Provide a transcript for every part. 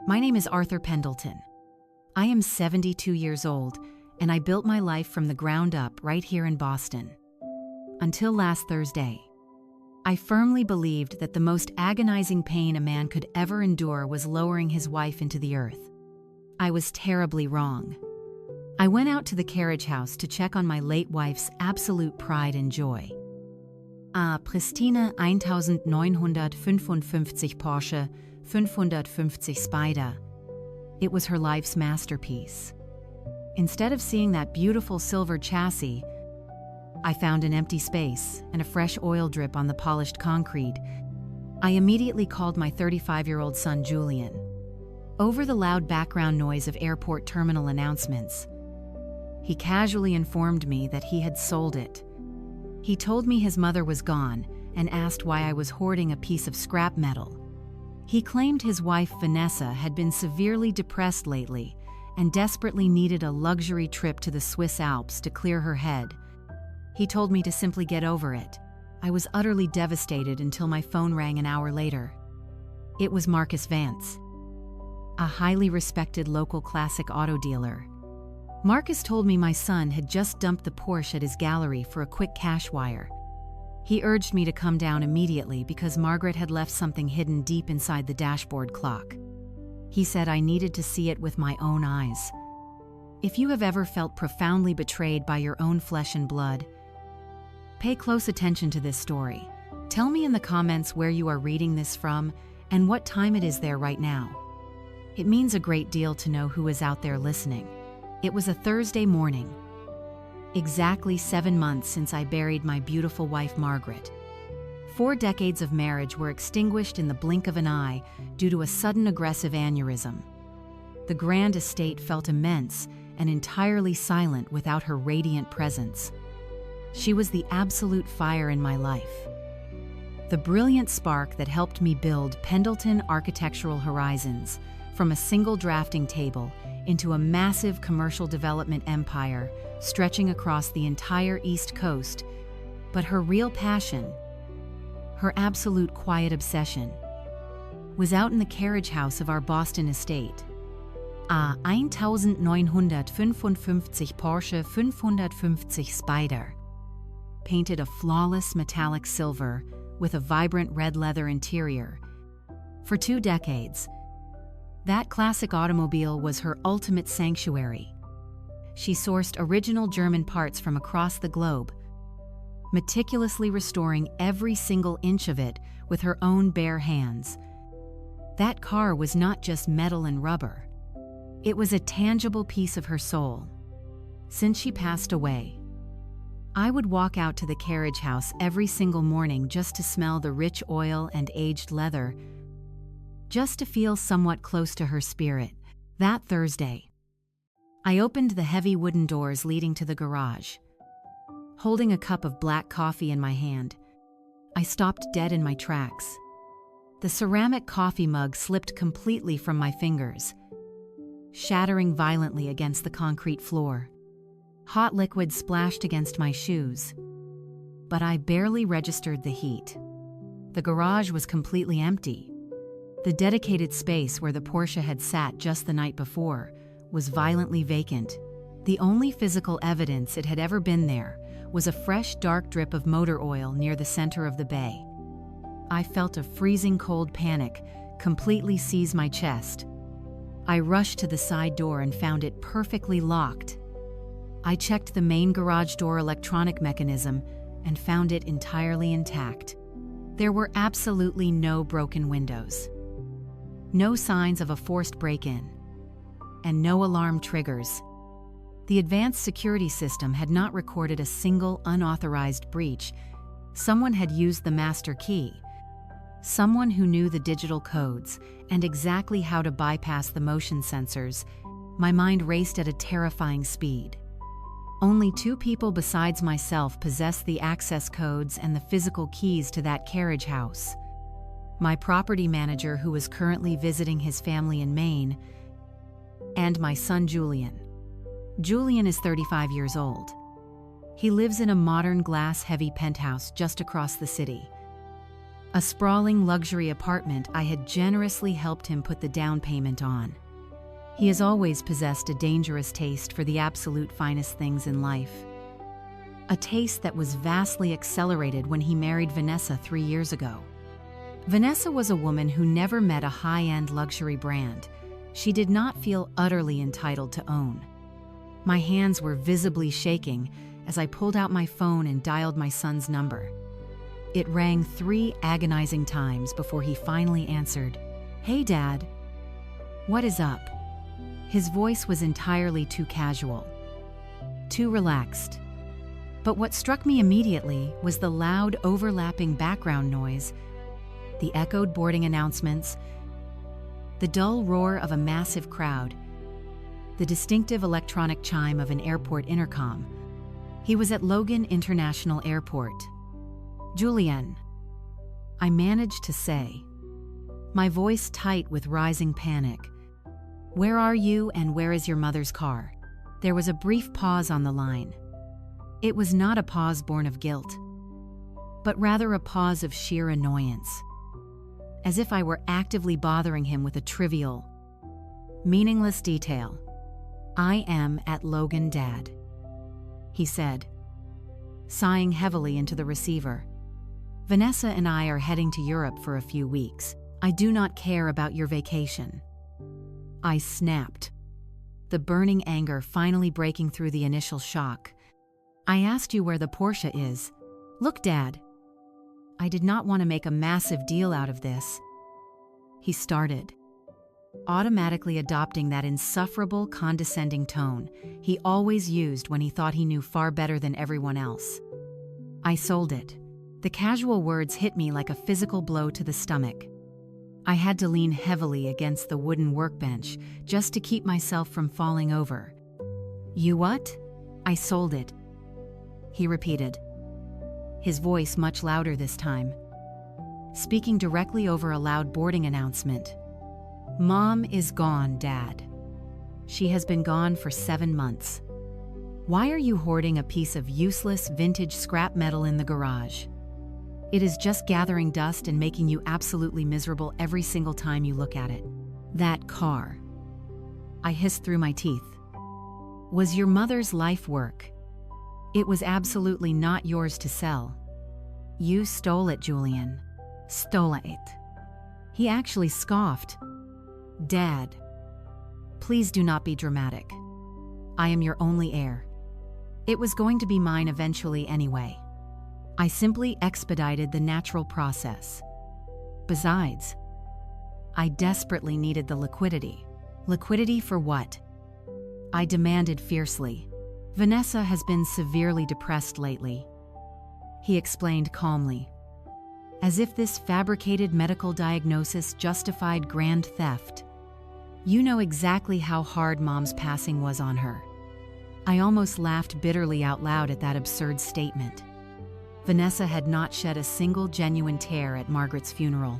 My name is Arthur Pendleton. I am 72 years old, and I built my life from the ground up right here in Boston. Until last Thursday, I firmly believed that the most agonizing pain a man could ever endure was lowering his wife into the earth. I was terribly wrong. I went out to the carriage house to check on my late wife's absolute pride and joy. A pristine 1955 Porsche 550 Spider. It was her life's masterpiece. Instead of seeing that beautiful silver chassis, I found an empty space and a fresh oil drip on the polished concrete. I immediately called my 35-year-old son Julian. Over the loud background noise of airport terminal announcements, he casually informed me that he had sold it. He told me his mother was gone and asked why I was hoarding a piece of scrap metal. He claimed his wife Vanessa had been severely depressed lately and desperately needed a luxury trip to the Swiss Alps to clear her head. He told me to simply get over it. I was utterly devastated until my phone rang an hour later. It was Marcus Vance, a highly respected local classic auto dealer. Marcus told me my son had just dumped the Porsche at his gallery for a quick cash wire. He urged me to come down immediately because Margaret had left something hidden deep inside the dashboard clock. He said I needed to see it with my own eyes. If you have ever felt profoundly betrayed by your own flesh and blood, pay close attention to this story. Tell me in the comments where you are reading this from and what time it is there right now. It means a great deal to know who is out there listening. It was a Thursday morning, exactly 7 months since I buried my beautiful wife Margaret. 4 decades of marriage were extinguished in the blink of an eye due to a sudden aggressive aneurysm. The grand estate felt immense and entirely silent without her radiant presence. She was the absolute fire in my life, the brilliant spark that helped me build Pendleton Architectural Horizons from a single drafting table into a massive commercial development empire stretching across the entire East Coast. But her real passion, her absolute quiet obsession, was out in the carriage house of our Boston estate. A 1955 Porsche 550 Spider, painted a flawless metallic silver with a vibrant red leather interior. For 2 decades, that classic automobile was her ultimate sanctuary. She sourced original German parts from across the globe, meticulously restoring every single inch of it with her own bare hands. That car was not just metal and rubber. It was a tangible piece of her soul. Since she passed away, I would walk out to the carriage house every single morning just to smell the rich oil and aged leather, just to feel somewhat close to her spirit. That Thursday, I opened the heavy wooden doors leading to the garage. Holding a cup of black coffee in my hand, I stopped dead in my tracks. The ceramic coffee mug slipped completely from my fingers, shattering violently against the concrete floor. Hot liquid splashed against my shoes, but I barely registered the heat. The garage was completely empty. The dedicated space where the Porsche had sat just the night before was violently vacant. The only physical evidence it had ever been there was a fresh, dark drip of motor oil near the center of the bay. I felt a freezing cold panic completely seize my chest. I rushed to the side door and found it perfectly locked. I checked the main garage door electronic mechanism and found it entirely intact. There were absolutely no broken windows, no signs of a forced break-in, and no alarm triggers. The advanced security system had not recorded a single unauthorized breach. Someone had used the master key. Someone who knew the digital codes and exactly how to bypass the motion sensors. My mind raced at a terrifying speed. Only 2 people besides myself possessed the access codes and the physical keys to that carriage house. My property manager, who was currently visiting his family in Maine, and my son Julian. Julian is 35 years old. He lives in a modern glass-heavy penthouse just across the city. a sprawling luxury apartment I had generously helped him put the down payment on. He has always possessed a dangerous taste for the absolute finest things in life. A taste that was vastly accelerated when he married Vanessa 3 years ago. Vanessa was a woman who never met a high-end luxury brand she did not feel utterly entitled to own. My hands were visibly shaking as I pulled out my phone and dialed my son's number. It rang 3 agonizing times before he finally answered. "Hey, Dad. What is up?" His voice was entirely too casual, too relaxed. But what struck me immediately was the loud, overlapping background noise, the echoed boarding announcements, the dull roar of a massive crowd, the distinctive electronic chime of an airport intercom. He was at Logan International Airport. "Julian," I managed to say, my voice tight with rising panic. "Where are you and where is your mother's car?" There was a brief pause on the line. It was not a pause born of guilt, but rather a pause of sheer annoyance, as if I were actively bothering him with a trivial, meaningless detail. "I am at Logan, Dad," he said, sighing heavily into the receiver. "Vanessa and I are heading to Europe for a few weeks. I do not care about your vacation." I snapped, the burning anger finally breaking through the initial shock. "I asked you where the Porsche is. Look, Dad." I did not want to make a massive deal out of this. He started, automatically adopting that insufferable, condescending tone he always used when he thought he knew far better than everyone else. I sold it. The casual words hit me like a physical blow to the stomach. I had to lean heavily against the wooden workbench just to keep myself from falling over. "You what?" "I sold it," he repeated, his voice much louder this time, speaking directly over a loud boarding announcement. "Mom is gone, Dad. She has been gone for 7 months. Why are you hoarding a piece of useless vintage scrap metal in the garage? It is just gathering dust and making you absolutely miserable every single time you look at it. That car," I hissed through my teeth, "was your mother's life work. It was absolutely not yours to sell. You stole it, Julian. Stole it." He actually scoffed. "Dad, please do not be dramatic. I am your only heir. It was going to be mine eventually anyway. I simply expedited the natural process. Besides, I desperately needed the liquidity." "Liquidity for what?" I demanded fiercely. "Vanessa has been severely depressed lately," he explained calmly, as if this fabricated medical diagnosis justified grand theft. "You know exactly how hard Mom's passing was on her." I almost laughed bitterly out loud at that absurd statement. Vanessa had not shed a single genuine tear at Margaret's funeral.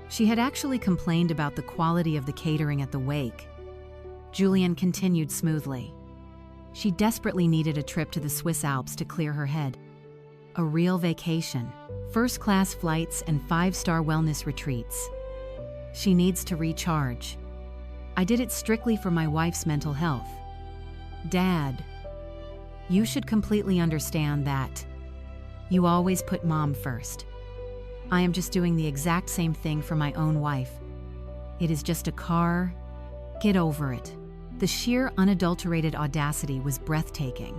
She had actually complained about the quality of the catering at the wake. Julian continued smoothly. She desperately needed a trip to the Swiss Alps to clear her head. A real vacation, first-class flights and 5-star wellness retreats. She needs to recharge. I did it strictly for my wife's mental health. "Dad, you should completely understand that. You always put Mom first. I am just doing the exact same thing for my own wife. It is just a car. Get over it." The sheer, unadulterated audacity was breathtaking.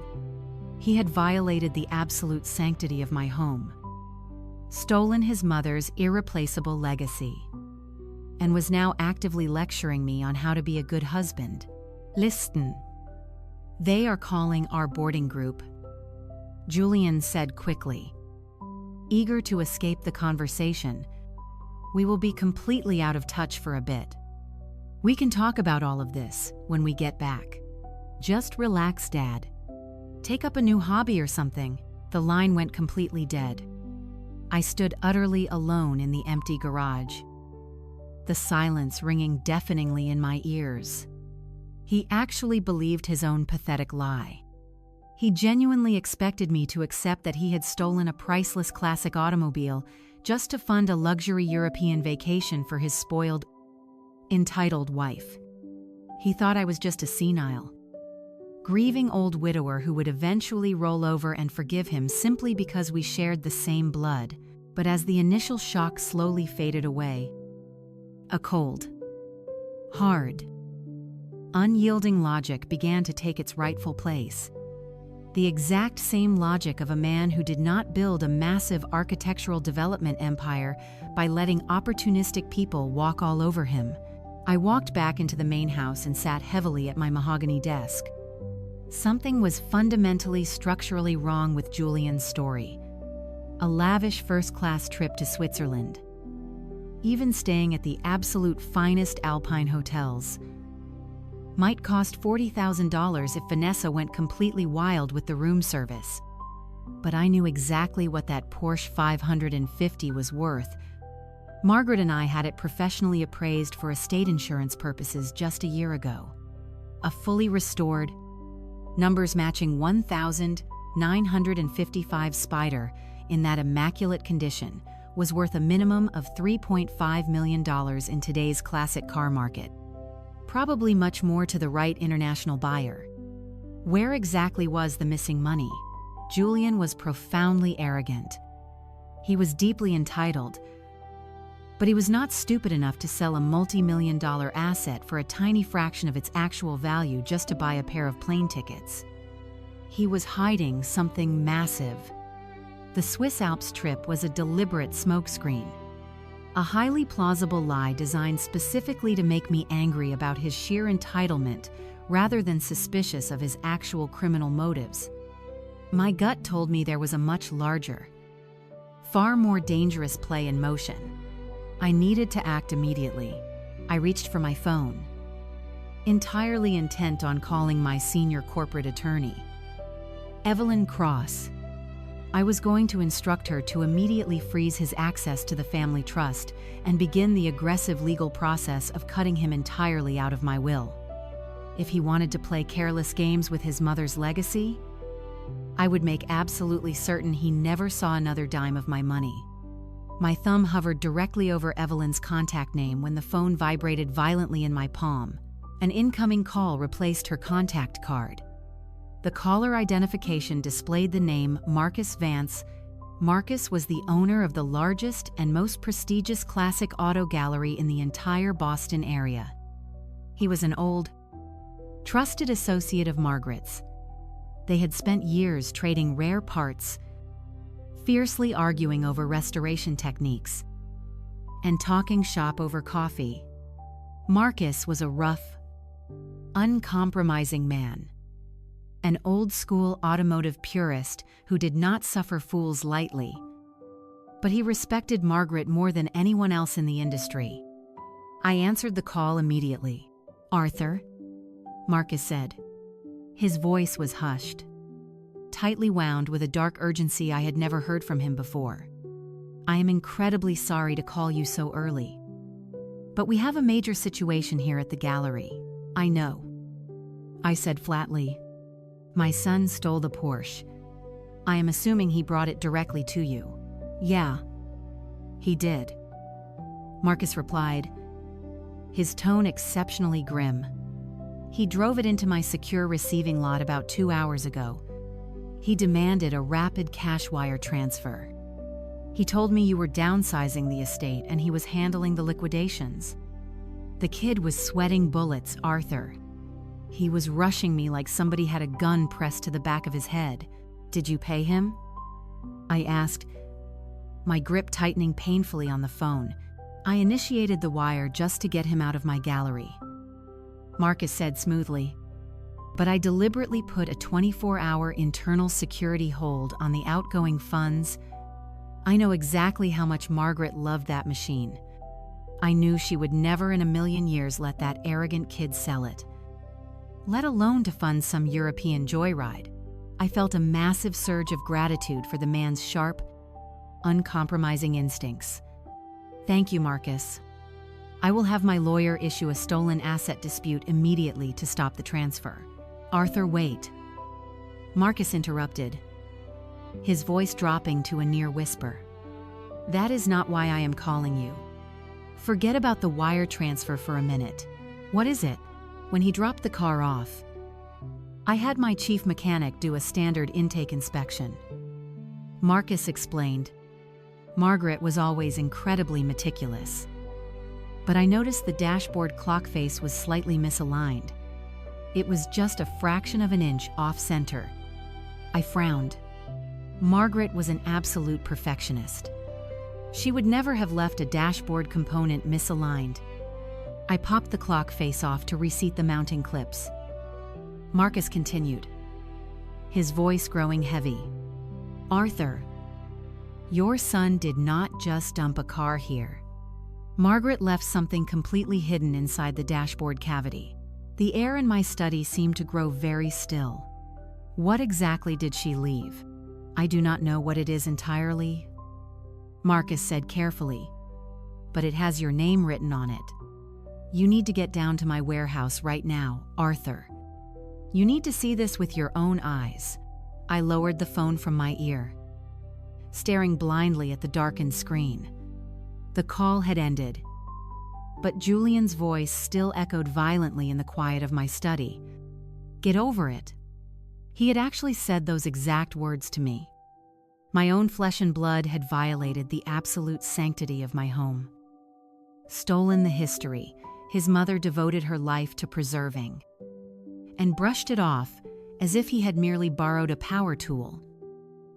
He had violated the absolute sanctity of my home, stolen his mother's irreplaceable legacy, and was now actively lecturing me on how to be a good husband. "Listen. They are calling our boarding group," Julian said quickly, eager to escape the conversation. "We will be completely out of touch for a bit. We can talk about all of this when we get back. Just relax, Dad. Take up a new hobby or something." The line went completely dead. I stood utterly alone in the empty garage, the silence ringing deafeningly in my ears. He actually believed his own pathetic lie. He genuinely expected me to accept that he had stolen a priceless classic automobile just to fund a luxury European vacation for his spoiled, entitled wife. He thought I was just a senile, grieving old widower who would eventually roll over and forgive him simply because we shared the same blood. But as the initial shock slowly faded away, a cold, hard, unyielding logic began to take its rightful place. The exact same logic of a man who did not build a massive architectural development empire by letting opportunistic people walk all over him. I walked back into the main house and sat heavily at my mahogany desk. Something was fundamentally structurally wrong with Julian's story. A lavish first-class trip to Switzerland, even staying at the absolute finest alpine hotels, might cost $40,000 if Vanessa went completely wild with the room service. But I knew exactly what that Porsche 550 was worth. Margaret and I had it professionally appraised for estate insurance purposes just a year ago. A fully restored, numbers matching 1,955 Spider in that immaculate condition was worth a minimum of $3.5 million in today's classic car market. Probably much more to the right international buyer. Where exactly was the missing money? Julian was profoundly arrogant. He was deeply entitled, but he was not stupid enough to sell a multi-million-dollar asset for a tiny fraction of its actual value just to buy a pair of plane tickets. He was hiding something massive. The Swiss Alps trip was a deliberate smokescreen. A highly plausible lie designed specifically to make me angry about his sheer entitlement rather than suspicious of his actual criminal motives. My gut told me there was a much larger, far more dangerous play in motion. I needed to act immediately. I reached for my phone, entirely intent on calling my senior corporate attorney, Evelyn Cross. I was going to instruct her to immediately freeze his access to the family trust and begin the aggressive legal process of cutting him entirely out of my will. If he wanted to play careless games with his mother's legacy, I would make absolutely certain he never saw another dime of my money. My thumb hovered directly over Evelyn's contact name when the phone vibrated violently in my palm. An incoming call replaced her contact card. The caller identification displayed the name Marcus Vance. Marcus was the owner of the largest and most prestigious classic auto gallery in the entire Boston area. He was an old, trusted associate of Margaret's. They had spent years trading rare parts, fiercely arguing over restoration techniques, and talking shop over coffee. Marcus was a rough, uncompromising man. An old-school automotive purist who did not suffer fools lightly. But he respected Margaret more than anyone else in the industry. I answered the call immediately. "Arthur?" Marcus said. His voice was hushed, tightly wound with a dark urgency I had never heard from him before. "I am incredibly sorry to call you so early, but we have a major situation here at the gallery." "I know," I said flatly. "My son stole the Porsche. I am assuming he brought it directly to you." "Yeah, he did," Marcus replied, his tone exceptionally grim. "He drove it into my secure receiving lot about 2 hours ago. He demanded a rapid cash wire transfer. He told me you were downsizing the estate and he was handling the liquidations." The kid was sweating bullets, Arthur. He was rushing me like somebody had a gun pressed to the back of his head. "Did you pay him?" I asked, my grip tightening painfully on the phone. "I initiated the wire just to get him out of my gallery," Marcus said smoothly. "But I deliberately put a 24-hour internal security hold on the outgoing funds. I know exactly how much Margaret loved that machine. I knew she would never in a million years let that arrogant kid sell it, let alone to fund some European joyride." I felt a massive surge of gratitude for the man's sharp, uncompromising instincts. "Thank you, Marcus. I will have my lawyer issue a stolen asset dispute immediately to stop the transfer." "Arthur, wait," Marcus interrupted, his voice dropping to a near whisper. That is not why I am calling you. Forget about the wire transfer for a minute. What is it? When he dropped the car off, I had my chief mechanic do a standard intake inspection. Marcus explained. Margaret was always incredibly meticulous. But I noticed the dashboard clock face was slightly misaligned. It was just a fraction of an inch off-center. I frowned. Margaret was an absolute perfectionist. She would never have left a dashboard component misaligned. I popped the clock face off to reseat the mounting clips. Marcus continued, his voice growing heavy. Arthur, your son did not just dump a car here. Margaret left something completely hidden inside the dashboard cavity. The air in my study seemed to grow very still. What exactly did she leave? I do not know what it is entirely, Marcus said carefully, but it has your name written on it. You need to get down to my warehouse right now, Arthur. You need to see this with your own eyes. I lowered the phone from my ear, staring blindly at the darkened screen. The call had ended, but Julian's voice still echoed violently in the quiet of my study. Get over it. He had actually said those exact words to me. My own flesh and blood had violated the absolute sanctity of my home. Stolen the history his mother devoted her life to preserving, and brushed it off as if he had merely borrowed a power tool.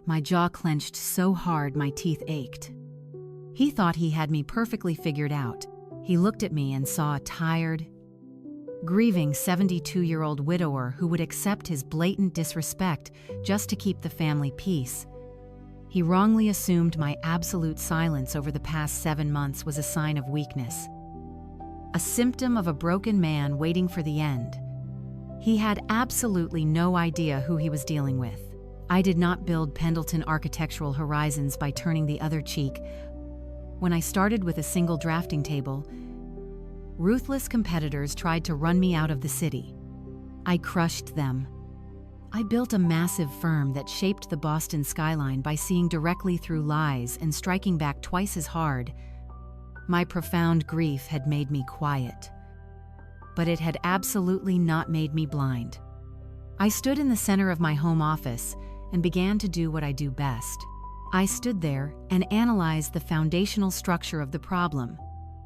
My jaw clenched so hard my teeth ached. He thought he had me perfectly figured out. He looked at me and saw a tired, grieving 72-year-old widower who would accept his blatant disrespect just to keep the family peace. He wrongly assumed my absolute silence over the past 7 months was a sign of weakness, a symptom of a broken man waiting for the end. He had absolutely no idea who he was dealing with. I did not build Pendleton architectural horizons by turning the other cheek. When I started with a single drafting table, ruthless competitors tried to run me out of the city. I crushed them. I built a massive firm that shaped the Boston skyline by seeing directly through lies and striking back twice as hard. My profound grief had made me quiet, but it had absolutely not made me blind. I stood in the center of my home office and began to do what I do best. I stood there and analyzed the foundational structure of the problem.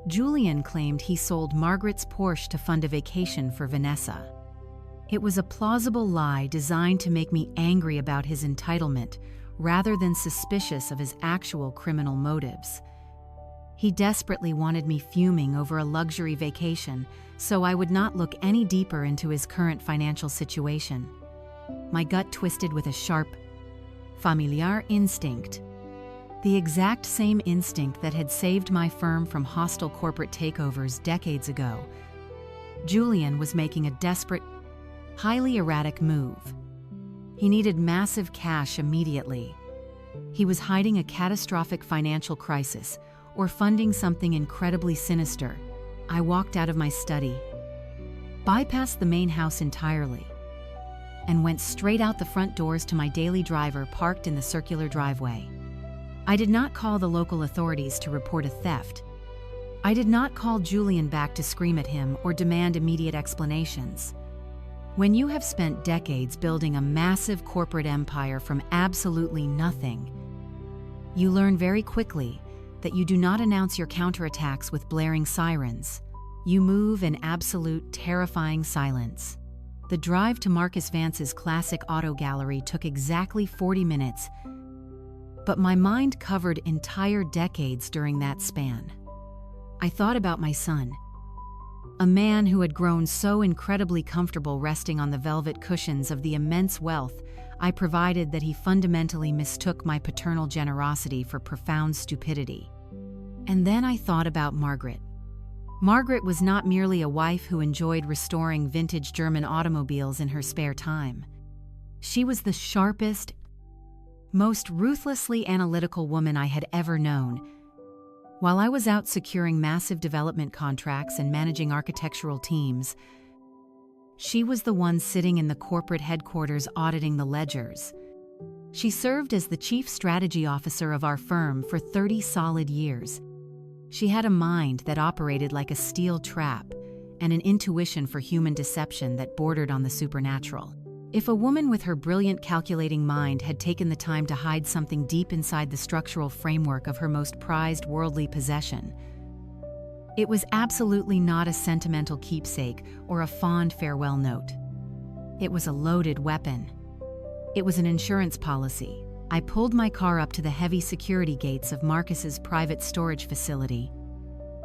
Julian claimed he sold Margaret's Porsche to fund a vacation for Vanessa. It was a plausible lie designed to make me angry about his entitlement rather than suspicious of his actual criminal motives. He desperately wanted me fuming over a luxury vacation, so I would not look any deeper into his current financial situation. My gut twisted with a sharp, familiar instinct. The exact same instinct that had saved my firm from hostile corporate takeovers decades ago. Julian was making a desperate, highly erratic move. He needed massive cash immediately. He was hiding a catastrophic financial crisis or funding something incredibly sinister. I walked out of my study, bypassed the main house entirely, and went straight out the front doors to my daily driver parked in the circular driveway. I did not call the local authorities to report a theft. I did not call Julian back to scream at him or demand immediate explanations. When you have spent decades building a massive corporate empire from absolutely nothing, you learn very quickly that you do not announce your counterattacks with blaring sirens. You move in absolute, terrifying silence. The drive to Marcus Vance's classic auto gallery took exactly 40 minutes, but my mind covered entire decades during that span. I thought about my son, a man who had grown so incredibly comfortable resting on the velvet cushions of the immense wealth I provided that he fundamentally mistook my paternal generosity for profound stupidity. And then I thought about Margaret. Margaret was not merely a wife who enjoyed restoring vintage German automobiles in her spare time. She was the sharpest, most ruthlessly analytical woman I had ever known. While I was out securing massive development contracts and managing architectural teams, she was the one sitting in the corporate headquarters auditing the ledgers. She served as the chief strategy officer of our firm for 30 solid years. She had a mind that operated like a steel trap and an intuition for human deception that bordered on the supernatural. If a woman with her brilliant calculating mind had taken the time to hide something deep inside the structural framework of her most prized worldly possession, it was absolutely not a sentimental keepsake or a fond farewell note. It was a loaded weapon. It was an insurance policy. I pulled my car up to the heavy security gates of Marcus's private storage facility.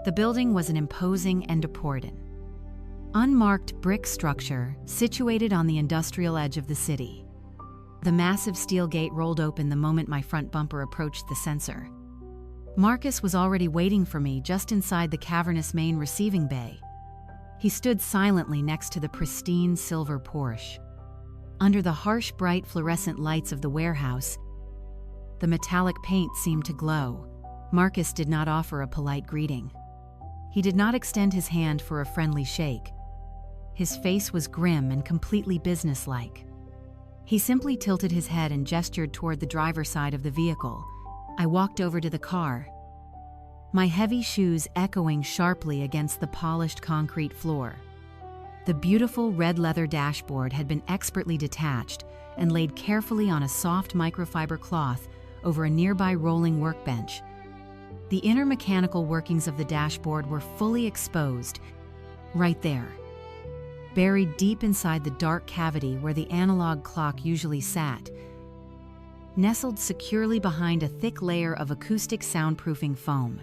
The building was an imposing and important, unmarked brick structure situated on the industrial edge of the city. The massive steel gate rolled open the moment my front bumper approached the sensor. Marcus was already waiting for me just inside the cavernous main receiving bay. He stood silently next to the pristine silver Porsche. Under the harsh, bright fluorescent lights of the warehouse, the metallic paint seemed to glow. Marcus did not offer a polite greeting. He did not extend his hand for a friendly shake. His face was grim and completely businesslike. He simply tilted his head and gestured toward the driver's side of the vehicle. I walked over to the car, my heavy shoes echoing sharply against the polished concrete floor. The beautiful red leather dashboard had been expertly detached and laid carefully on a soft microfiber cloth over a nearby rolling workbench. The inner mechanical workings of the dashboard were fully exposed, right there, buried deep inside the dark cavity where the analog clock usually sat. Nestled securely behind a thick layer of acoustic soundproofing foam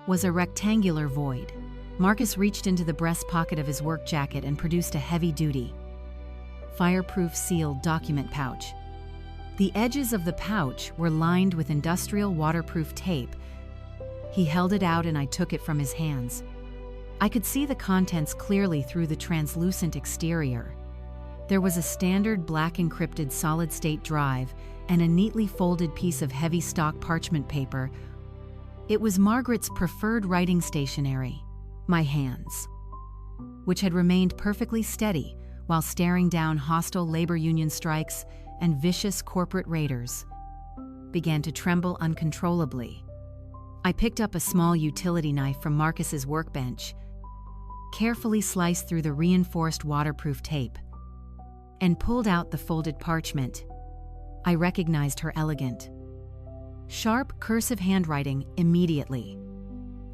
was a rectangular void. Marcus reached into the breast pocket of his work jacket and produced a heavy-duty, fireproof sealed document pouch. The edges of the pouch were lined with industrial waterproof tape. He held it out and I took it from his hands. I could see the contents clearly through the translucent exterior. There was a standard black encrypted solid-state drive and a neatly folded piece of heavy stock parchment paper. It was Margaret's preferred writing stationery, my hands, which had remained perfectly steady while staring down hostile labor union strikes and vicious corporate raiders, began to tremble uncontrollably. I picked up a small utility knife from Marcus's workbench, carefully sliced through the reinforced waterproof tape, and pulled out the folded parchment. I recognized her elegant, sharp cursive handwriting immediately.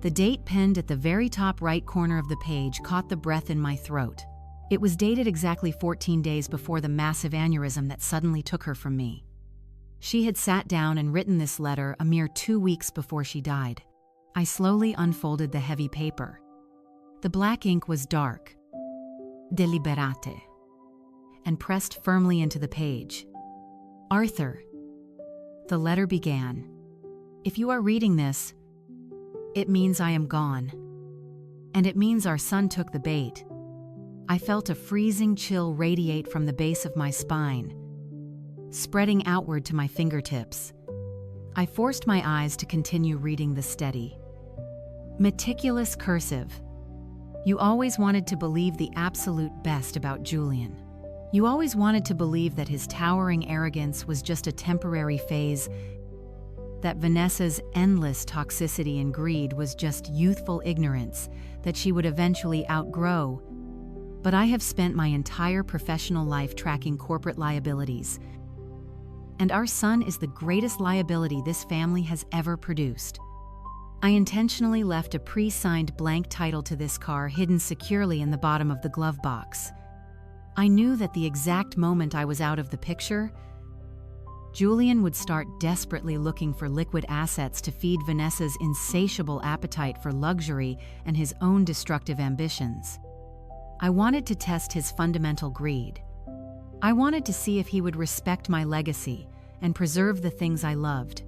The date penned at the very top right corner of the page caught the breath in my throat. It was dated exactly 14 days before the massive aneurysm that suddenly took her from me. She had sat down and written this letter a mere 2 weeks before she died. I slowly unfolded the heavy paper. The black ink was dark, deliberate, and pressed firmly into the page. Arthur, the letter began. If you are reading this, it means I am gone. And it means our son took the bait. I felt a freezing chill radiate from the base of my spine, spreading outward to my fingertips. I forced my eyes to continue reading the steady, meticulous cursive. You always wanted to believe the absolute best about Julian. You always wanted to believe that his towering arrogance was just a temporary phase, that Vanessa's endless toxicity and greed was just youthful ignorance that she would eventually outgrow. But I have spent my entire professional life tracking corporate liabilities, and our son is the greatest liability this family has ever produced. I intentionally left a pre-signed blank title to this car hidden securely in the bottom of the glove box. I knew that the exact moment I was out of the picture, Julian would start desperately looking for liquid assets to feed Vanessa's insatiable appetite for luxury and his own destructive ambitions. I wanted to test his fundamental greed. I wanted to see if he would respect my legacy and preserve the things I loved,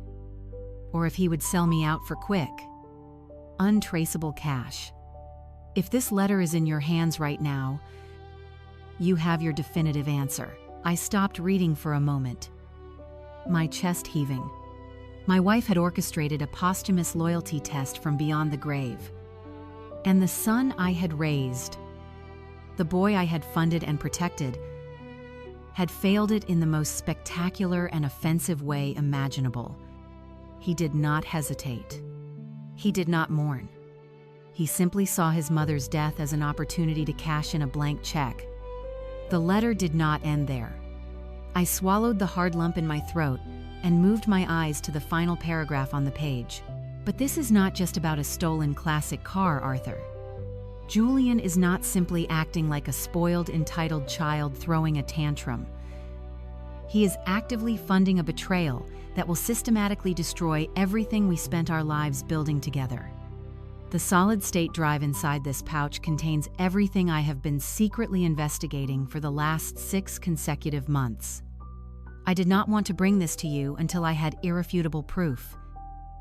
or if he would sell me out for quick, untraceable cash. If this letter is in your hands right now, you have your definitive answer. I stopped reading for a moment, my chest heaving. My wife had orchestrated a posthumous loyalty test from beyond the grave. And the son I had raised, the boy I had funded and protected, had failed it in the most spectacular and offensive way imaginable. He did not hesitate. He did not mourn. He simply saw his mother's death as an opportunity to cash in a blank check. The letter did not end there. I swallowed the hard lump in my throat and moved my eyes to the final paragraph on the page. But this is not just about a stolen classic car, Arthur. Julian is not simply acting like a spoiled, entitled child throwing a tantrum. He is actively funding a betrayal that will systematically destroy everything we spent our lives building together. The solid-state drive inside this pouch contains everything I have been secretly investigating for the last 6 consecutive months. I did not want to bring this to you until I had irrefutable proof.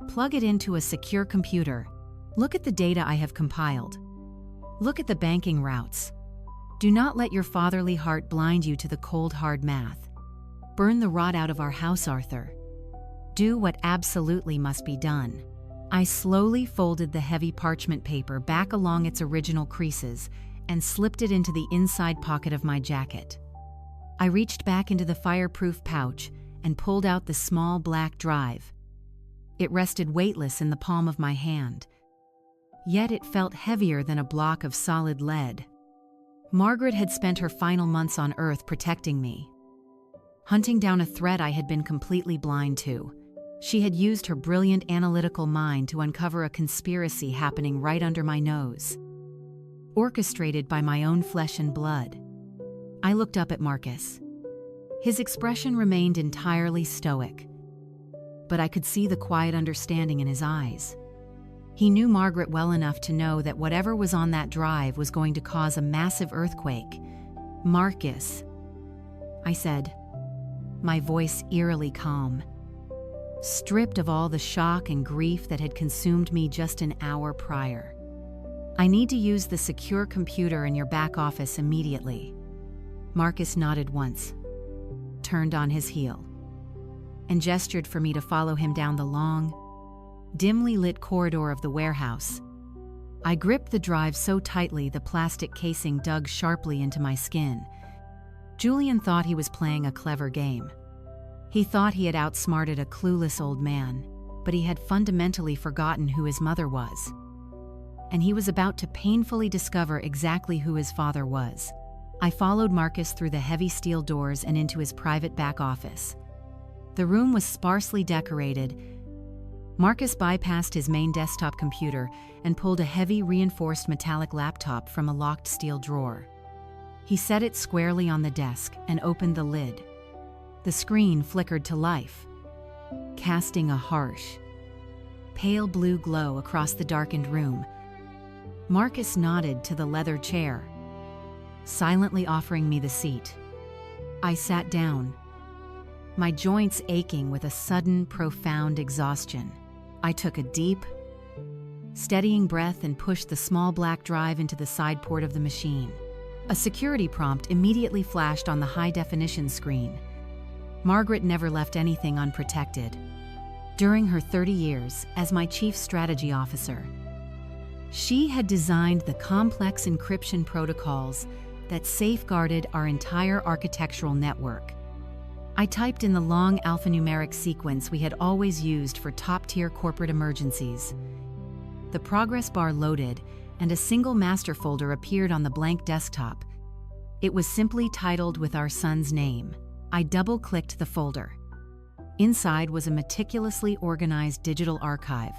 Plug it into a secure computer. Look at the data I have compiled. Look at the banking routes. Do not let your fatherly heart blind you to the cold, hard math. Burn the rot out of our house, Arthur. Do what absolutely must be done. I slowly folded the heavy parchment paper back along its original creases and slipped it into the inside pocket of my jacket. I reached back into the fireproof pouch and pulled out the small black drive. It rested weightless in the palm of my hand. Yet it felt heavier than a block of solid lead. Margaret had spent her final months on Earth protecting me, hunting down a threat I had been completely blind to. She had used her brilliant analytical mind to uncover a conspiracy happening right under my nose, orchestrated by my own flesh and blood. I looked up at Marcus. His expression remained entirely stoic, but I could see the quiet understanding in his eyes. He knew Margaret well enough to know that whatever was on that drive was going to cause a massive earthquake. "Marcus," I said, my voice eerily calm, stripped of all the shock and grief that had consumed me just an hour prior. "I need to use the secure computer in your back office immediately." Marcus nodded once, turned on his heel, and gestured for me to follow him down the long, dimly lit corridor of the warehouse. I gripped the drive so tightly the plastic casing dug sharply into my skin. Julian thought he was playing a clever game. He thought he had outsmarted a clueless old man, but he had fundamentally forgotten who his mother was. And he was about to painfully discover exactly who his father was. I followed Marcus through the heavy steel doors and into his private back office. The room was sparsely decorated. Marcus bypassed his main desktop computer and pulled a heavy reinforced metallic laptop from a locked steel drawer. He set it squarely on the desk and opened the lid. The screen flickered to life, casting a harsh, pale blue glow across the darkened room. Marcus nodded to the leather chair, silently offering me the seat. I sat down, my joints aching with a sudden, profound exhaustion. I took a deep, steadying breath and pushed the small black drive into the side port of the machine. A security prompt immediately flashed on the high-definition screen. Margaret never left anything unprotected. During her 30 years as my chief strategy officer, she had designed the complex encryption protocols that safeguarded our entire architectural network. I typed in the long alphanumeric sequence we had always used for top-tier corporate emergencies. The progress bar loaded, and a single master folder appeared on the blank desktop. It was simply titled with our son's name. I double-clicked the folder. Inside was a meticulously organized digital archive.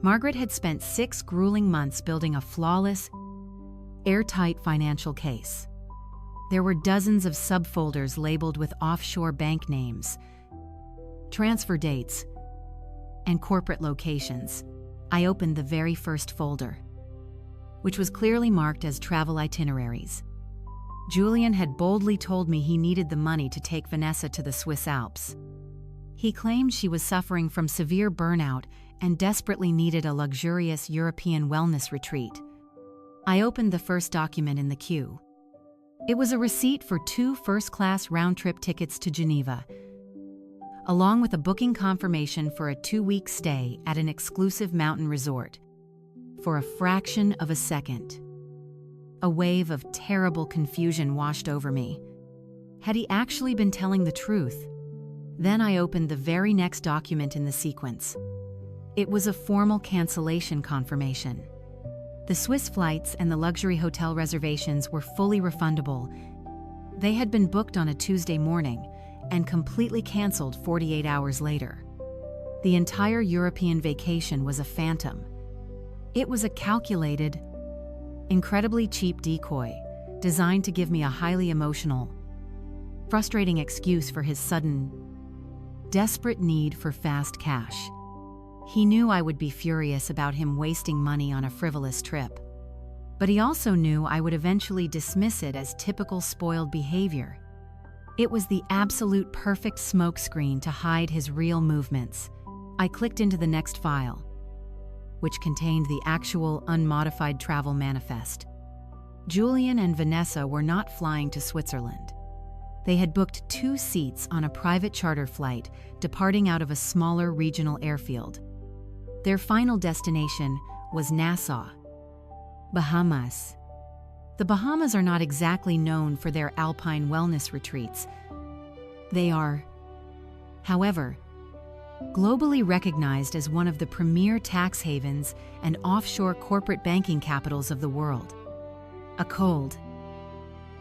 Margaret had spent 6 grueling months building a flawless, airtight financial case. There were dozens of subfolders labeled with offshore bank names, transfer dates, and corporate locations. I opened the very first folder, which was clearly marked as travel itineraries. Julian had boldly told me he needed the money to take Vanessa to the Swiss Alps. He claimed she was suffering from severe burnout and desperately needed a luxurious European wellness retreat. I opened the first document in the queue. It was a receipt for 2 first-class round-trip tickets to Geneva, along with a booking confirmation for a 2-week stay at an exclusive mountain resort. For a fraction of a second, a wave of terrible confusion washed over me. Had he actually been telling the truth? Then I opened the very next document in the sequence. It was a formal cancellation confirmation. The Swiss flights and the luxury hotel reservations were fully refundable. They had been booked on a Tuesday morning and completely canceled 48 hours later. The entire European vacation was a phantom. It was a calculated, incredibly cheap decoy designed to give me a highly emotional, frustrating excuse for his sudden, desperate need for fast cash. He knew I would be furious about him wasting money on a frivolous trip. But he also knew I would eventually dismiss it as typical spoiled behavior. It was the absolute perfect smokescreen to hide his real movements. I clicked into the next file, which contained the actual unmodified travel manifest. Julian and Vanessa were not flying to Switzerland. They had booked 2 seats on a private charter flight departing out of a smaller regional airfield. Their final destination was Nassau, Bahamas. The Bahamas are not exactly known for their alpine wellness retreats. They are, however, globally recognized as one of the premier tax havens and offshore corporate banking capitals of the world. A cold,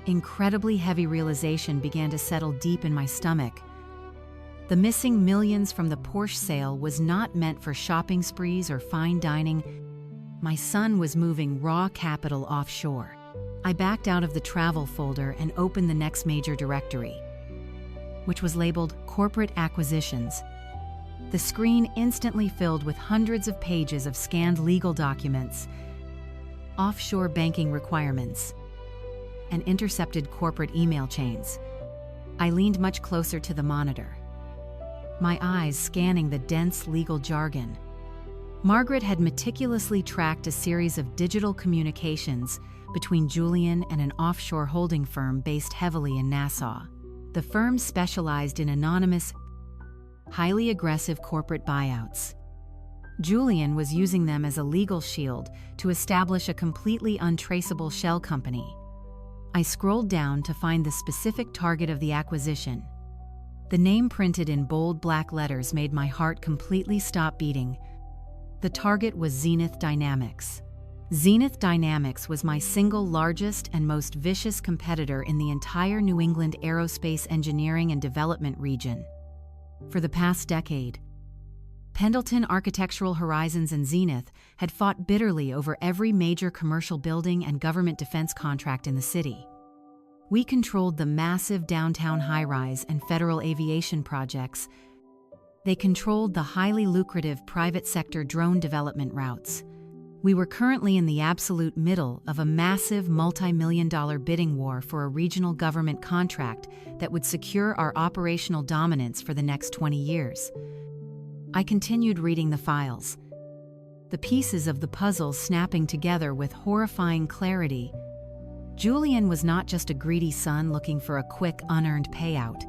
incredibly heavy realization began to settle deep in my stomach. The missing millions from the Porsche sale was not meant for shopping sprees or fine dining. My son was moving raw capital offshore. I backed out of the travel folder and opened the next major directory, which was labeled Corporate Acquisitions. The screen instantly filled with hundreds of pages of scanned legal documents, offshore banking requirements, and intercepted corporate email chains. I leaned much closer to the monitor, my eyes scanning the dense legal jargon. Margaret had meticulously tracked a series of digital communications between Julian and an offshore holding firm based heavily in Nassau. The firm specialized in anonymous, highly aggressive corporate buyouts. Julian was using them as a legal shield to establish a completely untraceable shell company. I scrolled down to find the specific target of the acquisition. The name printed in bold black letters made my heart completely stop beating. The target was Zenith Dynamics. Zenith Dynamics was my single largest and most vicious competitor in the entire New England aerospace engineering and development region. For the past decade, Pendleton Architectural Horizons and Zenith had fought bitterly over every major commercial building and government defense contract in the city. We controlled the massive downtown high-rise and federal aviation projects. They controlled the highly lucrative private sector drone development routes. We were currently in the absolute middle of a massive multi-million-dollar bidding war for a regional government contract that would secure our operational dominance for the next 20 years. I continued reading the files, the pieces of the puzzle snapping together with horrifying clarity. Julian was not just a greedy son looking for a quick, unearned payout.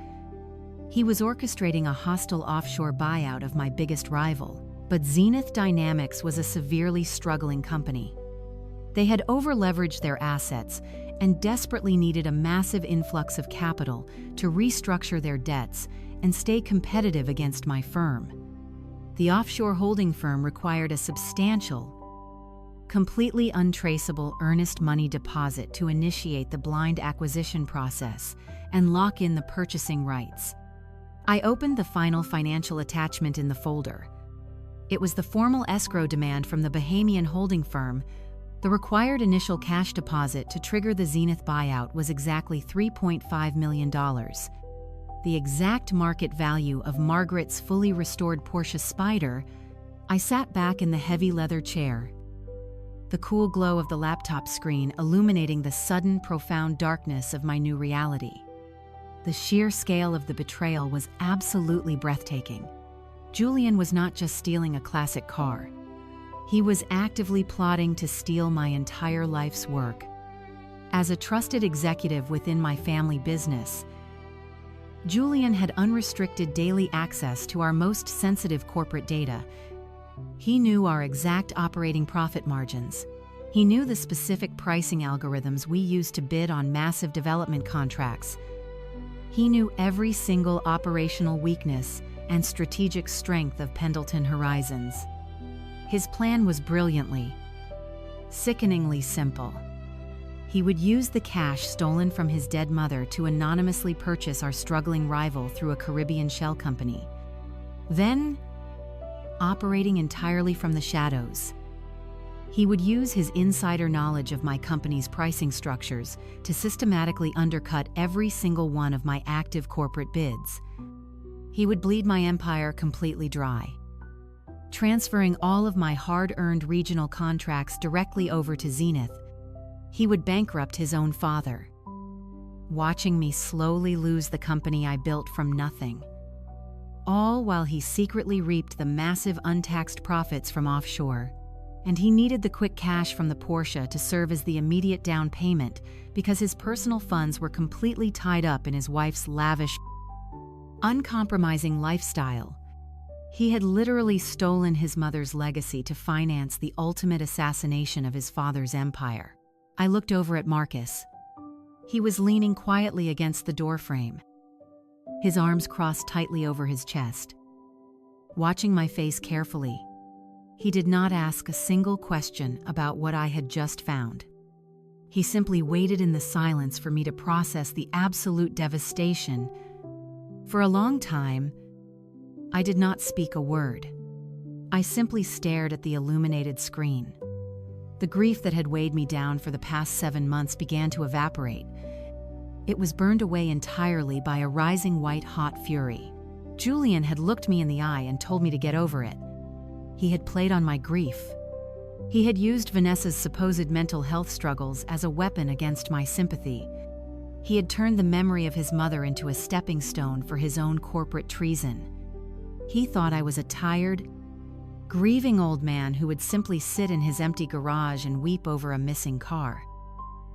He was orchestrating a hostile offshore buyout of my biggest rival. But Zenith Dynamics was a severely struggling company. They had over-leveraged their assets and desperately needed a massive influx of capital to restructure their debts and stay competitive against my firm. The offshore holding firm required a substantial, completely untraceable earnest money deposit to initiate the blind acquisition process and lock in the purchasing rights. I opened the final financial attachment in the folder. It was the formal escrow demand from the Bahamian holding firm. The required initial cash deposit to trigger the Zenith buyout was exactly $3.5 million. The exact market value of Margaret's fully restored Porsche Spyder. I sat back in the heavy leather chair, the cool glow of the laptop screen illuminating the sudden, profound darkness of my new reality. The sheer scale of the betrayal was absolutely breathtaking. Julian was not just stealing a classic car. He was actively plotting to steal my entire life's work. As a trusted executive within my family business, Julian had unrestricted daily access to our most sensitive corporate data. He knew our exact operating profit margins. He knew the specific pricing algorithms we used to bid on massive development contracts. He knew every single operational weakness and strategic strength of Pendleton Horizons. His plan was brilliantly, sickeningly simple. He would use the cash stolen from his dead mother to anonymously purchase our struggling rival through a Caribbean shell company. Then, operating entirely from the shadows, he would use his insider knowledge of my company's pricing structures to systematically undercut every single one of my active corporate bids. He would bleed my empire completely dry, transferring all of my hard-earned regional contracts directly over to Zenith. He would bankrupt his own father, watching me slowly lose the company I built from nothing, all while he secretly reaped the massive untaxed profits from offshore. And he needed the quick cash from the Porsche to serve as the immediate down payment because his personal funds were completely tied up in his wife's lavish, uncompromising lifestyle. He had literally stolen his mother's legacy to finance the ultimate assassination of his father's empire. I looked over at Marcus. He was leaning quietly against the doorframe, his arms crossed tightly over his chest. Watching my face carefully, he did not ask a single question about what I had just found. He simply waited in the silence for me to process the absolute devastation. For a long time, I did not speak a word. I simply stared at the illuminated screen. The grief that had weighed me down for the past 7 months began to evaporate. It was burned away entirely by a rising white-hot fury. Julian had looked me in the eye and told me to get over it. He had played on my grief. He had used Vanessa's supposed mental health struggles as a weapon against my sympathy. He had turned the memory of his mother into a stepping stone for his own corporate treason. He thought I was a tired, grieving old man who would simply sit in his empty garage and weep over a missing car.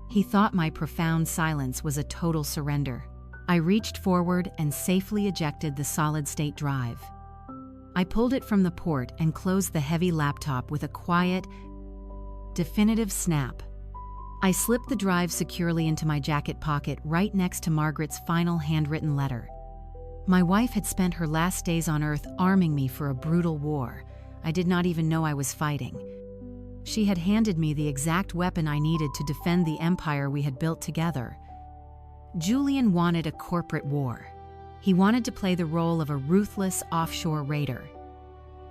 He thought my profound silence was a total surrender. I reached forward and safely ejected the solid-state drive. I pulled it from the port and closed the heavy laptop with a quiet, definitive snap. I slipped the drive securely into my jacket pocket right next to Margaret's final handwritten letter. My wife had spent her last days on Earth arming me for a brutal war I did not even know I was fighting. She had handed me the exact weapon I needed to defend the empire we had built together. Julian wanted a corporate war. He wanted to play the role of a ruthless offshore raider.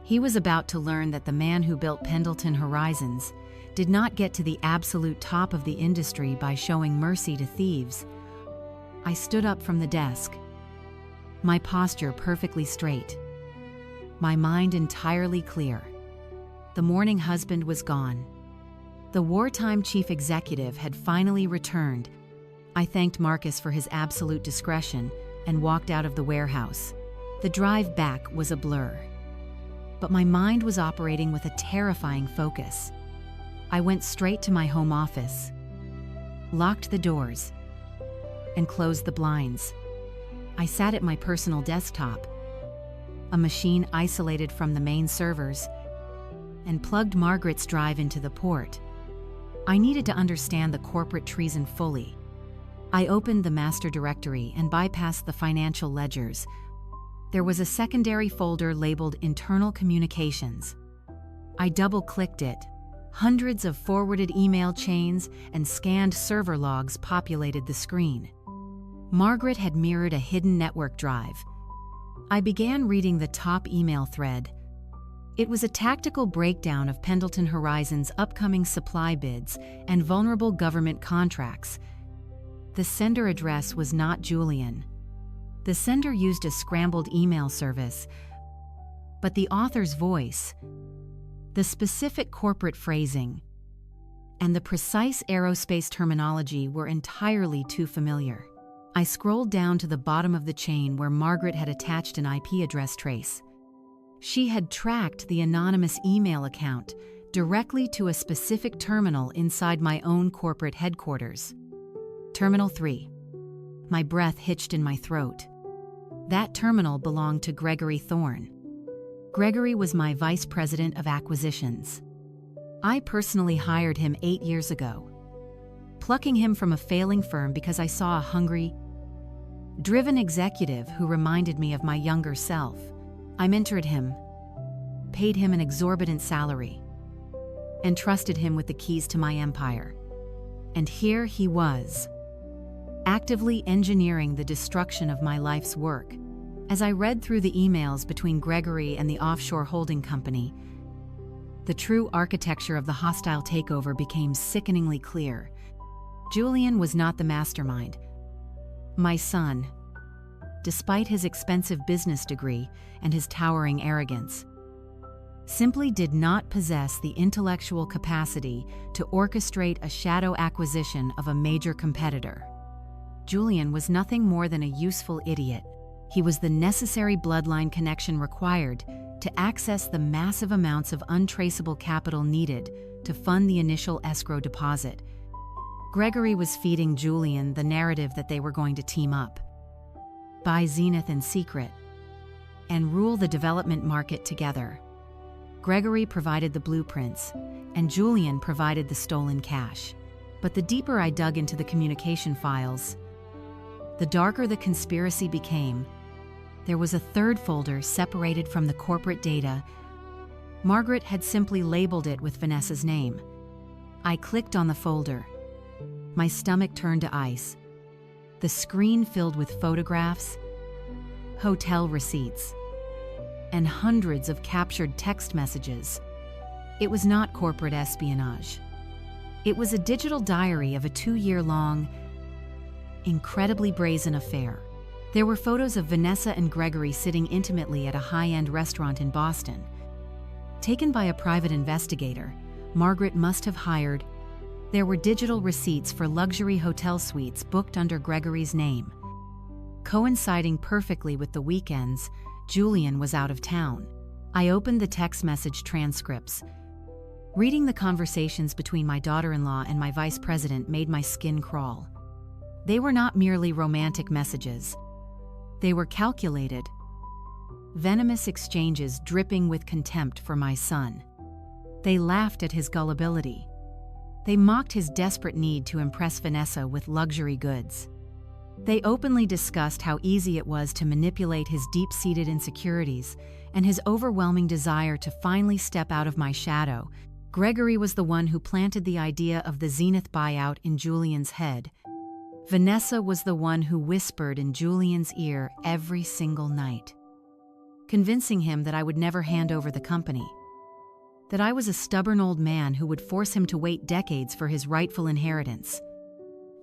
He was about to learn that the man who built Pendleton Horizons did not get to the absolute top of the industry by showing mercy to thieves. I stood up from the desk, my posture perfectly straight, my mind entirely clear. The mourning husband was gone. The wartime chief executive had finally returned. I thanked Marcus for his absolute discretion and walked out of the warehouse. The drive back was a blur, but my mind was operating with a terrifying focus. I went straight to my home office, locked the doors, and closed the blinds. I sat at my personal desktop, a machine isolated from the main servers, and plugged Margaret's drive into the port. I needed to understand the corporate treason fully. I opened the master directory and bypassed the financial ledgers. There was a secondary folder labeled Internal Communications. I double-clicked it. Hundreds of forwarded email chains and scanned server logs populated the screen. Margaret had mirrored a hidden network drive. I began reading the top email thread. It was a tactical breakdown of Pendleton Horizons' upcoming supply bids and vulnerable government contracts. The sender address was not Julian. The sender used a scrambled email service, but the author's voice, the specific corporate phrasing, and the precise aerospace terminology were entirely too familiar. I scrolled down to the bottom of the chain where Margaret had attached an IP address trace. She had tracked the anonymous email account directly to a specific terminal inside my own corporate headquarters. Terminal 3. My breath hitched in my throat. That terminal belonged to Gregory Thorne. Gregory was my vice president of acquisitions. I personally hired him 8 years ago, plucking him from a failing firm because I saw a hungry, driven executive who reminded me of my younger self. I mentored him, paid him an exorbitant salary, and trusted him with the keys to my empire. And here he was, actively engineering the destruction of my life's work. As I read through the emails between Gregory and the offshore holding company, the true architecture of the hostile takeover became sickeningly clear. Julian was not the mastermind. My son, despite his expensive business degree and his towering arrogance, simply did not possess the intellectual capacity to orchestrate a shadow acquisition of a major competitor. Julian was nothing more than a useful idiot. He was the necessary bloodline connection required to access the massive amounts of untraceable capital needed to fund the initial escrow deposit. Gregory was feeding Julian the narrative that they were going to team up, buy Zenith in secret, and rule the development market together. Gregory provided the blueprints, and Julian provided the stolen cash. But the deeper I dug into the communication files, the darker the conspiracy became. There was a third folder separated from the corporate data. Margaret had simply labeled it with Vanessa's name. I clicked on the folder. My stomach turned to ice. The screen filled with photographs, hotel receipts, and hundreds of captured text messages. It was not corporate espionage. It was a digital diary of a 2-year-long, incredibly brazen affair. There were photos of Vanessa and Gregory sitting intimately at a high-end restaurant in Boston. Taken by a private investigator, Margaret must have hired. There were digital receipts for luxury hotel suites booked under Gregory's name. Coinciding perfectly with the weekends, Julian was out of town. I opened the text message transcripts. Reading the conversations between my daughter-in-law and my vice president made my skin crawl. They were not merely romantic messages. They were calculated, venomous exchanges dripping with contempt for my son. They laughed at his gullibility. They mocked his desperate need to impress Vanessa with luxury goods. They openly discussed how easy it was to manipulate his deep-seated insecurities and his overwhelming desire to finally step out of my shadow. Gregory was the one who planted the idea of the Zenith buyout in Julian's head. Vanessa was the one who whispered in Julian's ear every single night, convincing him that I would never hand over the company, that I was a stubborn old man who would force him to wait decades for his rightful inheritance.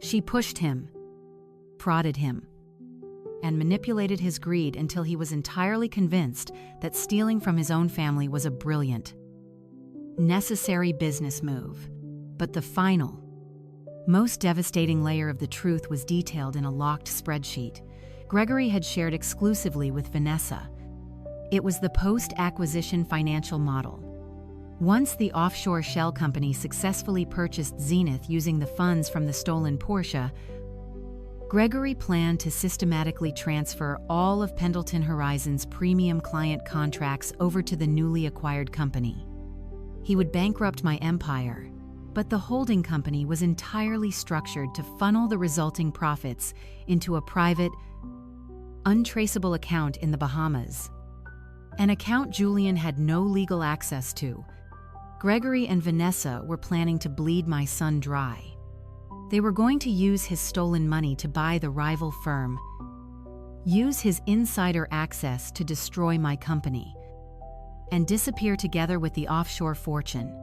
She pushed him, prodded him, and manipulated his greed until he was entirely convinced that stealing from his own family was a brilliant, necessary business move. But the final, most devastating layer of the truth was detailed in a locked spreadsheet Gregory had shared exclusively with Vanessa. It was the post-acquisition financial model. Once the offshore shell company successfully purchased Zenith using the funds from the stolen Porsche, Gregory planned to systematically transfer all of Pendleton Horizon's premium client contracts over to the newly acquired company. He would bankrupt my empire, but the holding company was entirely structured to funnel the resulting profits into a private, untraceable account in the Bahamas. An account Julian had no legal access to. Gregory and Vanessa were planning to bleed my son dry. They were going to use his stolen money to buy the rival firm, use his insider access to destroy my company, and disappear together with the offshore fortune.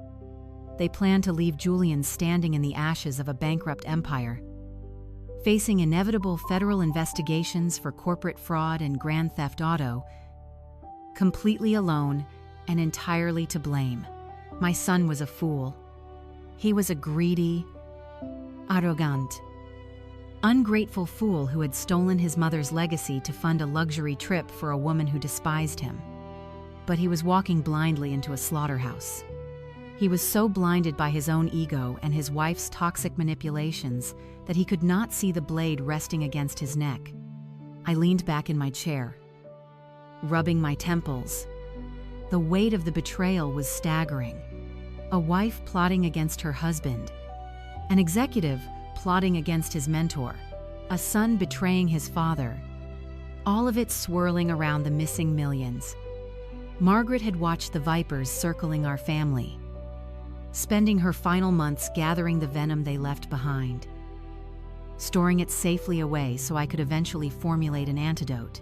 They planned to leave Julian standing in the ashes of a bankrupt empire, facing inevitable federal investigations for corporate fraud and grand theft auto, completely alone and entirely to blame. My son was a fool. He was a greedy, arrogant, ungrateful fool who had stolen his mother's legacy to fund a luxury trip for a woman who despised him. But he was walking blindly into a slaughterhouse. He was so blinded by his own ego and his wife's toxic manipulations that he could not see the blade resting against his neck. I leaned back in my chair, rubbing my temples. The weight of the betrayal was staggering. A wife plotting against her husband, an executive plotting against his mentor. a son betraying his father, all of it swirling around the missing millions. Margaret had watched the vipers circling our family, spending her final months gathering the venom they left behind, storing it safely away so I could eventually formulate an antidote.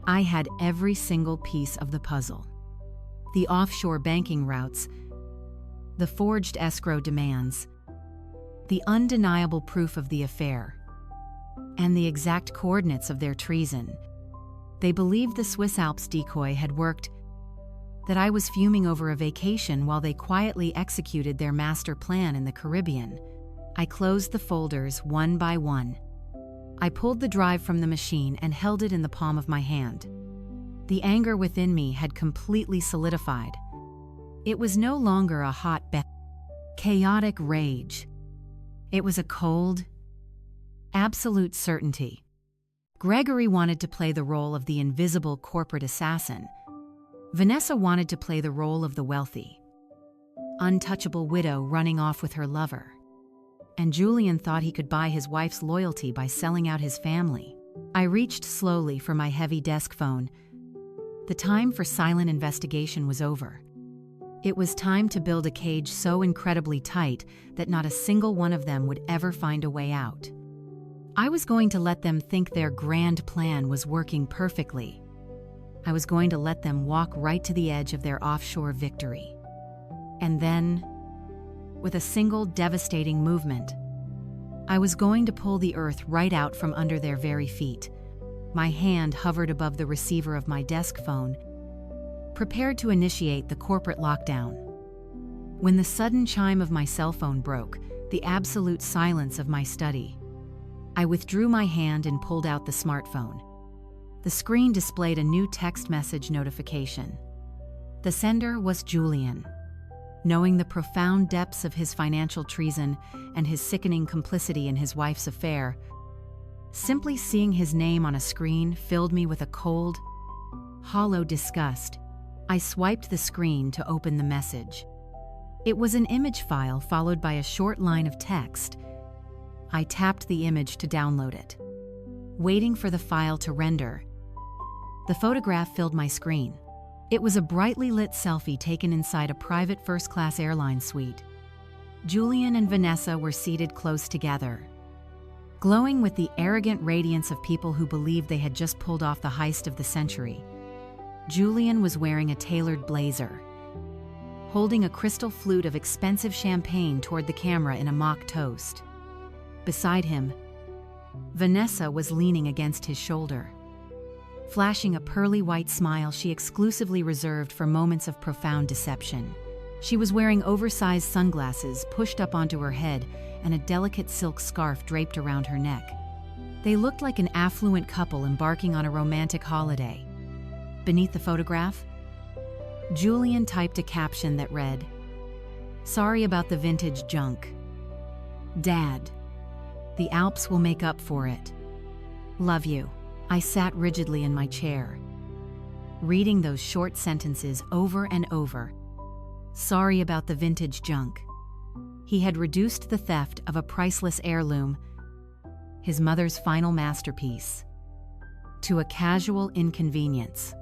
I had every single piece of the puzzle. The offshore banking routes, the forged escrow demands, the undeniable proof of the affair, and the exact coordinates of their treason. They believed the Swiss Alps decoy had worked, that I was fuming over a vacation while they quietly executed their master plan in the Caribbean. I closed the folders one by one. I pulled the drive from the machine and held it in the palm of my hand. The anger within me had completely solidified. It was no longer a hot, chaotic rage. It was a cold, absolute certainty. Gregory wanted to play the role of the invisible corporate assassin. Vanessa wanted to play the role of the wealthy, untouchable widow running off with her lover. And Julian thought he could buy his wife's loyalty by selling out his family. I reached slowly for my heavy desk phone. The time for silent investigation was over. It was time to build a cage so incredibly tight that not a single one of them would ever find a way out. I was going to let them think their grand plan was working perfectly. I was going to let them walk right to the edge of their offshore victory. And then, with a single devastating movement, I was going to pull the earth right out from under their very feet. My hand hovered above the receiver of my desk phone, prepared to initiate the corporate lockdown. When the sudden chime of my cell phone broke the absolute silence of my study, I withdrew my hand and pulled out the smartphone. The screen displayed a new text message notification. The sender was Julian. Knowing the profound depths of his financial treason and his sickening complicity in his wife's affair, simply seeing his name on a screen filled me with a cold, hollow disgust. I swiped the screen to open the message. It was an image file followed by a short line of text. I tapped the image to download it, waiting for the file to render. The photograph filled my screen. It was a brightly lit selfie taken inside a private first-class airline suite. Julian and Vanessa were seated close together, glowing with the arrogant radiance of people who believed they had just pulled off the heist of the century. Julian was wearing a tailored blazer, holding a crystal flute of expensive champagne toward the camera in a mock toast. Beside him, Vanessa was leaning against his shoulder, flashing a pearly white smile she exclusively reserved for moments of profound deception. She was wearing oversized sunglasses pushed up onto her head and a delicate silk scarf draped around her neck. They looked like an affluent couple embarking on a romantic holiday. Beneath the photograph, Julian typed a caption that read, "Sorry about the vintage junk. Dad, the Alps will make up for it. Love you." I sat rigidly in my chair, reading those short sentences over and over. Sorry about the vintage junk. He had reduced the theft of a priceless heirloom, his mother's final masterpiece, to a casual inconvenience.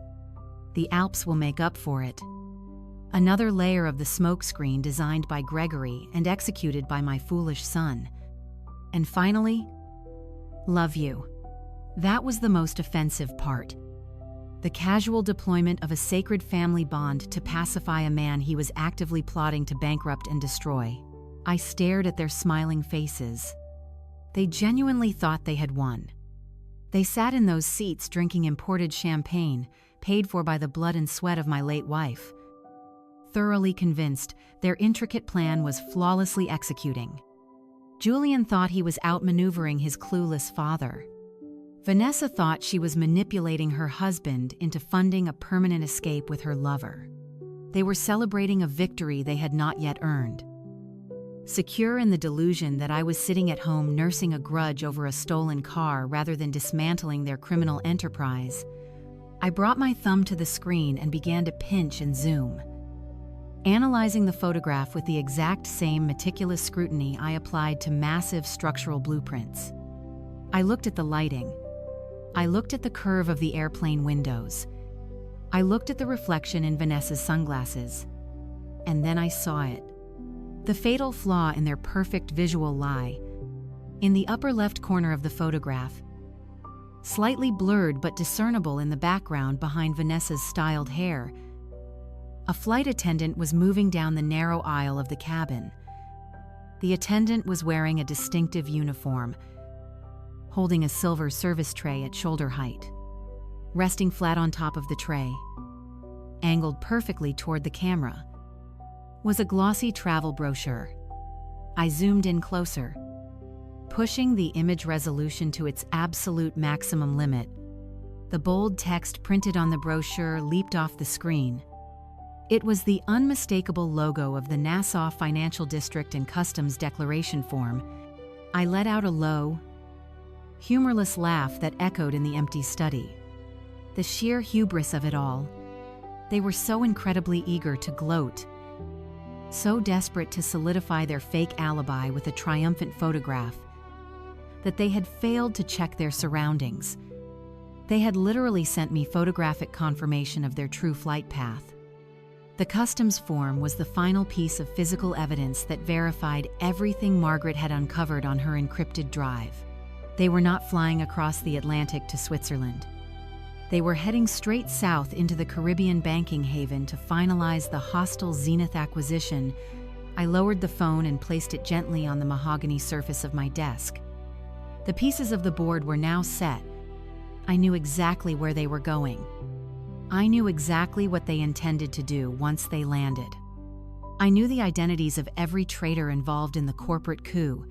The Alps will make up for it. Another layer of the smokescreen designed by Gregory and executed by my foolish son. And finally, love you. That was the most offensive part. The casual deployment of a sacred family bond to pacify a man he was actively plotting to bankrupt and destroy. I stared at their smiling faces. They genuinely thought they had won. They sat in those seats drinking imported champagne, paid for by the blood and sweat of my late wife, thoroughly convinced their intricate plan was flawlessly executing. Julian thought he was outmaneuvering his clueless father. Vanessa thought she was manipulating her husband into funding a permanent escape with her lover. They were celebrating a victory they had not yet earned. Secure in the delusion that I was sitting at home nursing a grudge over a stolen car rather than dismantling their criminal enterprise, I brought my thumb to the screen and began to pinch and zoom, analyzing the photograph with the exact same meticulous scrutiny I applied to massive structural blueprints. I looked at the lighting. I looked at the curve of the airplane windows. I looked at the reflection in Vanessa's sunglasses. And then I saw it. The fatal flaw in their perfect visual lie. In the upper left corner of the photograph, slightly blurred but discernible in the background behind Vanessa's styled hair, a flight attendant was moving down the narrow aisle of the cabin. The attendant was wearing a distinctive uniform, holding a silver service tray at shoulder height. Resting flat on top of the tray, angled perfectly toward the camera, was a glossy travel brochure. I zoomed in closer, pushing the image resolution to its absolute maximum limit. The bold text printed on the brochure leaped off the screen. It was the unmistakable logo of the Nassau Financial District and Customs Declaration Form. I let out a low, humorless laugh that echoed in the empty study. The sheer hubris of it all. They were so incredibly eager to gloat, so desperate to solidify their fake alibi with a triumphant photograph, that they had failed to check their surroundings. They had literally sent me photographic confirmation of their true flight path. The customs form was the final piece of physical evidence that verified everything Margaret had uncovered on her encrypted drive. They were not flying across the Atlantic to Switzerland. They were heading straight south into the Caribbean banking haven to finalize the hostile Zenith acquisition. I lowered the phone and placed it gently on the mahogany surface of my desk. The pieces of the board were now set. I knew exactly where they were going. I knew exactly what they intended to do once they landed. I knew the identities of every traitor involved in the corporate coup.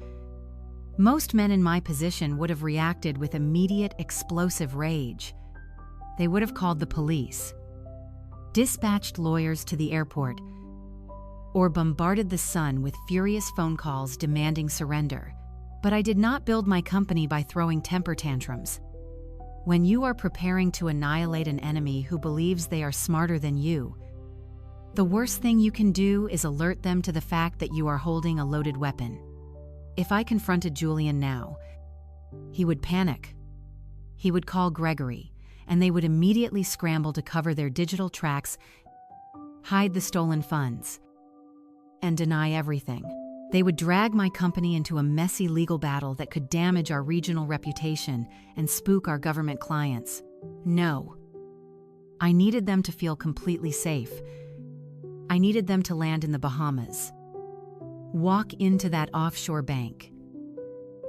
Most men in my position would have reacted with immediate, explosive rage. They would have called the police, dispatched lawyers to the airport, or bombarded the Sun with furious phone calls demanding surrender. But I did not build my company by throwing temper tantrums. When you are preparing to annihilate an enemy who believes they are smarter than you, the worst thing you can do is alert them to the fact that you are holding a loaded weapon. If I confronted Julian now, he would panic. He would call Gregory, and they would immediately scramble to cover their digital tracks, hide the stolen funds, and deny everything. They would drag my company into a messy legal battle that could damage our regional reputation and spook our government clients. No. I needed them to feel completely safe. I needed them to land in the Bahamas, walk into that offshore bank,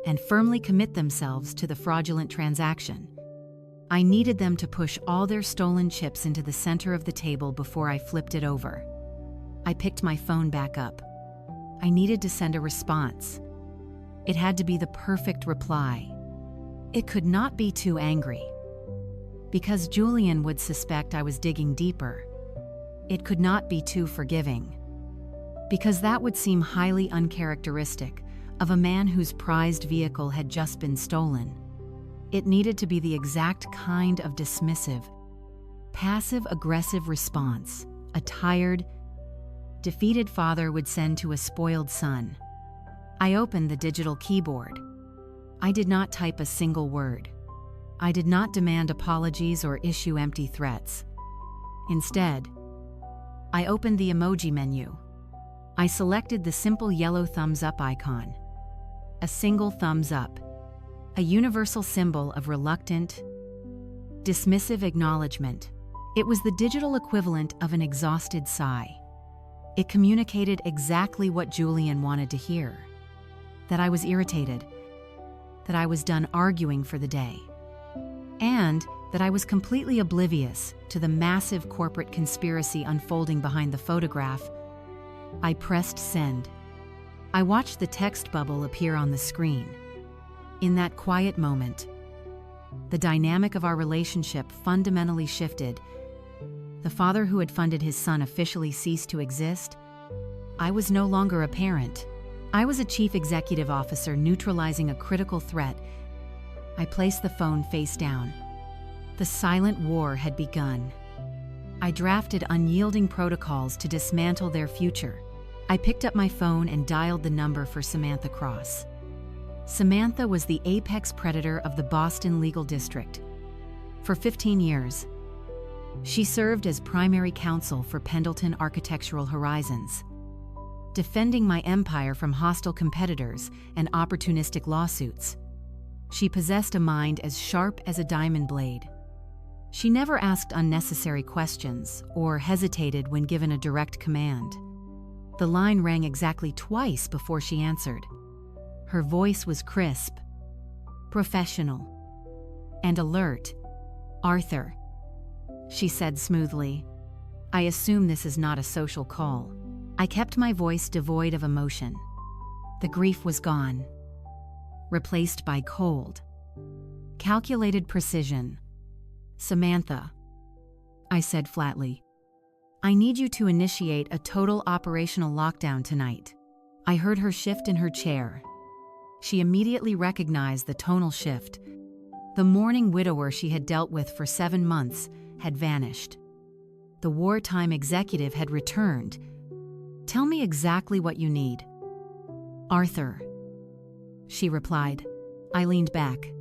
and firmly commit themselves to the fraudulent transaction. I needed them to push all their stolen chips into the center of the table before I flipped it over. I picked my phone back up. I needed to send a response. It had to be the perfect reply. It could not be too angry, because Julian would suspect I was digging deeper. It could not be too forgiving, because that would seem highly uncharacteristic of a man whose prized vehicle had just been stolen. It needed to be the exact kind of dismissive, passive-aggressive response a tired, defeated father would send to a spoiled son. I opened the digital keyboard. I did not type a single word. I did not demand apologies or issue empty threats. Instead, I opened the emoji menu. I selected the simple yellow thumbs up icon. A single thumbs up, a universal symbol of reluctant, dismissive acknowledgement. It was the digital equivalent of an exhausted sigh. It communicated exactly what Julian wanted to hear. That I was irritated, that I was done arguing for the day, and that I was completely oblivious to the massive corporate conspiracy unfolding behind the photograph. I pressed send. I watched the text bubble appear on the screen. In that quiet moment, the dynamic of our relationship fundamentally shifted. The father who had funded his son officially ceased to exist. I was no longer a parent. I was a chief executive officer neutralizing a critical threat. I placed the phone face down. The silent war had begun. I drafted unyielding protocols to dismantle their future. I picked up my phone and dialed the number for Samantha Cross. Samantha was the apex predator of the Boston legal district. For 15 years, she served as primary counsel for Pendleton Architectural Horizons, defending my empire from hostile competitors and opportunistic lawsuits. She possessed a mind as sharp as a diamond blade. She never asked unnecessary questions or hesitated when given a direct command. The line rang exactly twice before she answered. Her voice was crisp, professional, and alert. "Arthur," she said smoothly, "I assume this is not a social call." I kept my voice devoid of emotion. The grief was gone, replaced by cold, calculated precision. "Samantha," I said flatly, "I need you to initiate a total operational lockdown tonight." I heard her shift in her chair. She immediately recognized the tonal shift. The mourning widower she had dealt with for 7 months had vanished. The wartime executive had returned. "Tell me exactly what you need." "Arthur," she replied. I leaned back,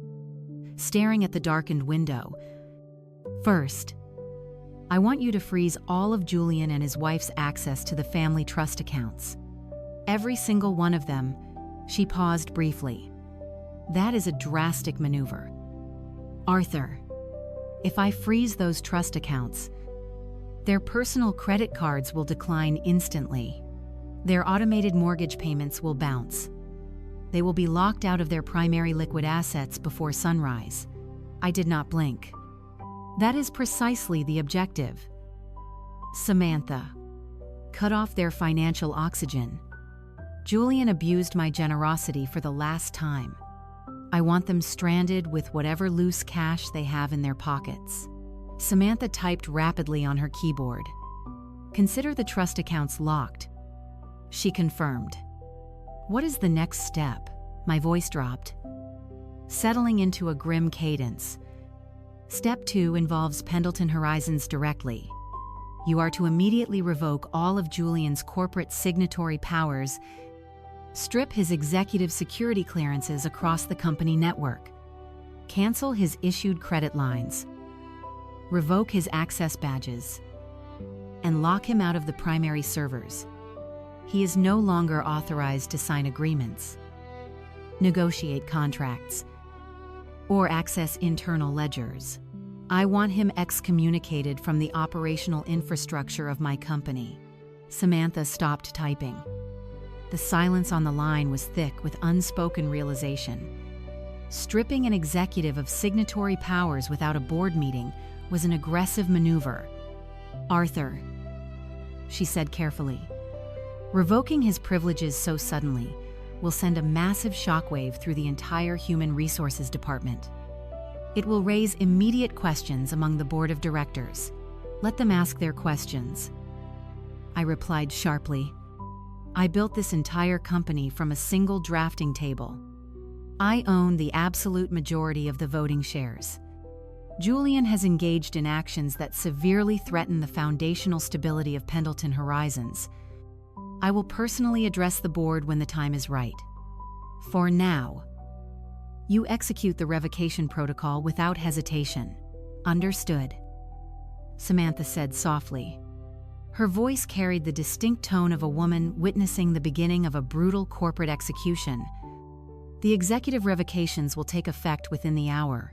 staring at the darkened window. "First, I want you to freeze all of Julian and his wife's access to the family trust accounts. Every single one of them." She paused briefly. "That is a drastic maneuver. Arthur, if I freeze those trust accounts, their personal credit cards will decline instantly. Their automated mortgage payments will bounce. They will be locked out of their primary liquid assets before sunrise." I did not blink. "That is precisely the objective. Samantha, cut off their financial oxygen. Julian abused my generosity for the last time. I want them stranded with whatever loose cash they have in their pockets." Samantha typed rapidly on her keyboard. "Consider the trust accounts locked," she confirmed. "What is the next step?" My voice dropped, settling into a grim cadence. "Step 2 involves Pendleton Horizons directly. You are to immediately revoke all of Julian's corporate signatory powers, strip his executive security clearances across the company network, cancel his issued credit lines, revoke his access badges, and lock him out of the primary servers. He is no longer authorized to sign agreements, negotiate contracts, or access internal ledgers. I want him excommunicated from the operational infrastructure of my company." Samantha stopped typing. The silence on the line was thick with unspoken realization. Stripping an executive of signatory powers without a board meeting was an aggressive maneuver. "Arthur," she said carefully, "revoking his privileges so suddenly will send a massive shockwave through the entire Human Resources Department. It will raise immediate questions among the board of directors. Let them ask their questions." I replied sharply. "I built this entire company from a single drafting table. I own the absolute majority of the voting shares. Julian has engaged in actions that severely threaten the foundational stability of Pendleton Horizons. I will personally address the board when the time is right. For now, you execute the revocation protocol without hesitation. Understood?" Samantha said softly. Her voice carried the distinct tone of a woman witnessing the beginning of a brutal corporate execution. "The executive revocations will take effect within the hour.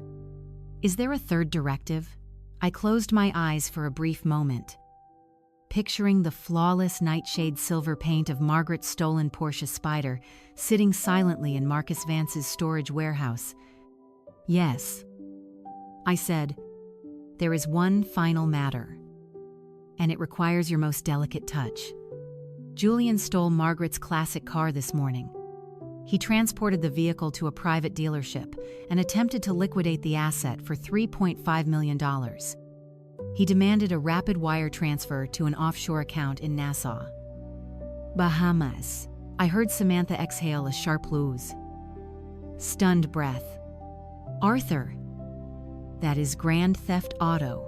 Is there a third directive?" I closed my eyes for a brief moment, picturing the flawless nightshade silver paint of Margaret's stolen Porsche Spyder sitting silently in Marcus Vance's storage warehouse. "Yes," I said, "there is one final matter, and it requires your most delicate touch. Julian stole Margaret's classic car this morning. He transported the vehicle to a private dealership and attempted to liquidate the asset for $3.5 million. He demanded a rapid wire transfer to an offshore account in Nassau, Bahamas." I heard Samantha exhale a sharp loose, stunned breath. "Arthur, that is grand theft auto.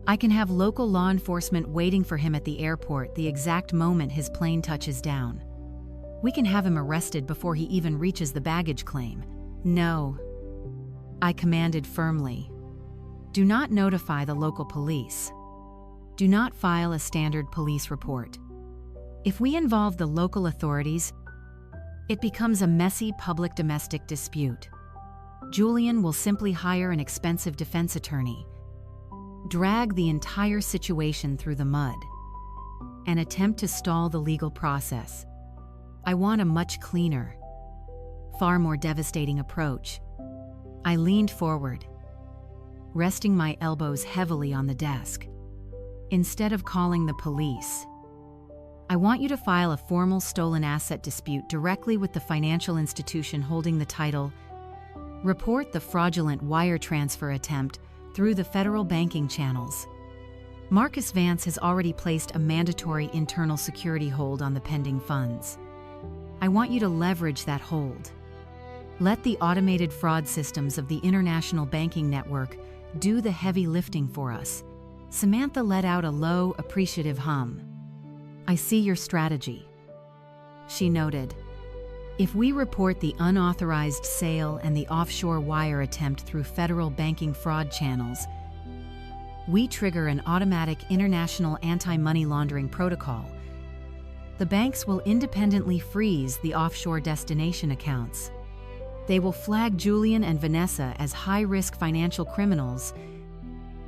I can have local law enforcement waiting for him at the airport the exact moment his plane touches down." We can have him arrested before he even reaches the baggage claim." "No," I commanded firmly. "Do not notify the local police. Do not file a standard police report. If we involve the local authorities, it becomes a messy public domestic dispute. Julian will simply hire an expensive defense attorney, drag the entire situation through the mud, and attempt to stall the legal process. I want a much cleaner, far more devastating approach." I leaned forward, resting my elbows heavily on the desk. "Instead of calling the police, I want you to file a formal stolen asset dispute directly with the financial institution holding the title. Report the fraudulent wire transfer attempt through the federal banking channels. Marcus Vance has already placed a mandatory internal security hold on the pending funds. I want you to leverage that hold. Let the automated fraud systems of the international banking network do the heavy lifting for us." Samantha let out a low, appreciative hum. "I see your strategy," she noted. "If we report the unauthorized sale and the offshore wire attempt through federal banking fraud channels, we trigger an automatic international anti-money laundering protocol. The banks will independently freeze the offshore destination accounts. They will flag Julian and Vanessa as high-risk financial criminals.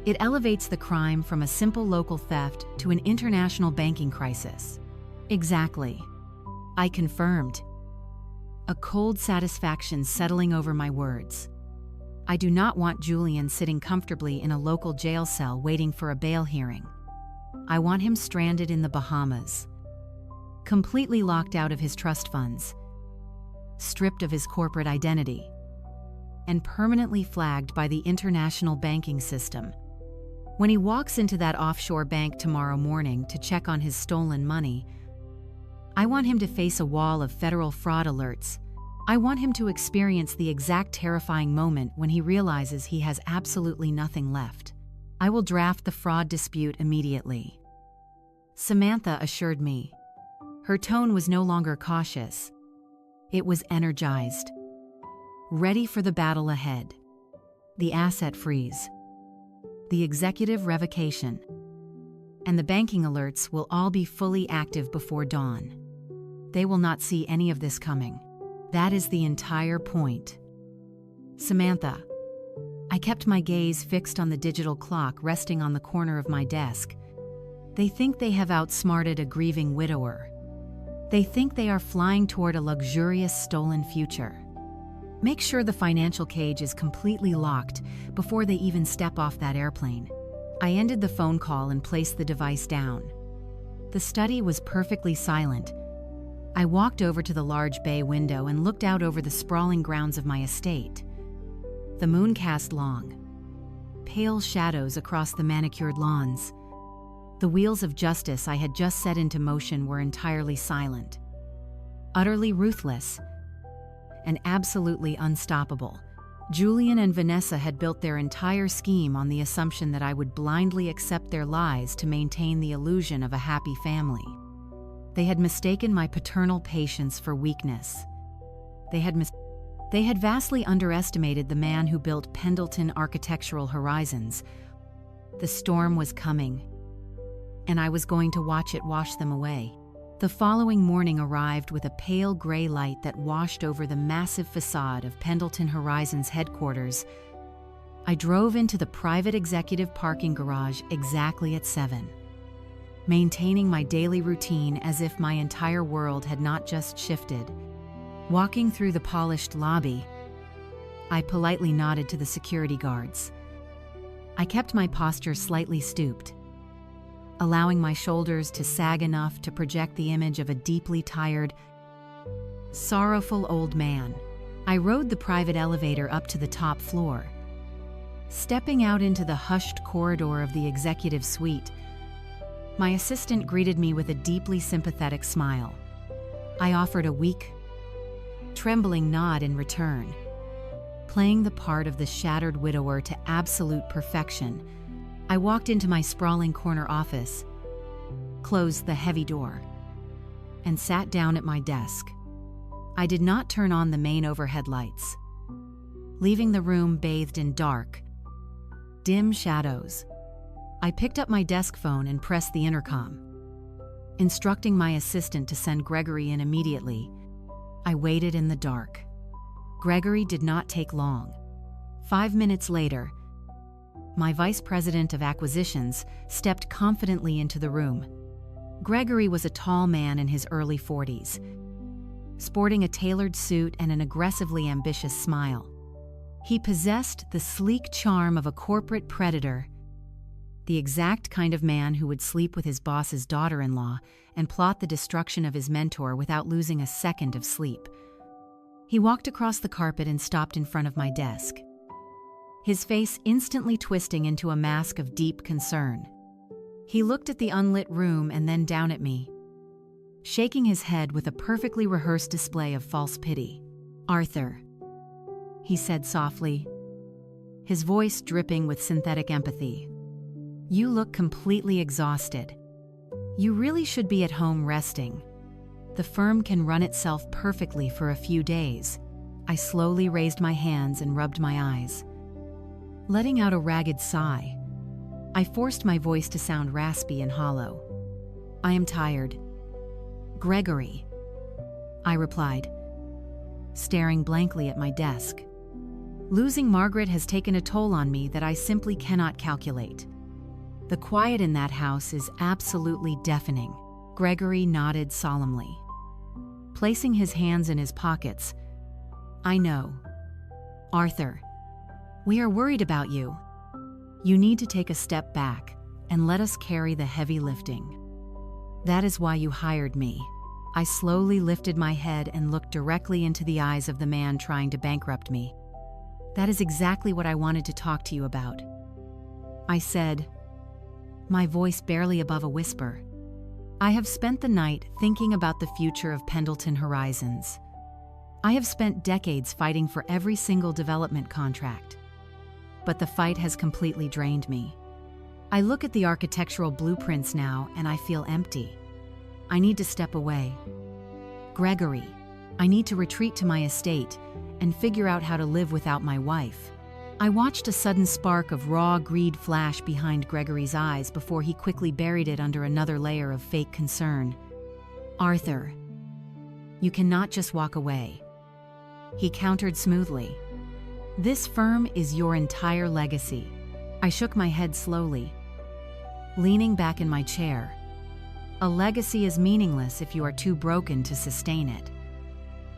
It elevates the crime from a simple local theft to an international banking crisis." "Exactly," I confirmed, a cold satisfaction settling over my words. I do not want Julian sitting comfortably in a local jail cell waiting for a bail hearing. I want him stranded in the Bahamas, completely locked out of his trust funds, stripped of his corporate identity, and permanently flagged by the international banking system. When he walks into that offshore bank tomorrow morning to check on his stolen money, I want him to face a wall of federal fraud alerts. I want him to experience the exact terrifying moment when he realizes he has absolutely nothing left. I will draft the fraud dispute immediately," Samantha assured me. Her tone was no longer cautious. It was energized, ready for the battle ahead. The asset freeze, the executive revocation, and the banking alerts will all be fully active before dawn. They will not see any of this coming. That is the entire point. "Samantha," I kept my gaze fixed on the digital clock resting on the corner of my desk. "They think they have outsmarted a grieving widower. They think they are flying toward a luxurious stolen future. Make sure the financial cage is completely locked before they even step off that airplane." I ended the phone call and placed the device down. The study was perfectly silent. I walked over to the large bay window and looked out over the sprawling grounds of my estate. The moon cast long, pale shadows across the manicured lawns. The wheels of justice I had just set into motion were entirely silent. Utterly ruthless and absolutely unstoppable, Julian and Vanessa had built their entire scheme on the assumption that I would blindly accept their lies to maintain the illusion of a happy family. They had mistaken my paternal patience for weakness. They had vastly underestimated the man who built Pendleton Architectural Horizons. The storm was coming, and I was going to watch it wash them away. The following morning arrived with a pale gray light that washed over the massive facade of Pendleton Horizons headquarters. I drove into the private executive parking garage exactly at 7, maintaining my daily routine as if my entire world had not just shifted. Walking through the polished lobby, I politely nodded to the security guards. I kept my posture slightly stooped, allowing my shoulders to sag enough to project the image of a deeply tired, sorrowful old man. I rode the private elevator up to the top floor. Stepping out into the hushed corridor of the executive suite, my assistant greeted me with a deeply sympathetic smile. I offered a weak, trembling nod in return. Playing the part of the shattered widower to absolute perfection, I walked into my sprawling corner office, closed the heavy door, and sat down at my desk. I did not turn on the main overhead lights, leaving the room bathed in dark, dim shadows. I picked up my desk phone and pressed the intercom, instructing my assistant to send Gregory in immediately. I waited in the dark. Gregory did not take long. 5 minutes later, my vice president of acquisitions stepped confidently into the room. Gregory was a tall man in his early 40s, sporting a tailored suit and an aggressively ambitious smile. He possessed the sleek charm of a corporate predator, the exact kind of man who would sleep with his boss's daughter-in-law and plot the destruction of his mentor without losing a second of sleep. He walked across the carpet and stopped in front of my desk, his face instantly twisting into a mask of deep concern. He looked at the unlit room and then down at me, shaking his head with a perfectly rehearsed display of false pity. "Arthur," he said softly, his voice dripping with synthetic empathy. "You look completely exhausted. You really should be at home resting. The firm can run itself perfectly for a few days." I slowly raised my hands and rubbed my eyes, letting out a ragged sigh. I forced my voice to sound raspy and hollow. "I am tired, Gregory," I replied, staring blankly at my desk. Losing Margaret has taken a toll on me that I simply cannot calculate. The quiet in that house is absolutely deafening. Gregory nodded solemnly, placing his hands in his pockets. "I know, Arthur. We are worried about you. You need to take a step back and let us carry the heavy lifting. That is why you hired me." I slowly lifted my head and looked directly into the eyes of the man trying to bankrupt me. "That is exactly what I wanted to talk to you about," I said, my voice barely above a whisper. "I have spent the night thinking about the future of Pendleton Horizons. I have spent decades fighting for every single development contract, but the fight has completely drained me. I look at the architectural blueprints now and I feel empty. I need to step away. Gregory, I need to retreat to my estate and figure out how to live without my wife." I watched a sudden spark of raw greed flash behind Gregory's eyes before he quickly buried it under another layer of fake concern. "Arthur, you cannot just walk away," he countered smoothly. "This firm is your entire legacy." I shook my head slowly, leaning back in my chair. "A legacy is meaningless if you are too broken to sustain it,"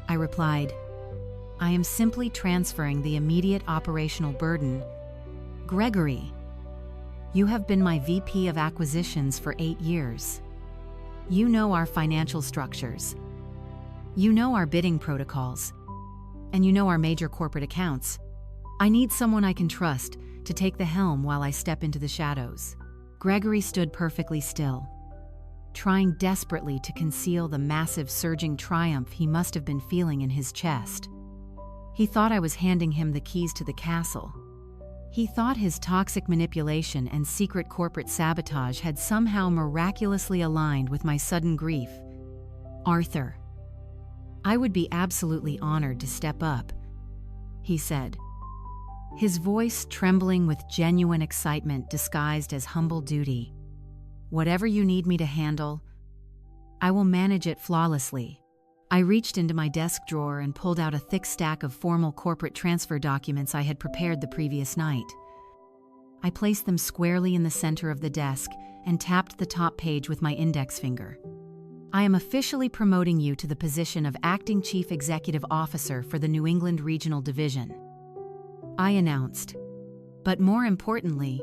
I replied. "I am simply transferring the immediate operational burden." "Gregory, you have been my VP of acquisitions for 8 years. You know our financial structures. You know our bidding protocols. And you know our major corporate accounts. I need someone I can trust to take the helm while I step into the shadows." Gregory stood perfectly still, trying desperately to conceal the massive surging triumph he must have been feeling in his chest. He thought I was handing him the keys to the castle. He thought his toxic manipulation and secret corporate sabotage had somehow miraculously aligned with my sudden grief. "Arthur, I would be absolutely honored to step up," he said, his voice trembling with genuine excitement disguised as humble duty. "Whatever you need me to handle, I will manage it flawlessly." I reached into my desk drawer and pulled out a thick stack of formal corporate transfer documents I had prepared the previous night. I placed them squarely in the center of the desk and tapped the top page with my index finger. "I am officially promoting you to the position of Acting Chief Executive Officer for the New England Regional Division," I announced. "But more importantly,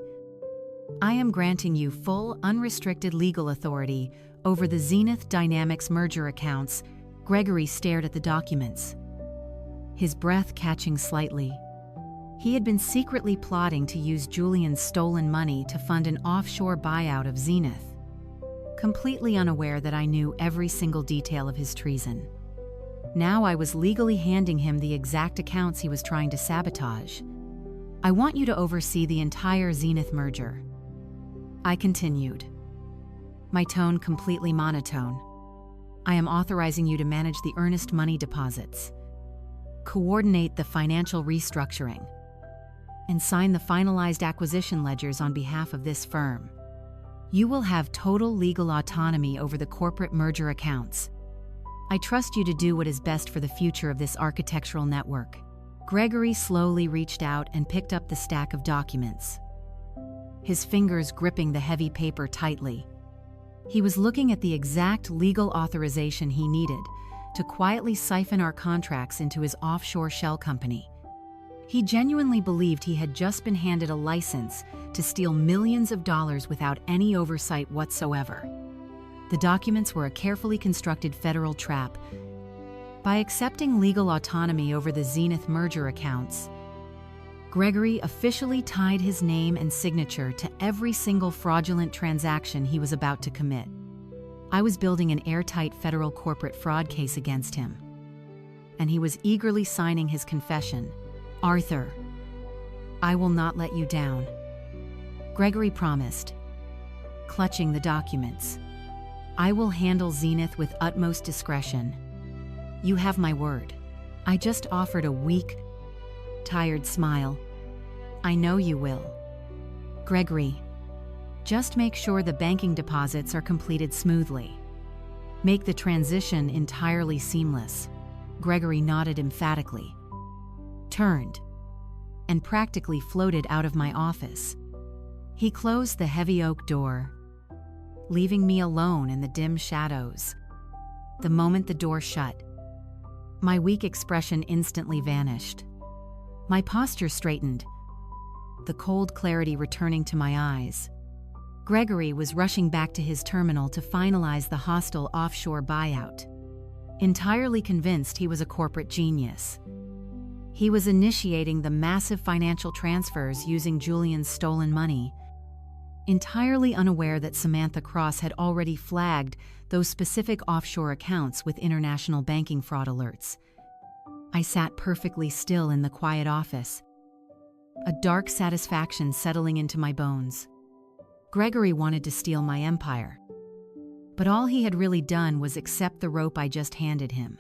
I am granting you full, unrestricted legal authority over the Zenith Dynamics merger accounts." Gregory stared at the documents, his breath catching slightly. He had been secretly plotting to use Julian's stolen money to fund an offshore buyout of Zenith, completely unaware that I knew every single detail of his treason. Now I was legally handing him the exact accounts he was trying to sabotage. "I want you to oversee the entire Zenith merger," I continued, my tone completely monotone. I am authorizing you to manage the earnest money deposits, coordinate the financial restructuring, and sign the finalized acquisition ledgers on behalf of this firm. You will have total legal autonomy over the corporate merger accounts. I trust you to do what is best for the future of this architectural network. Gregory slowly reached out and picked up the stack of documents, his fingers gripping the heavy paper tightly. He was looking at the exact legal authorization he needed to quietly siphon our contracts into his offshore shell company. He genuinely believed he had just been handed a license to steal millions of dollars without any oversight whatsoever. The documents were a carefully constructed federal trap. By accepting legal autonomy over the Zenith merger accounts, Gregory officially tied his name and signature to every single fraudulent transaction he was about to commit. I was building an airtight federal corporate fraud case against him, and he was eagerly signing his confession. "Arthur, I will not let you down," Gregory promised, clutching the documents. "I will handle Zenith with utmost discretion. You have my word." I just offered a weak, tired smile. "I know you will. Gregory, just make sure the banking deposits are completed smoothly. Make the transition entirely seamless." Gregory nodded emphatically, turned, and practically floated out of my office. He closed the heavy oak door, leaving me alone in the dim shadows. The moment the door shut, my weak expression instantly vanished. My posture straightened, the cold clarity returning to my eyes. Gregory was rushing back to his terminal to finalize the hostile offshore buyout. Entirely convinced he was a corporate genius, he was initiating the massive financial transfers using Julian's stolen money, entirely unaware that Samantha Cross had already flagged those specific offshore accounts with international banking fraud alerts. I sat perfectly still in the quiet office, a dark satisfaction settling into my bones. Gregory wanted to steal my empire, but all he had really done was accept the rope I just handed him.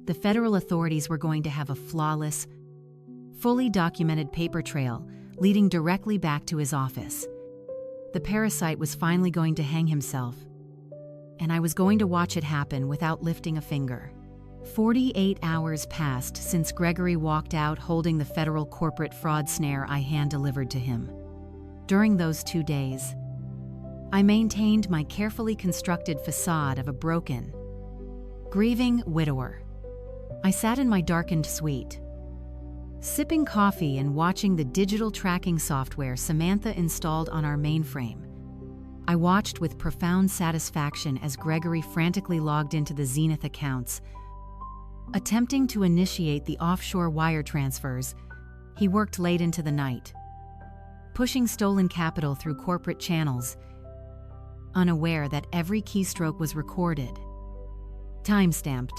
The federal authorities were going to have a flawless, fully documented paper trail leading directly back to his office. The parasite was finally going to hang himself, and I was going to watch it happen without lifting a finger. 48 hours passed since Gregory walked out holding the federal corporate fraud snare I hand-delivered to him. During those 2 days, I maintained my carefully constructed facade of a broken, grieving widower. I sat in my darkened suite, sipping coffee and watching the digital tracking software Samantha installed on our mainframe. I watched with profound satisfaction as Gregory frantically logged into the Zenith accounts. Attempting to initiate the offshore wire transfers, he worked late into the night, pushing stolen capital through corporate channels, unaware that every keystroke was recorded, time-stamped,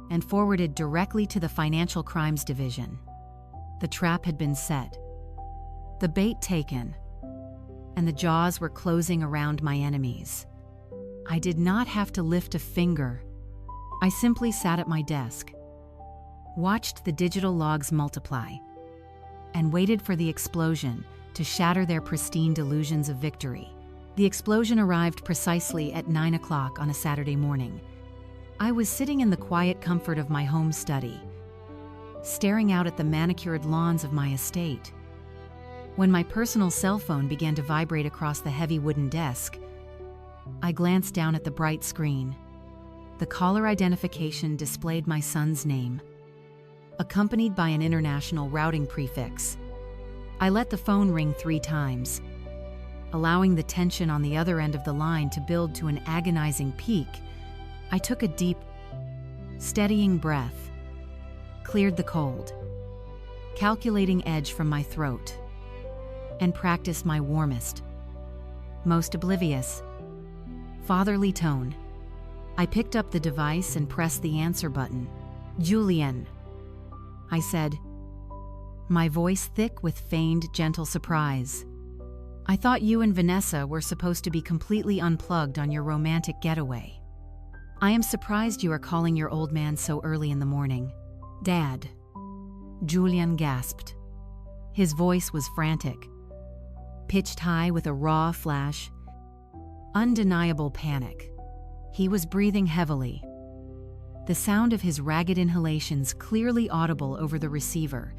and forwarded directly to the Financial Crimes Division. The trap had been set, the bait taken, and the jaws were closing around my enemies. I did not have to lift a finger. I simply sat at my desk, watched the digital logs multiply, and waited for the explosion to shatter their pristine delusions of victory. The explosion arrived precisely at 9 o'clock on a Saturday morning. I was sitting in the quiet comfort of my home study, staring out at the manicured lawns of my estate, when my personal cell phone began to vibrate across the heavy wooden desk. I glanced down at the bright screen. The caller identification displayed my son's name, accompanied by an international routing prefix. I let the phone ring 3 times, allowing the tension on the other end of the line to build to an agonizing peak. I took a deep, steadying breath, cleared the cold, calculating edge from my throat, and practiced my warmest, most oblivious, fatherly tone. I picked up the device and pressed the answer button. "Julian," I said, my voice thick with feigned gentle surprise. "I thought you and Vanessa were supposed to be completely unplugged on your romantic getaway." I am surprised you are calling your old man so early in the morning. Dad. Julian gasped. His voice was frantic, pitched high with a raw flash. Undeniable panic. He was breathing heavily, the sound of his ragged inhalations clearly audible over the receiver.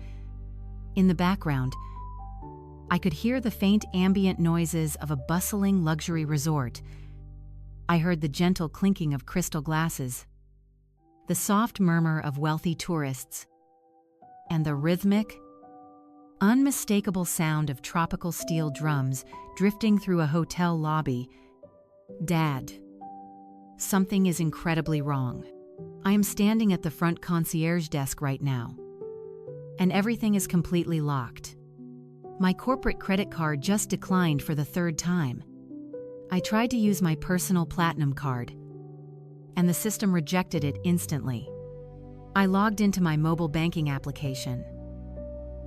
In the background, I could hear the faint ambient noises of a bustling luxury resort. I heard the gentle clinking of crystal glasses, the soft murmur of wealthy tourists, and the rhythmic, unmistakable sound of tropical steel drums drifting through a hotel lobby. Dad, something is incredibly wrong. I am standing at the front concierge desk right now, and everything is completely locked. My corporate credit card just declined for the third time. I tried to use my personal platinum card, and the system rejected it instantly. I logged into my mobile banking application,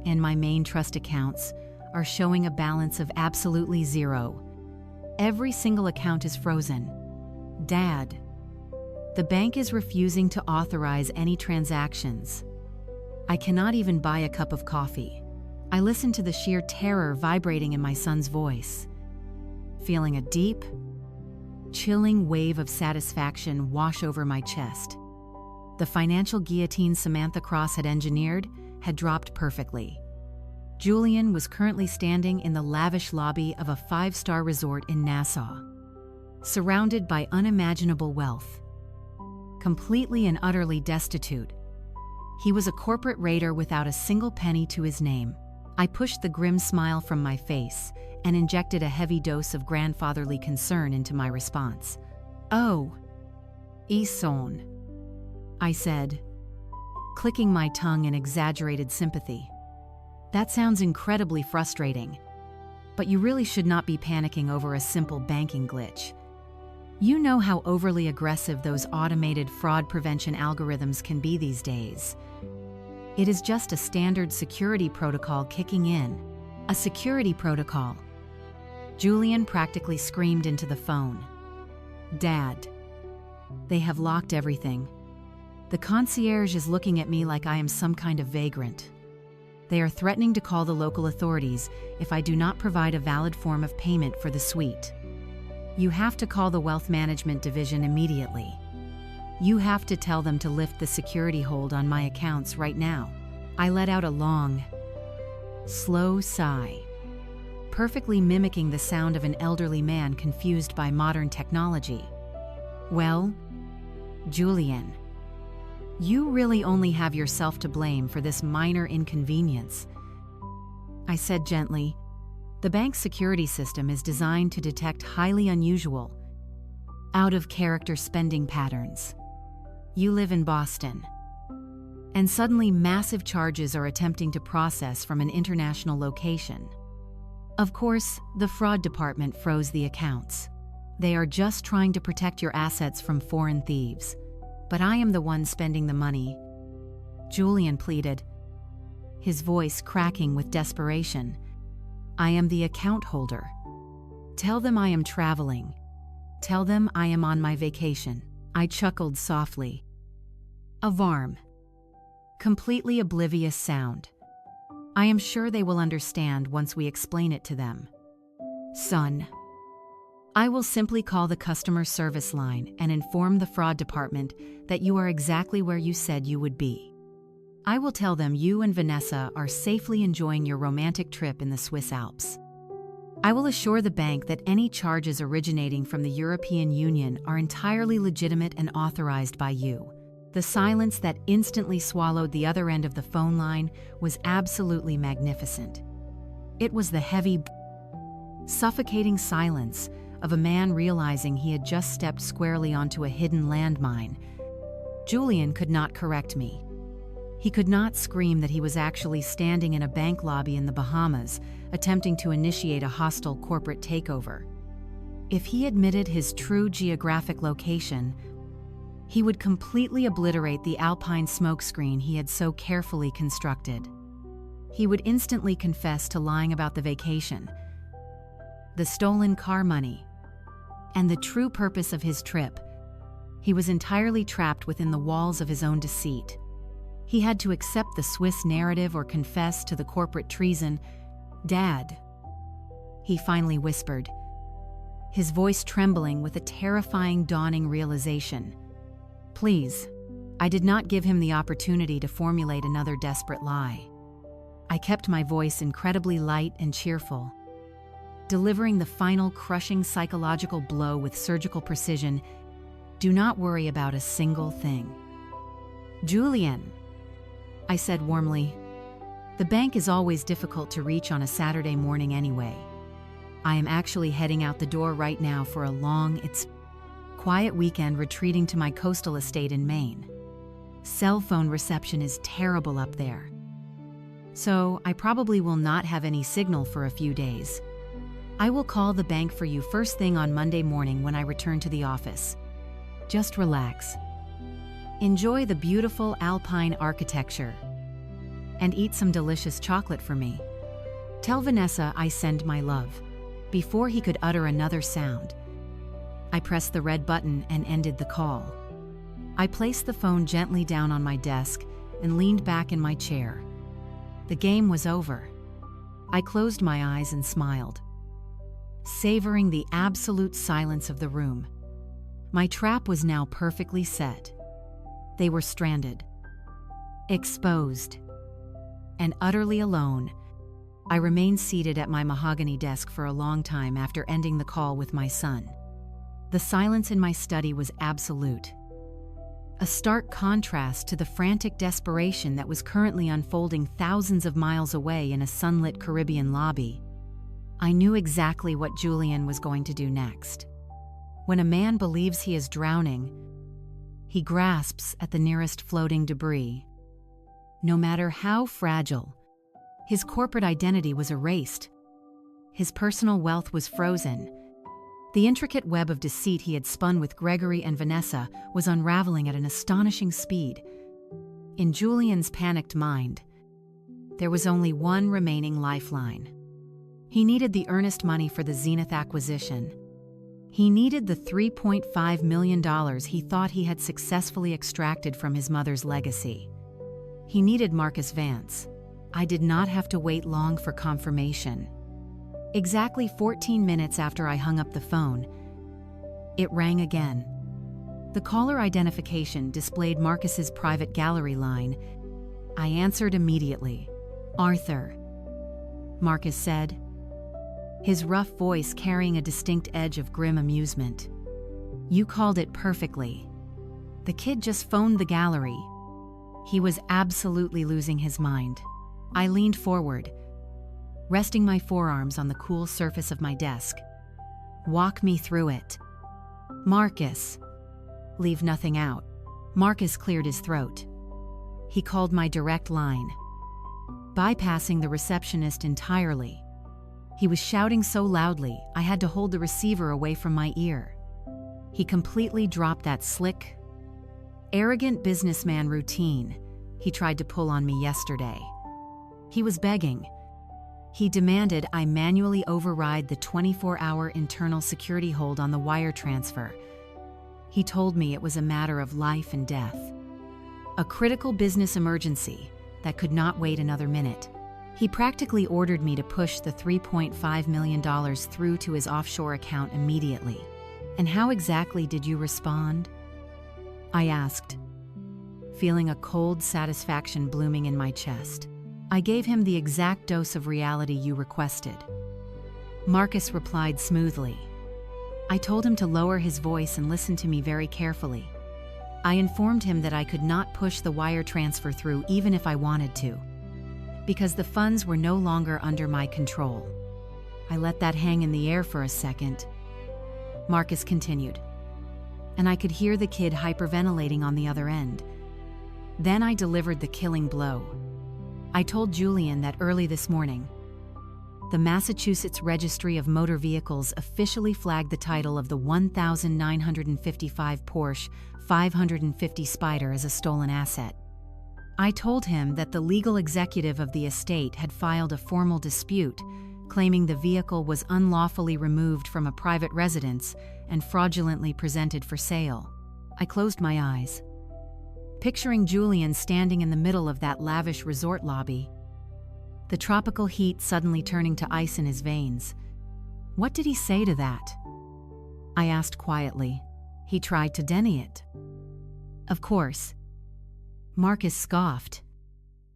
and my main trust accounts are showing a balance of absolutely zero. Every single account is frozen. Dad, the bank is refusing to authorize any transactions. I cannot even buy a cup of coffee. I listened to the sheer terror vibrating in my son's voice, feeling a deep, chilling wave of satisfaction wash over my chest. The financial guillotine Samantha Cross had engineered had dropped perfectly. Julian was currently standing in the lavish lobby of a 5-star resort in Nassau, surrounded by unimaginable wealth. Completely and utterly destitute, he was a corporate raider without a single penny to his name. I pushed the grim smile from my face and injected a heavy dose of grandfatherly concern into my response. "Oh, Ison," I said, clicking my tongue in exaggerated sympathy. "That sounds incredibly frustrating, but you really should not be panicking over a simple banking glitch. You know how overly aggressive those automated fraud prevention algorithms can be these days. It is just a standard security protocol kicking in." A security protocol? Julian practically screamed into the phone. "Dad, they have locked everything. The concierge is looking at me like I am some kind of vagrant. They are threatening to call the local authorities if I do not provide a valid form of payment for the suite. You have to call the wealth management division immediately. You have to tell them to lift the security hold on my accounts right now." I let out a long, slow sigh, perfectly mimicking the sound of an elderly man confused by modern technology. "Well, Julian, you really only have yourself to blame for this minor inconvenience," I said gently. "The bank's security system is designed to detect highly unusual, out-of-character spending patterns. You live in Boston, and suddenly massive charges are attempting to process from an international location. Of course, the fraud department froze the accounts. They are just trying to protect your assets from foreign thieves. But I am the one spending the money," Julian pleaded, his voice cracking with desperation. "I am the account holder. Tell them I am traveling. Tell them I am on my vacation." I chuckled softly. A varm, completely oblivious sound. I am sure they will understand once we explain it to them. "Son, I will simply call the customer service line and inform the fraud department that you are exactly where you said you would be. I will tell them you and Vanessa are safely enjoying your romantic trip in the Swiss Alps. I will assure the bank that any charges originating from the European Union are entirely legitimate and authorized by you." The silence that instantly swallowed the other end of the phone line was absolutely magnificent. It was the heavy, suffocating silence of a man realizing he had just stepped squarely onto a hidden landmine. Julian could not correct me. He could not scream that he was actually standing in a bank lobby in the Bahamas, attempting to initiate a hostile corporate takeover. If he admitted his true geographic location, he would completely obliterate the alpine smokescreen he had so carefully constructed. He would instantly confess to lying about the vacation, the stolen car money, and the true purpose of his trip. He was entirely trapped within the walls of his own deceit. He had to accept the Swiss narrative or confess to the corporate treason. "Dad," he finally whispered, his voice trembling with a terrifying dawning realization. "Please." I did not give him the opportunity to formulate another desperate lie. I kept my voice incredibly light and cheerful, delivering the final crushing psychological blow with surgical precision. "Do not worry about a single thing." "Julian," I said warmly, "the bank is always difficult to reach on a Saturday morning anyway. I am actually heading out the door right now for a long, quiet weekend retreating to my coastal estate in Maine. Cell phone reception is terrible up there. So I probably will not have any signal for a few days. I will call the bank for you first thing on Monday morning when I return to the office. Just relax. Enjoy the beautiful alpine architecture. And eat some delicious chocolate for me. Tell Vanessa I send my love." Before he could utter another sound, I pressed the red button and ended the call. I placed the phone gently down on my desk and leaned back in my chair. The game was over. I closed my eyes and smiled, savoring the absolute silence of the room. My trap was now perfectly set. They were stranded, exposed, and utterly alone. I remained seated at my mahogany desk for a long time after ending the call with my son. The silence in my study was absolute, a stark contrast to the frantic desperation that was currently unfolding thousands of miles away in a sunlit Caribbean lobby. I knew exactly what Julian was going to do next. When a man believes he is drowning, he grasps at the nearest floating debris. No matter how fragile, his corporate identity was erased. His personal wealth was frozen. The intricate web of deceit he had spun with Gregory and Vanessa was unraveling at an astonishing speed. In Julian's panicked mind, there was only one remaining lifeline. He needed the earnest money for the Zenith acquisition. He needed the $3.5 million he thought he had successfully extracted from his mother's legacy. He needed Marcus Vance. I did not have to wait long for confirmation. Exactly 14 minutes after I hung up the phone, it rang again. The caller identification displayed Marcus's private gallery line. I answered immediately. "Arthur," Marcus said, his rough voice carrying a distinct edge of grim amusement. "You called it perfectly. The kid just phoned the gallery." He was absolutely losing his mind. I leaned forward, resting my forearms on the cool surface of my desk. "Walk me through it." "Marcus." "Leave nothing out." Marcus cleared his throat. He called my direct line, bypassing the receptionist entirely. He was shouting so loudly, I had to hold the receiver away from my ear. He completely dropped that slick, arrogant businessman routine he tried to pull on me yesterday. He was begging. He demanded I manually override the 24-hour internal security hold on the wire transfer. He told me it was a matter of life and death, a critical business emergency that could not wait another minute. He practically ordered me to push the $3.5 million through to his offshore account immediately. "And how exactly did you respond?" I asked, feeling a cold satisfaction blooming in my chest. "I gave him the exact dose of reality you requested." Marcus replied smoothly. I told him to lower his voice and listen to me very carefully. I informed him that I could not push the wire transfer through even if I wanted to, because the funds were no longer under my control. I let that hang in the air for a second. Marcus continued, and I could hear the kid hyperventilating on the other end. Then I delivered the killing blow. I told Julian that early this morning, the Massachusetts Registry of Motor Vehicles officially flagged the title of the 1955 Porsche 550 Spyder as a stolen asset. I told him that the legal executive of the estate had filed a formal dispute, claiming the vehicle was unlawfully removed from a private residence and fraudulently presented for sale. I closed my eyes, picturing Julian standing in the middle of that lavish resort lobby, the tropical heat suddenly turning to ice in his veins. What did he say to that? I asked quietly. He tried to deny it. Of course. Marcus scoffed.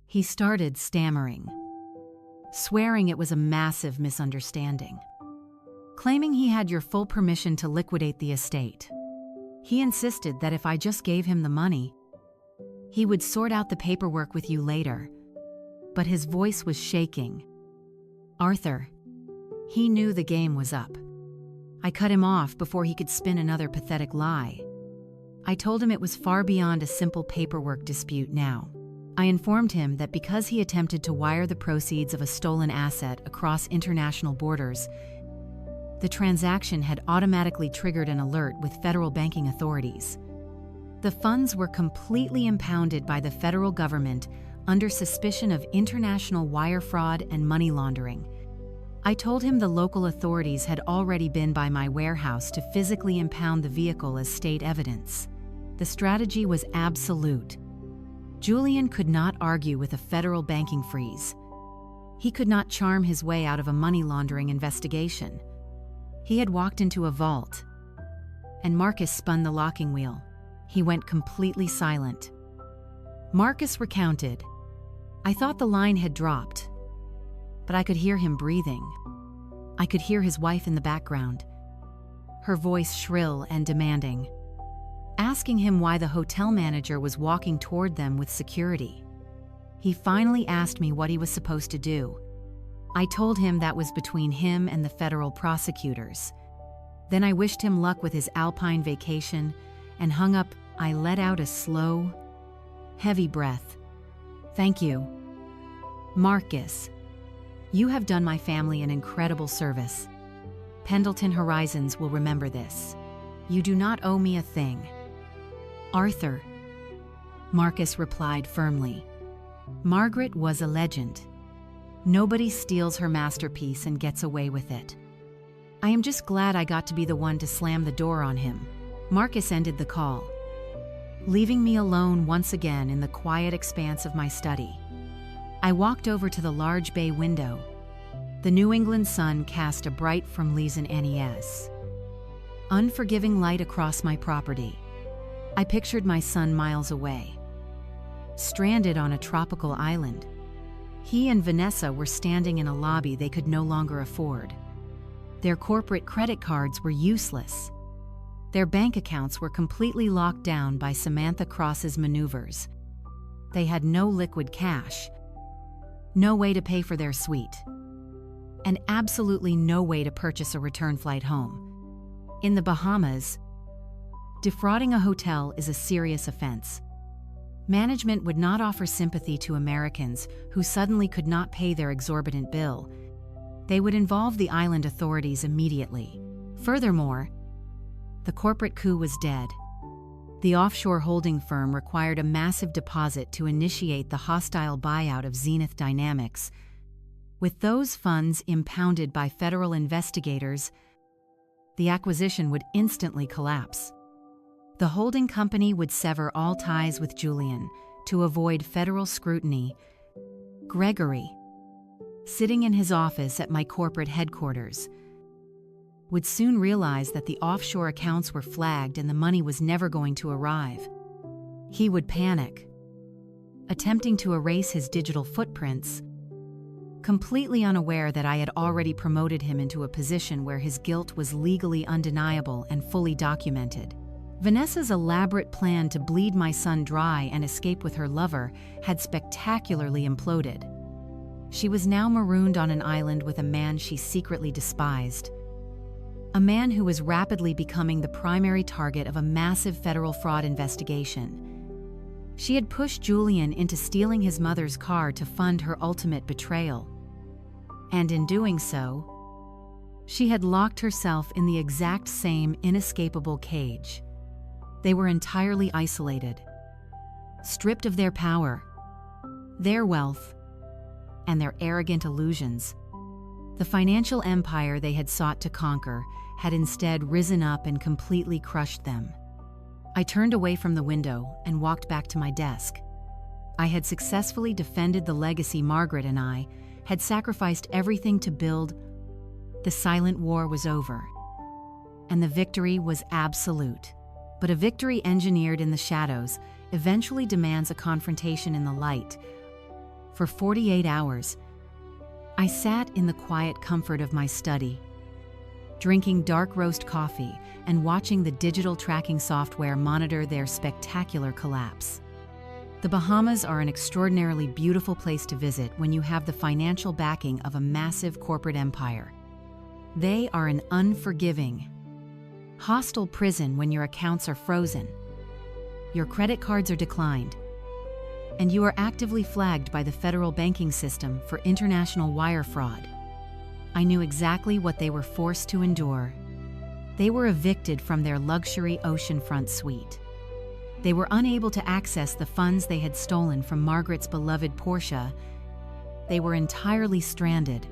He started stammering, swearing it was a massive misunderstanding, claiming he had your full permission to liquidate the estate. He insisted that if I just gave him the money, he would sort out the paperwork with you later. But his voice was shaking. Arthur. He knew the game was up. I cut him off before he could spin another pathetic lie. I told him it was far beyond a simple paperwork dispute now. I informed him that because he attempted to wire the proceeds of a stolen asset across international borders, the transaction had automatically triggered an alert with federal banking authorities. The funds were completely impounded by the federal government under suspicion of international wire fraud and money laundering. I told him the local authorities had already been by my warehouse to physically impound the vehicle as state evidence. The strategy was absolute. Julian could not argue with a federal banking freeze. He could not charm his way out of a money laundering investigation. He had walked into a vault, and Marcus spun the locking wheel. He went completely silent. Marcus recounted. I thought the line had dropped, but I could hear him breathing. I could hear his wife in the background, her voice shrill and demanding, asking him why the hotel manager was walking toward them with security. He finally asked me what he was supposed to do. I told him that was between him and the federal prosecutors. Then I wished him luck with his alpine vacation and hung up. I let out a slow, heavy breath. Thank you, Marcus. You have done my family an incredible service. Pendleton Horizons will remember this. You do not owe me a thing. Arthur, Marcus replied firmly. Margaret was a legend. Nobody steals her masterpiece and gets away with it. I am just glad I got to be the one to slam the door on him. Marcus ended the call, leaving me alone once again in the quiet expanse of my study. I walked over to the large bay window. The New England sun cast a bright Framlesen Nes. Unforgiving light across my property. I pictured my son miles away, stranded on a tropical island. He and Vanessa were standing in a lobby they could no longer afford. Their corporate credit cards were useless. Their bank accounts were completely locked down by Samantha Cross's maneuvers. They had no liquid cash, no way to pay for their suite, and absolutely no way to purchase a return flight home. In the Bahamas, defrauding a hotel is a serious offense. Management would not offer sympathy to Americans who suddenly could not pay their exorbitant bill. They would involve the island authorities immediately. Furthermore, the corporate coup was dead. The offshore holding firm required a massive deposit to initiate the hostile buyout of Zenith Dynamics. With those funds impounded by federal investigators, the acquisition would instantly collapse. The holding company would sever all ties with Julian to avoid federal scrutiny. Gregory, sitting in his office at my corporate headquarters, would soon realize that the offshore accounts were flagged and the money was never going to arrive. He would panic, attempting to erase his digital footprints, completely unaware that I had already promoted him into a position where his guilt was legally undeniable and fully documented. Vanessa's elaborate plan to bleed my son dry and escape with her lover had spectacularly imploded. She was now marooned on an island with a man she secretly despised. A man who was rapidly becoming the primary target of a massive federal fraud investigation. She had pushed Julian into stealing his mother's car to fund her ultimate betrayal. And in doing so, she had locked herself in the exact same inescapable cage. They were entirely isolated, stripped of their power, their wealth, and their arrogant illusions. The financial empire they had sought to conquer had instead risen up and completely crushed them. I turned away from the window and walked back to my desk. I had successfully defended the legacy Margaret and I had sacrificed everything to build. The silent war was over, and the victory was absolute. But a victory engineered in the shadows eventually demands a confrontation in the light. For 48 hours, I sat in the quiet comfort of my study, drinking dark roast coffee and watching the digital tracking software monitor their spectacular collapse. The Bahamas are an extraordinarily beautiful place to visit when you have the financial backing of a massive corporate empire. They are an unforgiving, hostile prison when your accounts are frozen, your credit cards are declined, and you are actively flagged by the federal banking system for international wire fraud. I knew exactly what they were forced to endure. They were evicted from their luxury oceanfront suite. They were unable to access the funds they had stolen from Margaret's beloved Porsche. They were entirely stranded,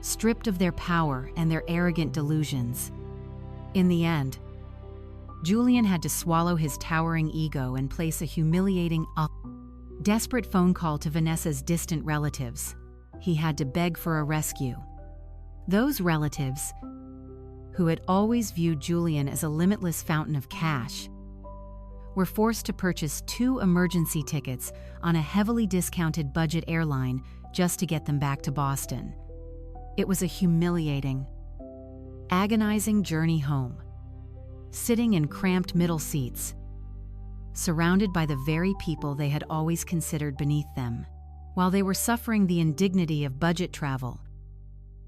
stripped of their power and their arrogant delusions. In the end, Julian had to swallow his towering ego and place a humiliating, desperate phone call to Vanessa's distant relatives. He had to beg for a rescue. Those relatives, who had always viewed Julian as a limitless fountain of cash, were forced to purchase 2 emergency tickets on a heavily discounted budget airline just to get them back to Boston. It was a humiliating, agonizing journey home, sitting in cramped middle seats, surrounded by the very people they had always considered beneath them. While they were suffering the indignity of budget travel,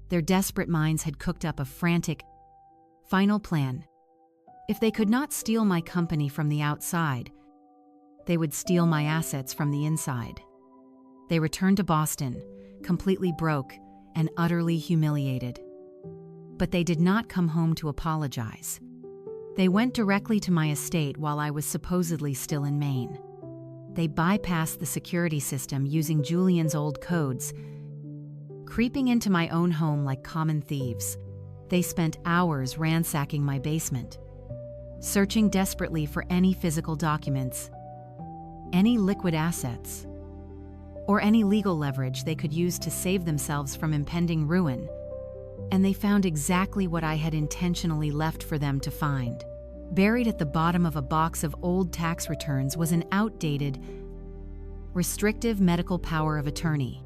their desperate minds had cooked up a frantic, final plan. If they could not steal my company from the outside, they would steal my assets from the inside. They returned to Boston, completely broke and utterly humiliated. But they did not come home to apologize. They went directly to my estate while I was supposedly still in Maine. They bypassed the security system using Julian's old codes, creeping into my own home like common thieves. They spent hours ransacking my basement, searching desperately for any physical documents, any liquid assets, or any legal leverage they could use to save themselves from impending ruin. And they found exactly what I had intentionally left for them to find. Buried at the bottom of a box of old tax returns was an outdated, restrictive medical power of attorney.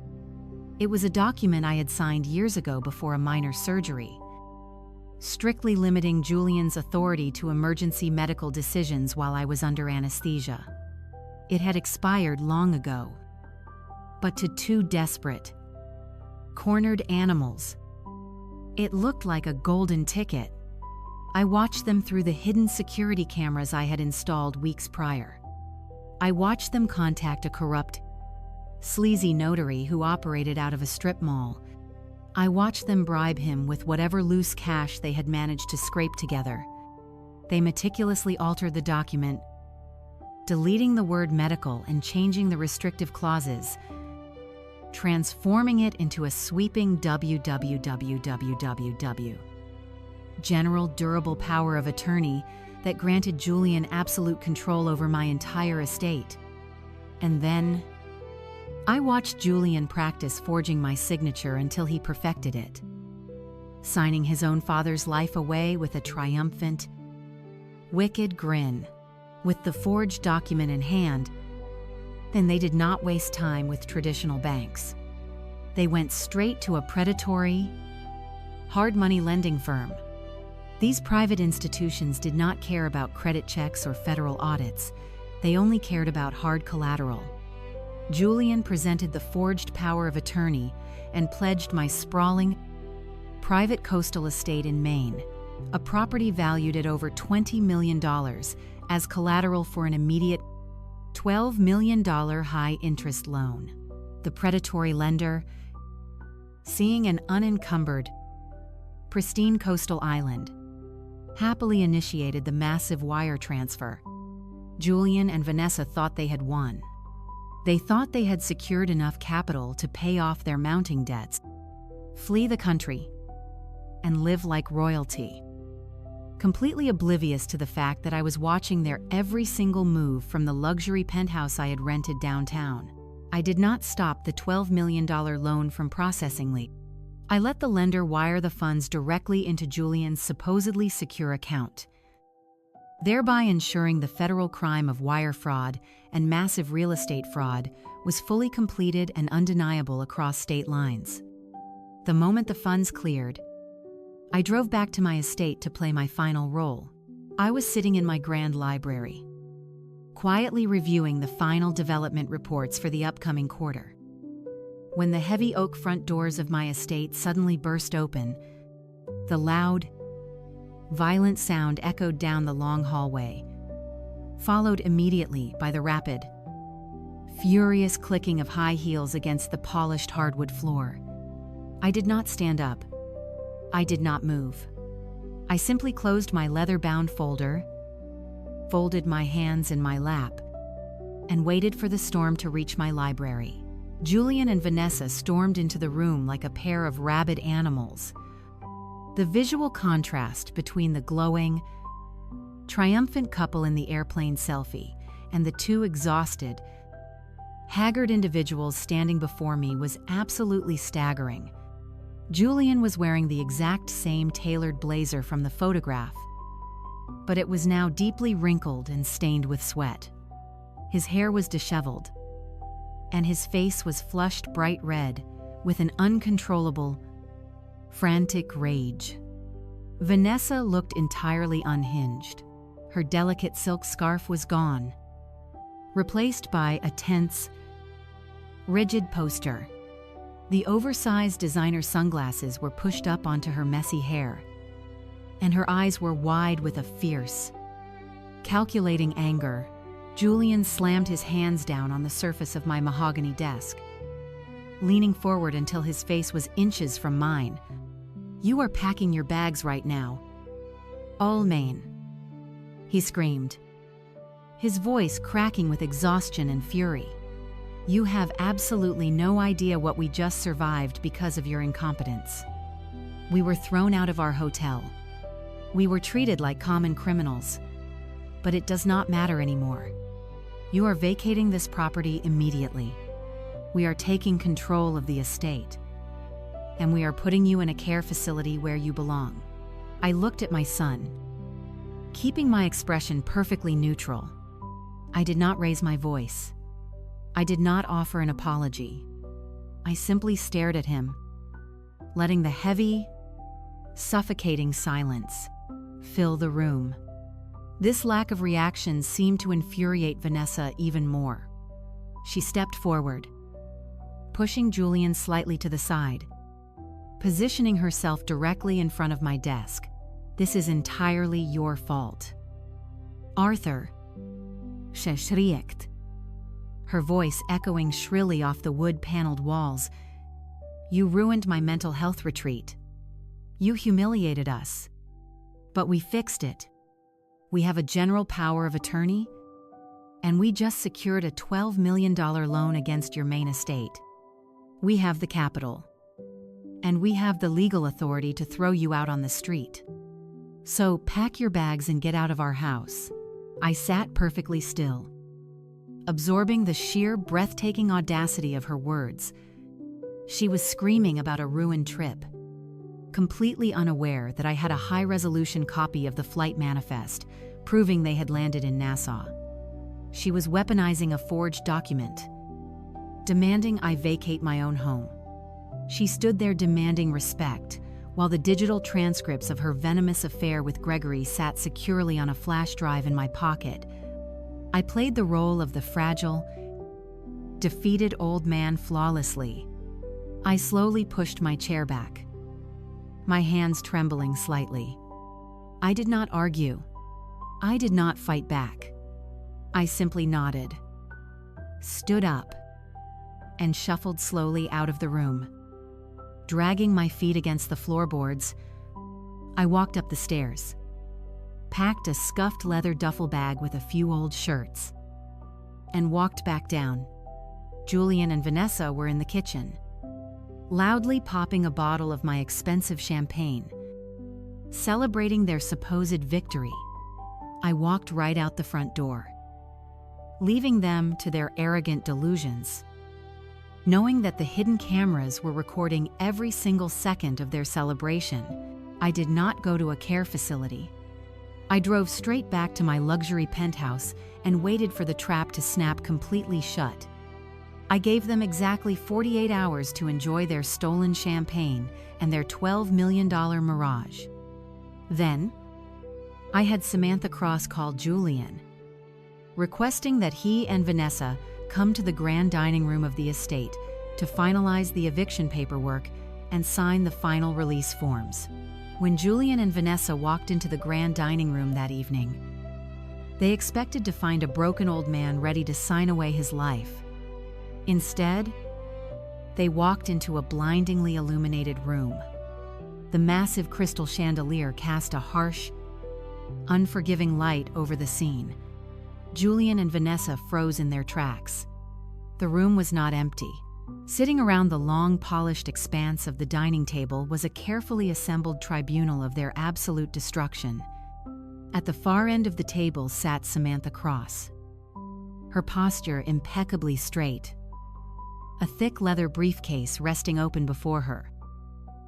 It was a document I had signed years ago before a minor surgery, strictly limiting Julian's authority to emergency medical decisions while I was under anesthesia. It had expired long ago. But to 2 desperate, cornered animals, it looked like a golden ticket. I watched them through the hidden security cameras I had installed weeks prior. I watched them contact a corrupt, sleazy notary who operated out of a strip mall. I watched them bribe him with whatever loose cash they had managed to scrape together. They meticulously altered the document, deleting the word medical and changing the restrictive clauses, transforming it into a sweeping www. General durable power of attorney that granted Julian absolute control over my entire estate. And then I watched Julian practice forging my signature until he perfected it, signing his own father's life away with a triumphant, wicked grin. With the forged document in hand, then they did not waste time with traditional banks. They went straight to a predatory, hard money lending firm. These private institutions did not care about credit checks or federal audits. They only cared about hard collateral. Julian presented the forged power of attorney and pledged my sprawling, private coastal estate in Maine, a property valued at over $20 million, as collateral for an immediate $12 million high-interest loan. The predatory lender, seeing an unencumbered, pristine coastal island, happily initiated the massive wire transfer. Julian and Vanessa thought they had won. They thought they had secured enough capital to pay off their mounting debts, flee the country, and live like royalty. completely oblivious to the fact that I was watching their every single move from the luxury penthouse I had rented downtown. I did not stop the $12 million loan from processing. I let the lender wire the funds directly into Julian's supposedly secure account, thereby ensuring the federal crime of wire fraud and massive real estate fraud was fully completed and undeniable across state lines. The moment the funds cleared, I drove back to my estate to play my final role. I was sitting in my grand library, quietly reviewing the final development reports for the upcoming quarter, when the heavy oak front doors of my estate suddenly burst open. The loud, violent sound echoed down the long hallway, followed immediately by the rapid, furious clicking of high heels against the polished hardwood floor. I did not stand up. I did not move. I simply closed my leather-bound folder, folded my hands in my lap, and waited for the storm to reach my library. Julian and Vanessa stormed into the room like a pair of rabid animals. The visual contrast between the glowing, triumphant couple in the airplane selfie and the two exhausted, haggard individuals standing before me was absolutely staggering. Julian was wearing the exact same tailored blazer from the photograph, but it was now deeply wrinkled and stained with sweat. His hair was disheveled, and his face was flushed bright red with an uncontrollable, frantic rage. Vanessa looked entirely unhinged. Her delicate silk scarf was gone, replaced by a tense, rigid poster. The oversized designer sunglasses were pushed up onto her messy hair, and her eyes were wide with a fierce, calculating anger. Julian slammed his hands down on the surface of my mahogany desk, leaning forward until his face was inches from mine. "You are packing your bags right now. All Maine," he screamed, his voice cracking with exhaustion and fury. "You have absolutely no idea what we just survived because of your incompetence. We were thrown out of our hotel. We were treated like common criminals, but it does not matter anymore. You are vacating this property immediately. We are taking control of the estate, and we are putting you in a care facility where you belong." I looked at my son, keeping my expression perfectly neutral. I did not raise my voice. I did not offer an apology. I simply stared at him, letting the heavy, suffocating silence fill the room. This lack of reaction seemed to infuriate Vanessa even more. She stepped forward, pushing Julian slightly to the side, positioning herself directly in front of my desk. "This is entirely your fault, Arthur," she shrieked, her voice echoing shrilly off the wood-paneled walls. "You ruined my mental health retreat. You humiliated us. But we fixed it. We have a general power of attorney, and we just secured a $12 million loan against your main estate. We have the capital, and we have the legal authority to throw you out on the street. So pack your bags and get out of our house." I sat perfectly still, absorbing the sheer, breathtaking audacity of her words. She was screaming about a ruined trip, completely unaware that I had a high-resolution copy of the flight manifest, proving they had landed in Nassau. She was weaponizing a forged document, demanding I vacate my own home. She stood there demanding respect, while the digital transcripts of her venomous affair with Gregory sat securely on a flash drive in my pocket. I played the role of the fragile, defeated old man flawlessly. I slowly pushed my chair back, my hands trembling slightly. I did not argue. I did not fight back. I simply nodded, stood up, and shuffled slowly out of the room. Dragging my feet against the floorboards, I walked up the stairs, packed a scuffed leather duffel bag with a few old shirts, and walked back down. Julian and Vanessa were in the kitchen, loudly popping a bottle of my expensive champagne, celebrating their supposed victory. I walked right out the front door, leaving them to their arrogant delusions. Knowing that the hidden cameras were recording every single second of their celebration, I did not go to a care facility. I drove straight back to my luxury penthouse and waited for the trap to snap completely shut. I gave them exactly 48 hours to enjoy their stolen champagne and their $12 million mirage. Then, I had Samantha Cross call Julian, requesting that he and Vanessa come to the grand dining room of the estate to finalize the eviction paperwork and sign the final release forms. When Julian and Vanessa walked into the grand dining room that evening, they expected to find a broken old man ready to sign away his life. Instead, they walked into a blindingly illuminated room. The massive crystal chandelier cast a harsh, unforgiving light over the scene. Julian and Vanessa froze in their tracks. The room was not empty. Sitting around the long, polished expanse of the dining table was a carefully assembled tribunal of their absolute destruction. At the far end of the table sat Samantha Cross, her posture impeccably straight, a thick leather briefcase resting open before her.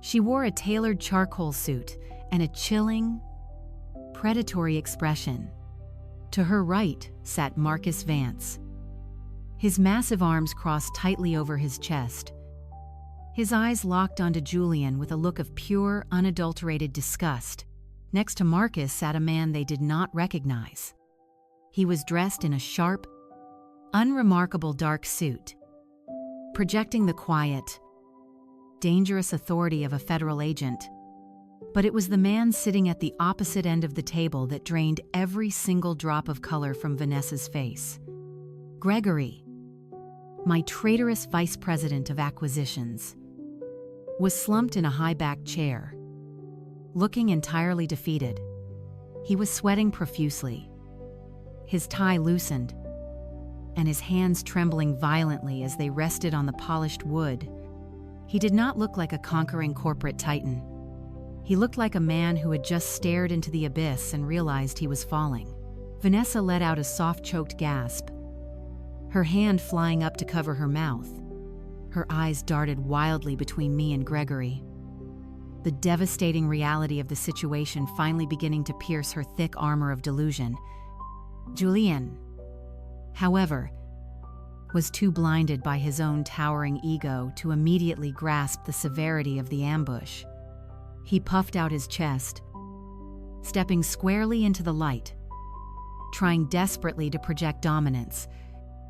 She wore a tailored charcoal suit and a chilling, predatory expression. To her right sat Marcus Vance, his massive arms crossed tightly over his chest. His eyes locked onto Julian with a look of pure, unadulterated disgust. Next to Marcus sat a man they did not recognize. He was dressed in a sharp, unremarkable dark suit, projecting the quiet, dangerous authority of a federal agent. But it was the man sitting at the opposite end of the table that drained every single drop of color from Vanessa's face. Gregory, my traitorous vice president of acquisitions, was slumped in a high-backed chair, looking entirely defeated. He was sweating profusely, his tie loosened, and his hands trembling violently as they rested on the polished wood. He did not look like a conquering corporate titan. He looked like a man who had just stared into the abyss and realized he was falling. Vanessa let out a soft, choked gasp, her hand flying up to cover her mouth. Her eyes darted wildly between me and Gregory, the devastating reality of the situation finally beginning to pierce her thick armor of delusion. Julian, however, was too blinded by his own towering ego to immediately grasp the severity of the ambush. He puffed out his chest, stepping squarely into the light, trying desperately to project dominance.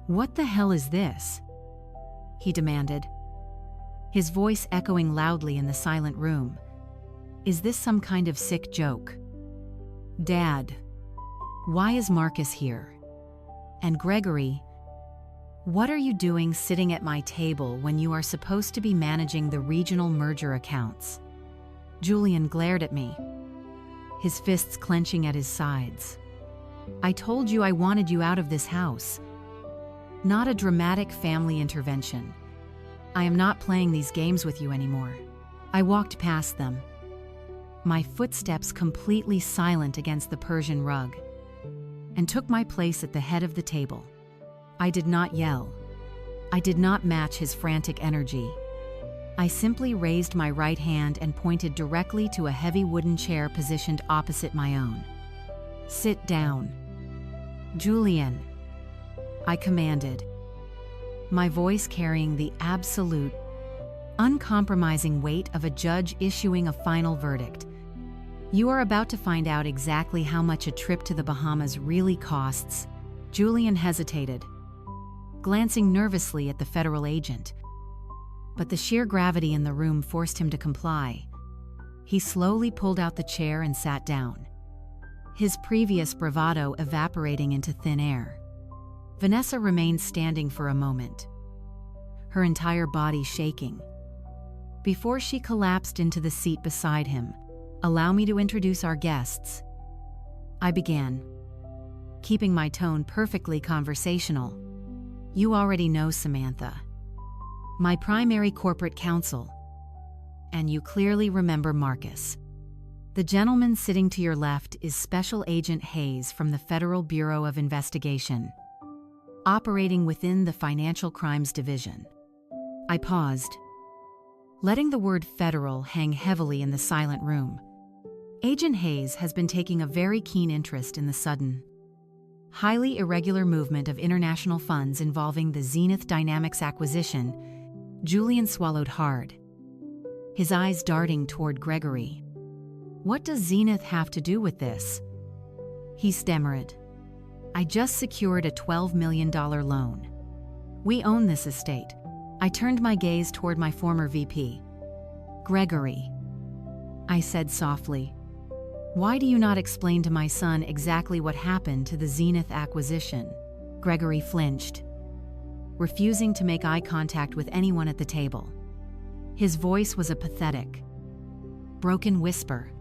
"What the hell is this?" he demanded, his voice echoing loudly in the silent room. "Is this some kind of sick joke? Dad, why is Marcus here? And Gregory, what are you doing sitting at my table when you are supposed to be managing the regional merger accounts?" Julian glared at me, his fists clenching at his sides. "I told you I wanted you out of this house. Not a dramatic family intervention. I am not playing these games with you anymore." I walked past them, my footsteps completely silent against the Persian rug, and took my place at the head of the table. I did not yell. I did not match his frantic energy. I simply raised my right hand and pointed directly to a heavy wooden chair positioned opposite my own. "Sit down, Julian," I commanded, my voice carrying the absolute, uncompromising weight of a judge issuing a final verdict. "You are about to find out exactly how much a trip to the Bahamas really costs." Julian hesitated, glancing nervously at the federal agent. But the sheer gravity in the room forced him to comply. He slowly pulled out the chair and sat down, his previous bravado evaporating into thin air. Vanessa remained standing for a moment, her entire body shaking, before she collapsed into the seat beside him. "Allow me to introduce our guests," I began, keeping my tone perfectly conversational. "You already know Samantha, my primary corporate counsel, and you clearly remember Marcus, The gentleman sitting to your left is Special Agent Hayes from the Federal Bureau of Investigation, operating within the Financial Crimes Division. I paused, letting the word federal hang heavily in the silent room. Agent Hayes has been taking a very keen interest in the sudden, highly irregular movement of international funds involving the Zenith Dynamics acquisition. Julian swallowed hard, his eyes darting toward Gregory. What does Zenith have to do with this? He stammered. I just secured a $12 million loan. We own this estate. I turned my gaze toward my former VP. Gregory, I said softly, why do you not explain to my son exactly what happened to the Zenith acquisition? Gregory flinched, refusing to make eye contact with anyone at the table. His voice was a pathetic, broken whisper.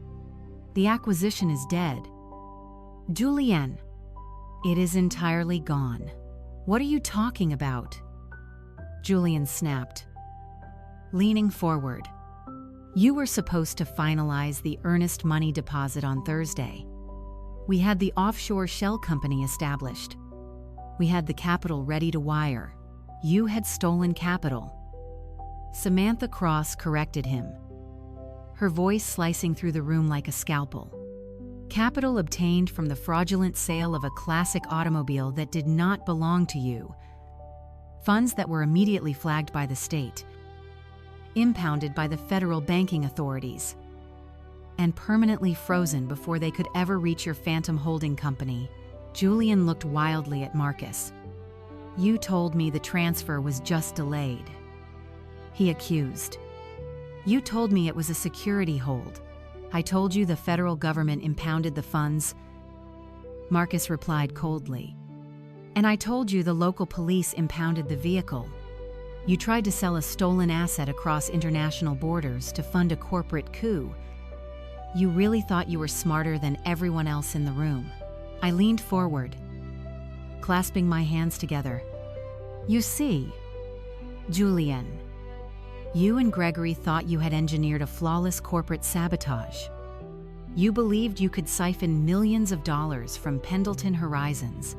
The acquisition is dead. Julian, it is entirely gone. What are you talking about? Julian snapped, leaning forward. You were supposed to finalize the earnest money deposit on Thursday. We had the offshore shell company established. We had the capital ready to wire. You had stolen capital. Samantha Cross corrected him, her voice slicing through the room like a scalpel. Capital obtained from the fraudulent sale of a classic automobile that did not belong to you. Funds that were immediately flagged by the state, impounded by the federal banking authorities, and permanently frozen before they could ever reach your phantom holding company. Julian looked wildly at Marcus. You told me the transfer was just delayed, he accused. You told me it was a security hold. I told you the federal government impounded the funds, Marcus replied coldly. And I told you the local police impounded the vehicle. You tried to sell a stolen asset across international borders to fund a corporate coup. You really thought you were smarter than everyone else in the room. I leaned forward, clasping my hands together. You see, Julian, you and Gregory thought you had engineered a flawless corporate sabotage. You believed you could siphon millions of dollars from Pendleton Horizons,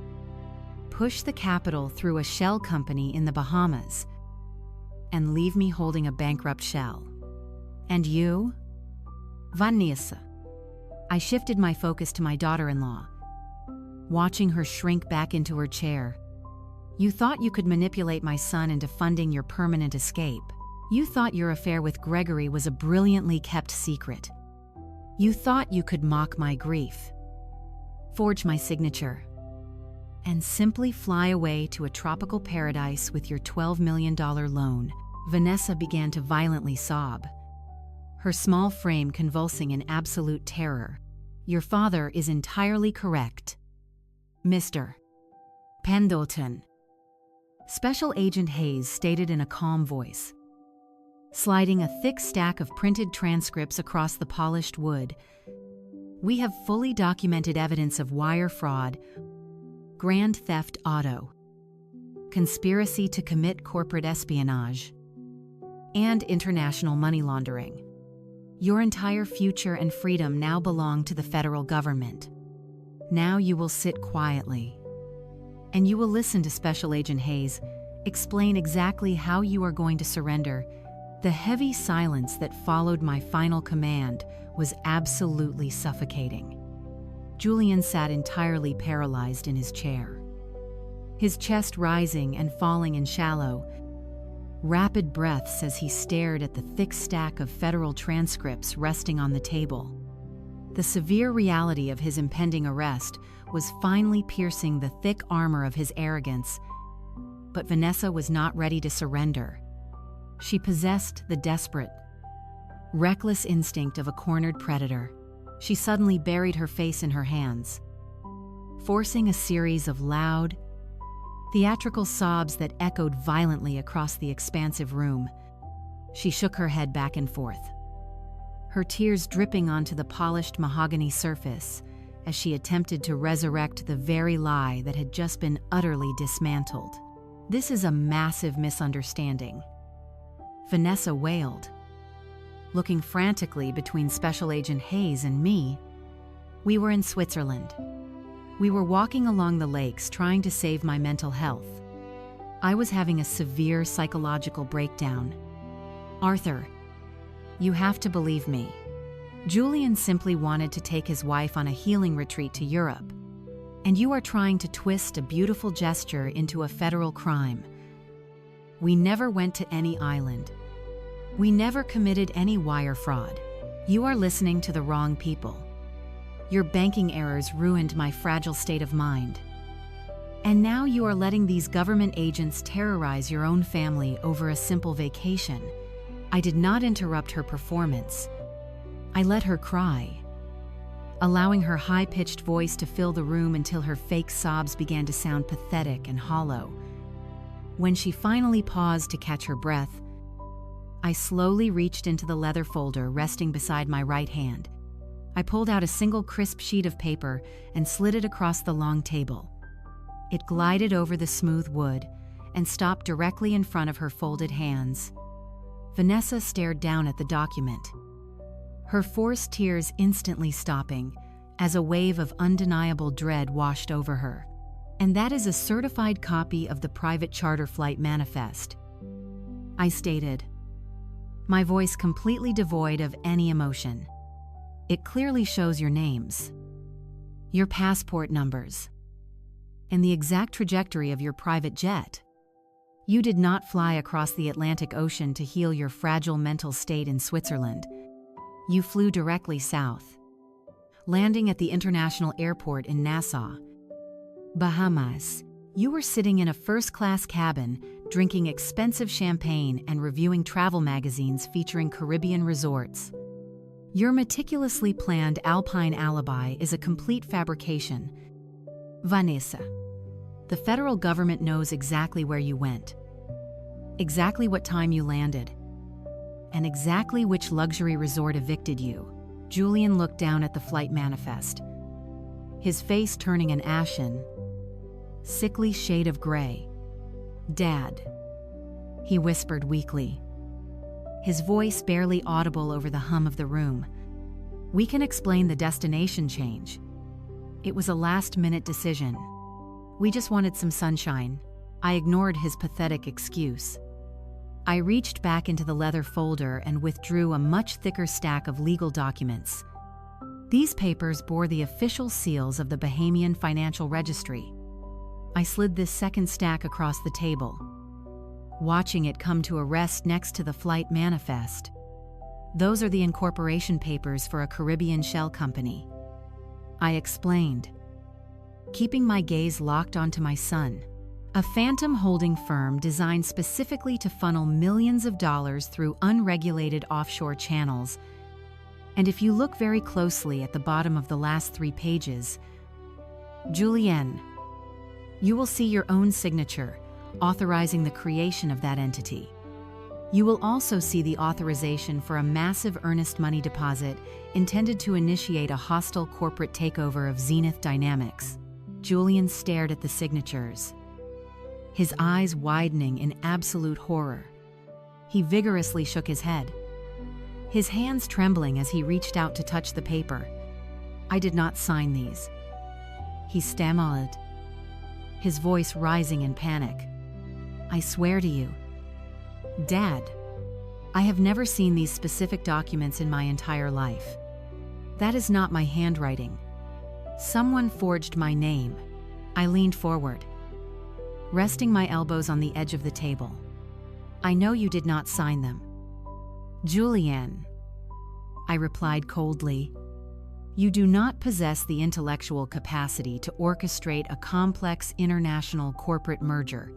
push the capital through a shell company in the Bahamas, and leave me holding a bankrupt shell. And you? Vanessa. I shifted my focus to my daughter-in-law, watching her shrink back into her chair. You thought you could manipulate my son into funding your permanent escape. You thought your affair with Gregory was a brilliantly kept secret. You thought you could mock my grief, forge my signature, and simply fly away to a tropical paradise with your $12 million loan. Vanessa began to violently sob, her small frame convulsing in absolute terror. Your father is entirely correct, Mr. Pendleton, Special Agent Hayes stated in a calm voice, sliding a thick stack of printed transcripts across the polished wood. We have fully documented evidence of wire fraud, grand theft auto, conspiracy to commit corporate espionage, and international money laundering. Your entire future and freedom now belong to the federal government. Now you will sit quietly, and you will listen to Special Agent Hayes explain exactly how you are going to surrender. The heavy silence that followed my final command was absolutely suffocating. Julian sat entirely paralyzed in his chair, his chest rising and falling in shallow, rapid breaths as he stared at the thick stack of federal transcripts resting on the table. The severe reality of his impending arrest was finally piercing the thick armor of his arrogance, but Vanessa was not ready to surrender. She possessed the desperate, reckless instinct of a cornered predator. She suddenly buried her face in her hands, forcing a series of loud, theatrical sobs that echoed violently across the expansive room. She shook her head back and forth, her tears dripping onto the polished mahogany surface as she attempted to resurrect the very lie that had just been utterly dismantled. This is a massive misunderstanding, Vanessa wailed, looking frantically between Special Agent Hayes and me. We were in Switzerland. We were walking along the lakes trying to save my mental health. I was having a severe psychological breakdown. Arthur, you have to believe me. Julian simply wanted to take his wife on a healing retreat to Europe. And you are trying to twist a beautiful gesture into a federal crime. We never went to any island. We never committed any wire fraud. You are listening to the wrong people. Your banking errors ruined my fragile state of mind. And now you are letting these government agents terrorize your own family over a simple vacation. I did not interrupt her performance. I let her cry, allowing her high-pitched voice to fill the room until her fake sobs began to sound pathetic and hollow. When she finally paused to catch her breath, I slowly reached into the leather folder resting beside my right hand. I pulled out a single crisp sheet of paper and slid it across the long table. It glided over the smooth wood and stopped directly in front of her folded hands. Vanessa stared down at the document, her forced tears instantly stopping as a wave of undeniable dread washed over her. And that is a certified copy of the private charter flight manifest, I stated, my voice completely devoid of any emotion. It clearly shows your names, your passport numbers, and the exact trajectory of your private jet. You did not fly across the Atlantic Ocean to heal your fragile mental state in Switzerland. You flew directly south, landing at the international airport in Nassau, Bahamas. You were sitting in a first-class cabin, drinking expensive champagne and reviewing travel magazines featuring Caribbean resorts. Your meticulously planned Alpine alibi is a complete fabrication. Vanessa, the federal government knows exactly where you went, exactly what time you landed, and exactly which luxury resort evicted you. Julian looked down at the flight manifest, his face turning an ashen, sickly shade of gray. Dad, he whispered weakly, his voice barely audible over the hum of the room. We can explain the destination change. It was a last-minute decision. We just wanted some sunshine. I ignored his pathetic excuse. I reached back into the leather folder and withdrew a much thicker stack of legal documents. These papers bore the official seals of the Bahamian Financial Registry. I slid this second stack across the table, watching it come to a rest next to the flight manifest. Those are the incorporation papers for a Caribbean shell company, I explained, keeping my gaze locked onto my son. A phantom holding firm designed specifically to funnel millions of dollars through unregulated offshore channels. And if you look very closely at the bottom of the last 3 pages, Julienne, you will see your own signature authorizing the creation of that entity. You will also see the authorization for a massive earnest money deposit intended to initiate a hostile corporate takeover of Zenith Dynamics. Julian stared at the signatures, his eyes widening in absolute horror. He vigorously shook his head, his hands trembling as he reached out to touch the paper. I did not sign these, he stammered, his voice rising in panic. I swear to you, Dad, I have never seen these specific documents in my entire life. That is not my handwriting. Someone forged my name. I leaned forward, resting my elbows on the edge of the table. I know you did not sign them. Julianne, I replied coldly, you do not possess the intellectual capacity to orchestrate a complex international corporate merger.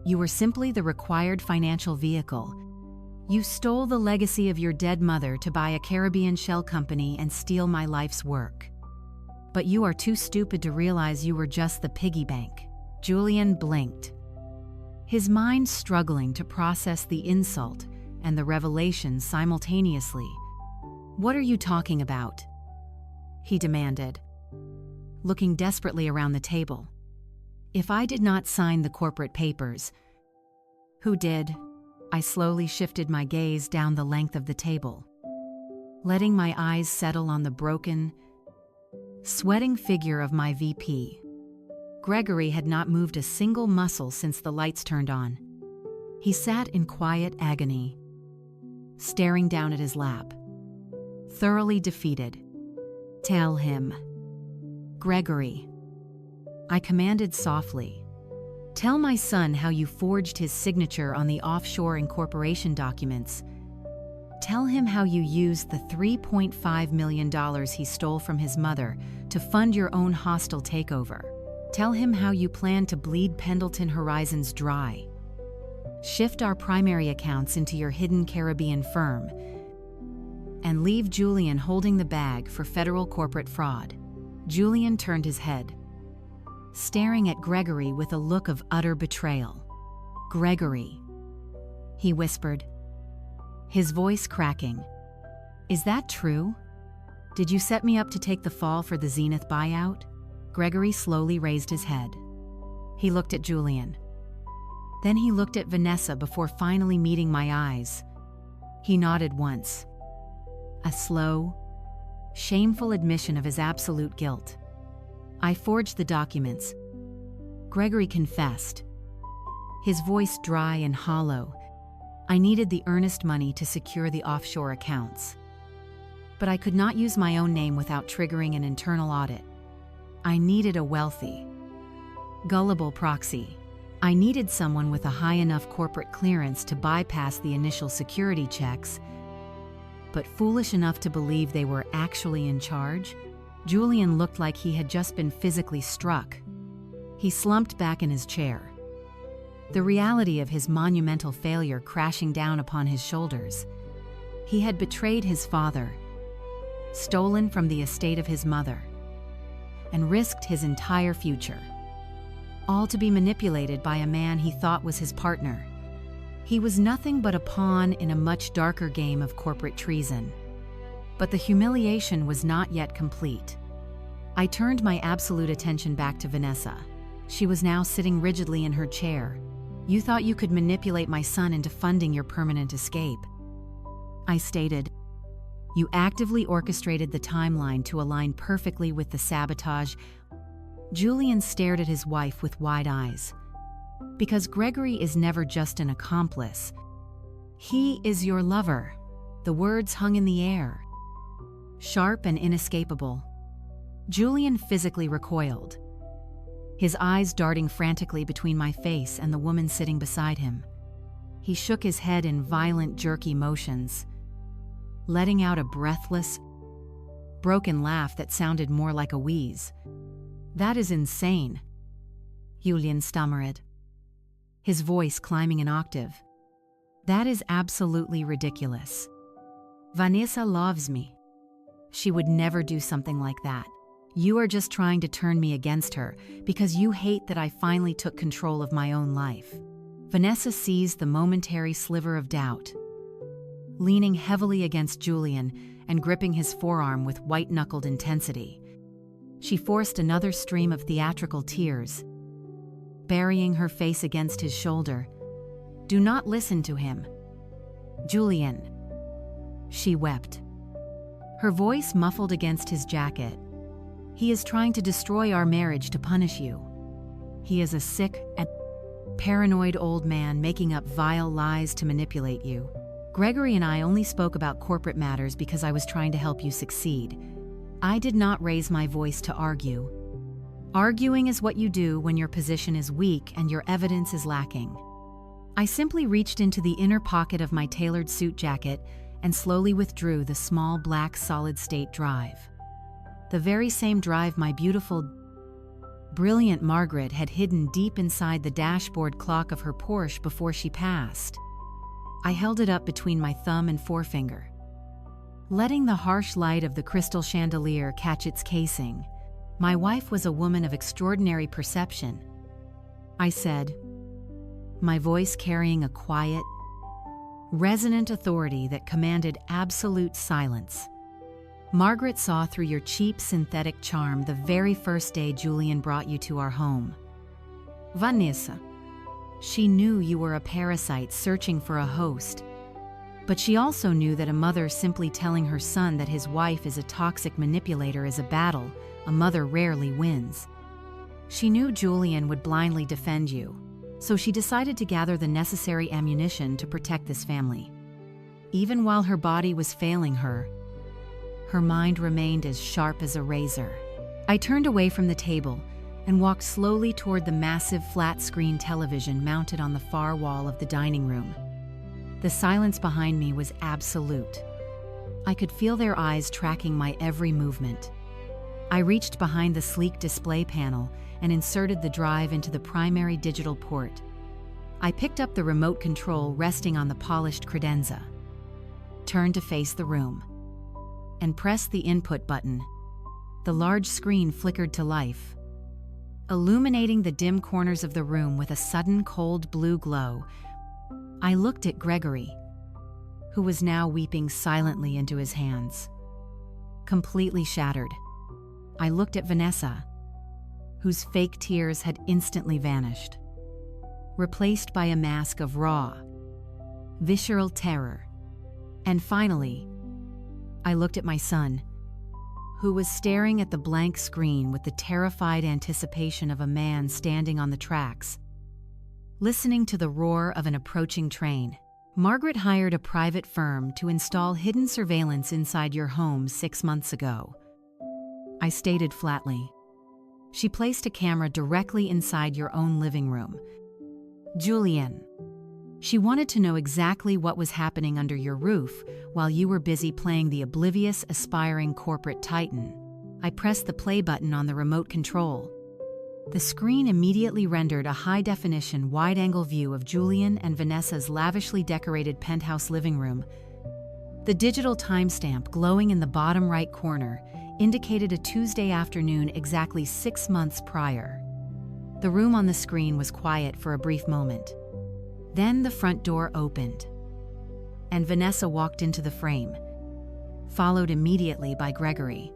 You were simply the required financial vehicle. You stole the legacy of your dead mother to buy a Caribbean shell company and steal my life's work. But you are too stupid to realize you were just the piggy bank. Julian blinked, his mind struggling to process the insult and the revelation simultaneously. What are you talking about? He demanded, looking desperately around the table. If I did not sign the corporate papers, who did? I slowly shifted my gaze down the length of the table, letting my eyes settle on the broken, sweating figure of my VP. Gregory had not moved a single muscle since the lights turned on. He sat in quiet agony, staring down at his lap, thoroughly defeated. "Tell him." "Gregory," I commanded softly. "Tell my son how you forged his signature on the offshore incorporation documents. Tell him how you used the $3.5 million he stole from his mother to fund your own hostile takeover. Tell him how you plan to bleed Pendleton Horizons dry. Shift our primary accounts into your hidden Caribbean firm, and leave Julian holding the bag for federal corporate fraud." Julian turned his head, staring at Gregory with a look of utter betrayal. "Gregory," he whispered, his voice cracking. "Is that true? Did you set me up to take the fall for the Zenith buyout?" Gregory slowly raised his head. He looked at Julian. Then he looked at Vanessa before finally meeting my eyes. He nodded once. A slow, shameful admission of his absolute guilt. "I forged the documents," Gregory confessed, his voice dry and hollow. "I needed the earnest money to secure the offshore accounts. But I could not use my own name without triggering an internal audit. I needed a wealthy, gullible proxy. I needed someone with a high enough corporate clearance to bypass the initial security checks, but foolish enough to believe they were actually in charge." Julian looked like he had just been physically struck. He slumped back in his chair, the reality of his monumental failure crashing down upon his shoulders. He had betrayed his father, stolen from the estate of his mother, and risked his entire future, all to be manipulated by a man he thought was his partner. He was nothing but a pawn in a much darker game of corporate treason. But the humiliation was not yet complete. I turned my absolute attention back to Vanessa. She was now sitting rigidly in her chair. "You thought you could manipulate my son into funding your permanent escape," I stated. "You actively orchestrated the timeline to align perfectly with the sabotage." Julian stared at his wife with wide eyes. "Because Gregory is never just an accomplice. He is your lover." The words hung in the air, sharp and inescapable. Julian physically recoiled, his eyes darting frantically between my face and the woman sitting beside him. He shook his head in violent, jerky motions, letting out a breathless, broken laugh that sounded more like a wheeze. "That is insane," Julian stammered, his voice climbing an octave. "That is absolutely ridiculous. Vanessa loves me. She would never do something like that. You are just trying to turn me against her because you hate that I finally took control of my own life." Vanessa seized the momentary sliver of doubt, leaning heavily against Julian and gripping his forearm with white-knuckled intensity. She forced another stream of theatrical tears, burying her face against his shoulder. "Do not listen to him, Julian," she wept, her voice muffled against his jacket. "He is trying to destroy our marriage to punish you. He is a sick and paranoid old man making up vile lies to manipulate you. Gregory and I only spoke about corporate matters because I was trying to help you succeed. I did not raise my voice to argue. Arguing is what you do when your position is weak and your evidence is lacking. I simply reached into the inner pocket of my tailored suit jacket and slowly withdrew the small black solid-state drive. The very same drive my beautiful, brilliant Margaret had hidden deep inside the dashboard clock of her Porsche before she passed. I held it up between my thumb and forefinger, letting the harsh light of the crystal chandelier catch its casing. My wife was a woman of extraordinary perception, I said, my voice carrying a quiet, resonant authority that commanded absolute silence. Margaret saw through your cheap synthetic charm the very first day Julian brought you to our home. Vanessa, She knew you were a parasite searching for a host. But she also knew that a mother simply telling her son that his wife is a toxic manipulator is a battle a mother rarely wins. She knew Julian would blindly defend you, so she decided to gather the necessary ammunition to protect this family. Even while her body was failing her, her mind remained as sharp as a razor. I turned away from the table and walked slowly toward the massive flat-screen television mounted on the far wall of the dining room. The silence behind me was absolute. I could feel their eyes tracking my every movement. I reached behind the sleek display panel and inserted the drive into the primary digital port. I picked up the remote control resting on the polished credenza, turned to face the room, and pressed the input button. The large screen flickered to life, illuminating the dim corners of the room with a sudden cold blue glow. I looked at Gregory, who was now weeping silently into his hands. Completely shattered, I looked at Vanessa, whose fake tears had instantly vanished, replaced by a mask of raw, visceral terror. And finally, I looked at my son, who was staring at the blank screen with the terrified anticipation of a man standing on the tracks, listening to the roar of an approaching train. Margaret hired a private firm to install hidden surveillance inside your home 6 months ago, I stated flatly. She placed a camera directly inside your own living room. Julian. She wanted to know exactly what was happening under your roof while you were busy playing the oblivious, aspiring corporate titan. I pressed the play button on the remote control. The screen immediately rendered a high-definition, wide-angle view of Julian and Vanessa's lavishly decorated penthouse living room. The digital timestamp glowing in the bottom right corner indicated a Tuesday afternoon exactly 6 months prior. The room on the screen was quiet for a brief moment. Then the front door opened, and Vanessa walked into the frame, followed immediately by Gregory.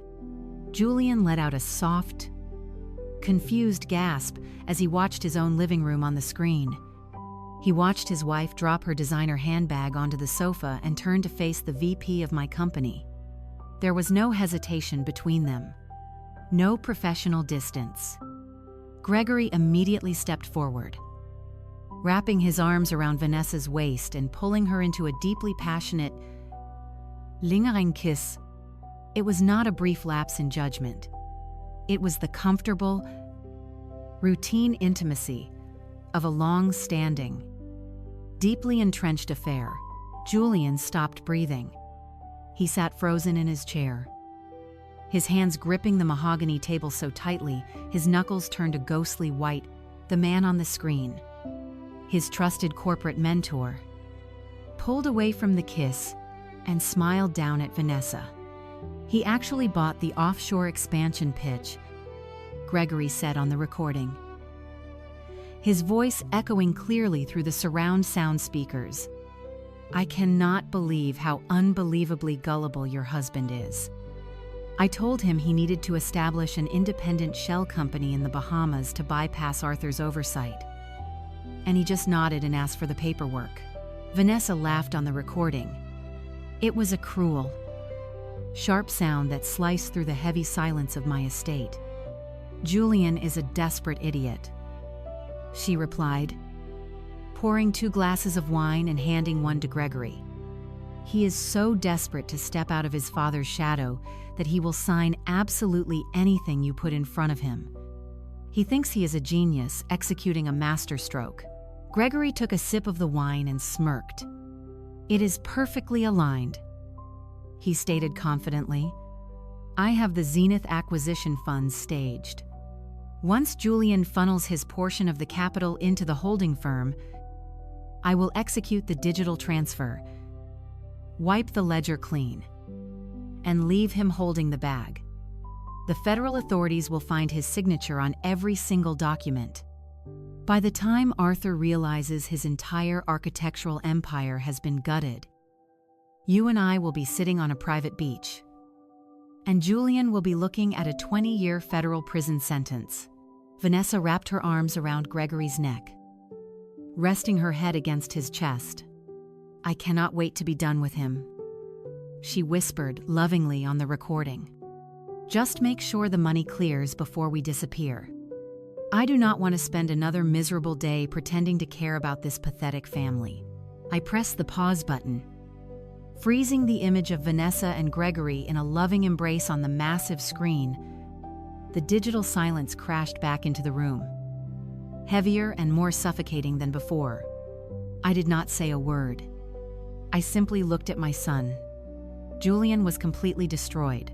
Julian let out a soft, confused gasp as he watched his own living room on the screen. He watched his wife drop her designer handbag onto the sofa and turn to face the VP of my company. There was no hesitation between them, no professional distance. Gregory immediately stepped forward, wrapping his arms around Vanessa's waist and pulling her into a deeply passionate, lingering kiss. It was not a brief lapse in judgment. It was the comfortable, routine intimacy of a long-standing, deeply entrenched affair. Julian stopped breathing. He sat frozen in his chair, his hands gripping the mahogany table so tightly his knuckles turned a ghostly white. The man on the screen, his trusted corporate mentor, pulled away from the kiss and smiled down at Vanessa. He actually bought the offshore expansion pitch, Gregory said on the recording, his voice echoing clearly through the surround sound speakers. I cannot believe how unbelievably gullible your husband is. I told him he needed to establish an independent shell company in the Bahamas to bypass Arthur's oversight. And he just nodded and asked for the paperwork. Vanessa laughed on the recording. It was a cruel, sharp sound that sliced through the heavy silence of my estate. Julian is a desperate idiot, she replied, pouring 2 glasses of wine and handing one to Gregory. He is so desperate to step out of his father's shadow that he will sign absolutely anything you put in front of him. He thinks he is a genius executing a masterstroke. Gregory took a sip of the wine and smirked. It is perfectly aligned, he stated confidently. I have the Zenith acquisition funds staged. Once Julian funnels his portion of the capital into the holding firm, I will execute the digital transfer, wipe the ledger clean, and leave him holding the bag. The federal authorities will find his signature on every single document. By the time Arthur realizes his entire architectural empire has been gutted, you and I will be sitting on a private beach, and Julian will be looking at a 20-year federal prison sentence. Vanessa wrapped her arms around Gregory's neck, resting her head against his chest. "I cannot wait to be done with him," she whispered lovingly on the recording. "Just make sure the money clears before we disappear. I do not want to spend another miserable day pretending to care about this pathetic family." I pressed the pause button, freezing the image of Vanessa and Gregory in a loving embrace on the massive screen. The digital silence crashed back into the room, heavier and more suffocating than before. I did not say a word. I simply looked at my son. Julian was completely destroyed.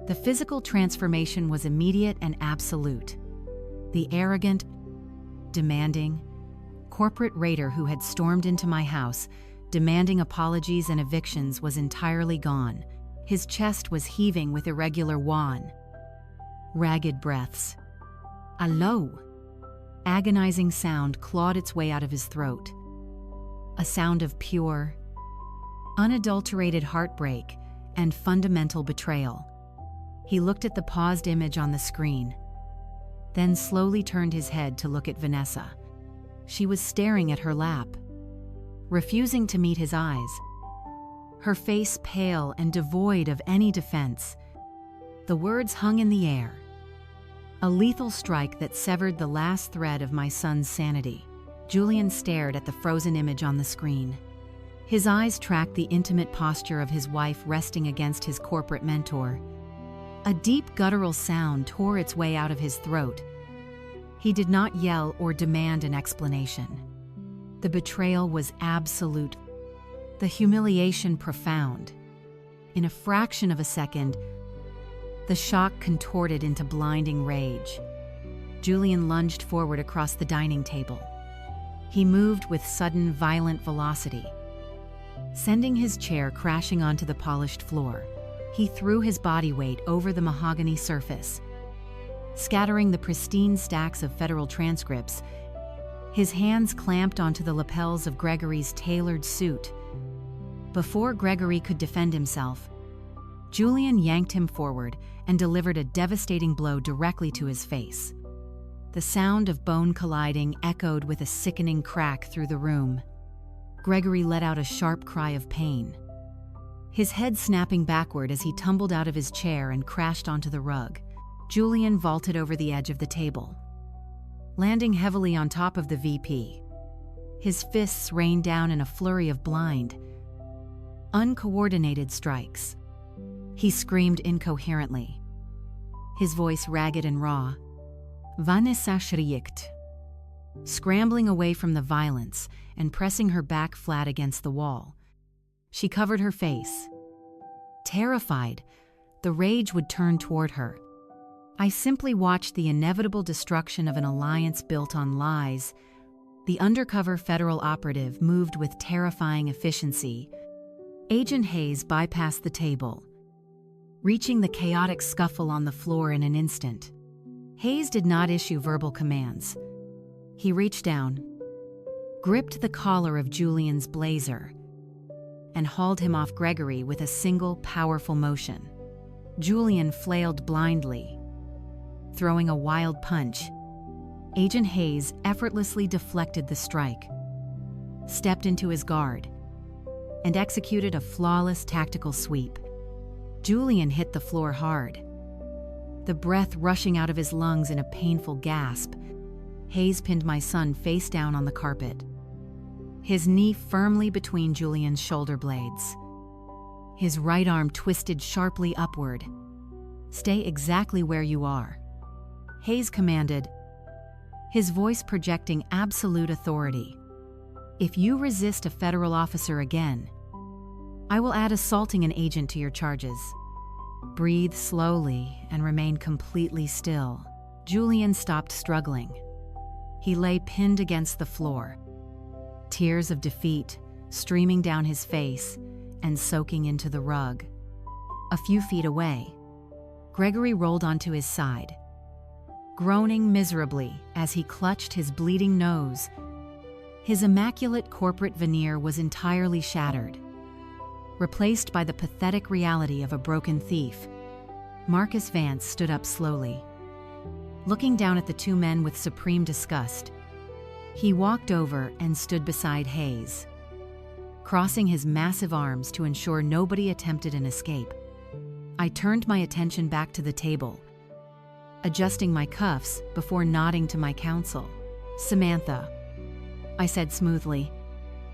The physical transformation was immediate and absolute. The arrogant, demanding, corporate raider who had stormed into my house, demanding apologies and evictions, was entirely gone. His chest was heaving with irregular whine, ragged breaths. A low, agonizing sound clawed its way out of his throat. A sound of pure, unadulterated heartbreak and fundamental betrayal. He looked at the paused image on the screen, then slowly turned his head to look at Vanessa. She was staring at her lap, refusing to meet his eyes, her face pale and devoid of any defense. The words hung in the air, a lethal strike that severed the last thread of my son's sanity. Julian stared at the frozen image on the screen. His eyes tracked the intimate posture of his wife resting against his corporate mentor. A deep guttural sound tore its way out of his throat. He did not yell or demand an explanation. The betrayal was absolute, the humiliation profound. In a fraction of a second, the shock contorted into blinding rage. Julian lunged forward across the dining table. He moved with sudden, violent velocity, sending his chair crashing onto the polished floor. He threw his body weight over the mahogany surface, scattering the pristine stacks of federal transcripts. His hands clamped onto the lapels of Gregory's tailored suit. Before Gregory could defend himself, Julian yanked him forward and delivered a devastating blow directly to his face. The sound of bone colliding echoed with a sickening crack through the room. Gregory let out a sharp cry of pain, his head snapping backward as he tumbled out of his chair and crashed onto the rug. Julian vaulted over the edge of the table, landing heavily on top of the VP. His fists rained down in a flurry of blind, uncoordinated strikes. He screamed incoherently, his voice ragged and raw. Vanessa shrieked, scrambling away from the violence and pressing her back flat against the wall. She covered her face. Terrified, the rage would turn toward her. I simply watched the inevitable destruction of an alliance built on lies. The undercover federal operative moved with terrifying efficiency. Agent Hayes bypassed the table, reaching the chaotic scuffle on the floor in an instant. Hayes did not issue verbal commands. He reached down, gripped the collar of Julian's blazer, and hauled him off Gregory with a single powerful motion. Julian flailed blindly, throwing a wild punch. Agent Hayes effortlessly deflected the strike, stepped into his guard, and executed a flawless tactical sweep. Julian hit the floor hard, the breath rushing out of his lungs in a painful gasp. Hayes pinned my son face down on the carpet, his knee firmly between Julian's shoulder blades. His right arm twisted sharply upward. "Stay exactly where you are," Hayes commanded, his voice projecting absolute authority. "If you resist a federal officer again, I will add assaulting an agent to your charges. Breathe slowly and remain completely still." Julian stopped struggling. He lay pinned against the floor, tears of defeat streaming down his face and soaking into the rug. A few feet away, Gregory rolled onto his side, groaning miserably as he clutched his bleeding nose. His immaculate corporate veneer was entirely shattered, replaced by the pathetic reality of a broken thief. Marcus Vance stood up slowly, looking down at the two men with supreme disgust. He walked over and stood beside Hayes, crossing his massive arms to ensure nobody attempted an escape. I turned my attention back to the table, adjusting my cuffs before nodding to my counsel. "Samantha," I said smoothly,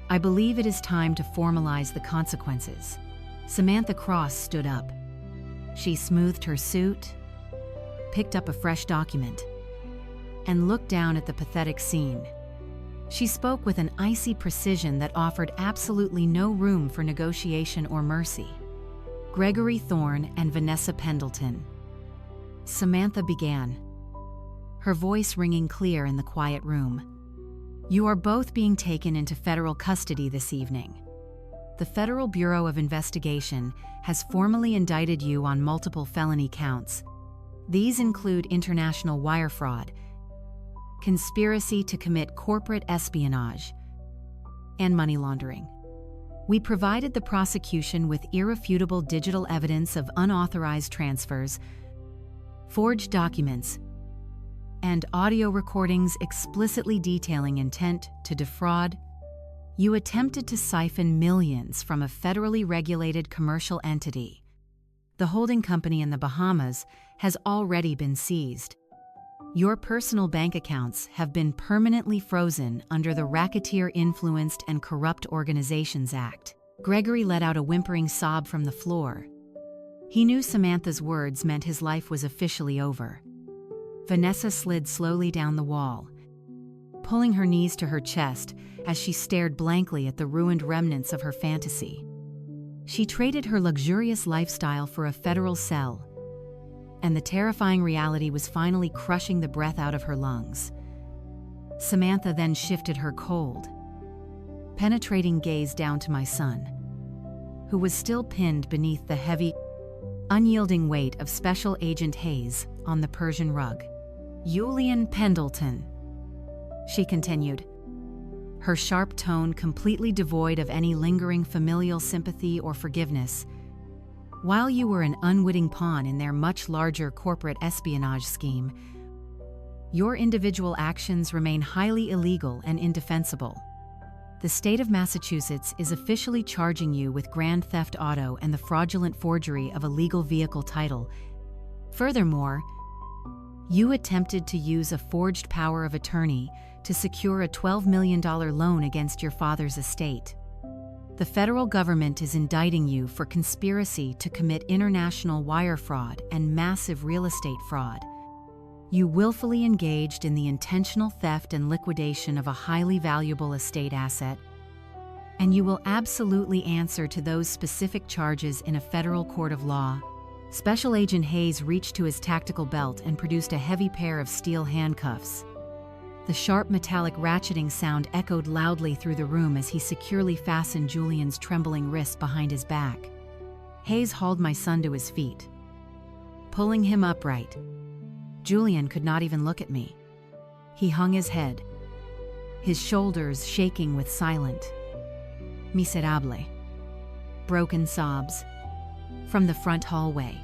"I believe it is time to formalize the consequences." Samantha Cross stood up. She smoothed her suit, picked up a fresh document, and looked down at the pathetic scene. She spoke with an icy precision that offered absolutely no room for negotiation or mercy. "Gregory Thorne and Vanessa Pendleton," Samantha began, her voice ringing clear in the quiet room. "You are both being taken into federal custody this evening. The Federal Bureau of Investigation has formally indicted you on multiple felony counts. These include international wire fraud, conspiracy to commit corporate espionage, and money laundering. We provided the prosecution with irrefutable digital evidence of unauthorized transfers, forged documents, and audio recordings explicitly detailing intent to defraud. You attempted to siphon millions from a federally regulated commercial entity. The holding company in the Bahamas has already been seized. Your personal bank accounts have been permanently frozen under the Racketeer-Influenced and Corrupt Organizations Act." Gregory let out a whimpering sob from the floor. He knew Samantha's words meant his life was officially over. Vanessa slid slowly down the wall, pulling her knees to her chest as she stared blankly at the ruined remnants of her fantasy. She traded her luxurious lifestyle for a federal cell, and the terrifying reality was finally crushing the breath out of her lungs. Samantha then shifted her cold, penetrating gaze down to my son, who was still pinned beneath the heavy, unyielding weight of Special Agent Hayes on the Persian rug. "Julian Pendleton," she continued, her sharp tone completely devoid of any lingering familial sympathy or forgiveness. "While you were an unwitting pawn in their much larger corporate espionage scheme, your individual actions remain highly illegal and indefensible. The state of Massachusetts is officially charging you with grand theft auto and the fraudulent forgery of a legal vehicle title. Furthermore, you attempted to use a forged power of attorney to secure a $12 million loan against your father's estate. The federal government is indicting you for conspiracy to commit international wire fraud and massive real estate fraud. You willfully engaged in the intentional theft and liquidation of a highly valuable estate asset, and you will absolutely answer to those specific charges in a federal court of law." Special Agent Hayes reached to his tactical belt and produced a heavy pair of steel handcuffs. The sharp metallic ratcheting sound echoed loudly through the room as he securely fastened Julian's trembling wrists behind his back. Hayes hauled my son to his feet, pulling him upright. Julian could not even look at me. He hung his head, his shoulders shaking with silent, miserable, broken sobs from the front hallway.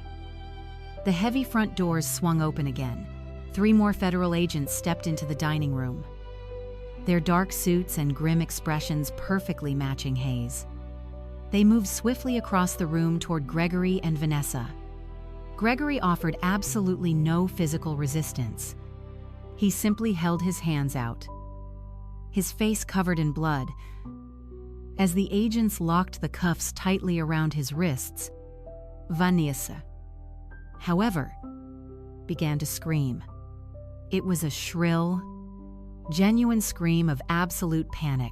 The heavy front doors swung open again. 3 more federal agents stepped into the dining room, their dark suits and grim expressions perfectly matching Hayes. They moved swiftly across the room toward Gregory and Vanessa. Gregory offered absolutely no physical resistance. He simply held his hands out, his face covered in blood. As the agents locked the cuffs tightly around his wrists, Vanessa, however, began to scream. It was a shrill, genuine scream of absolute panic.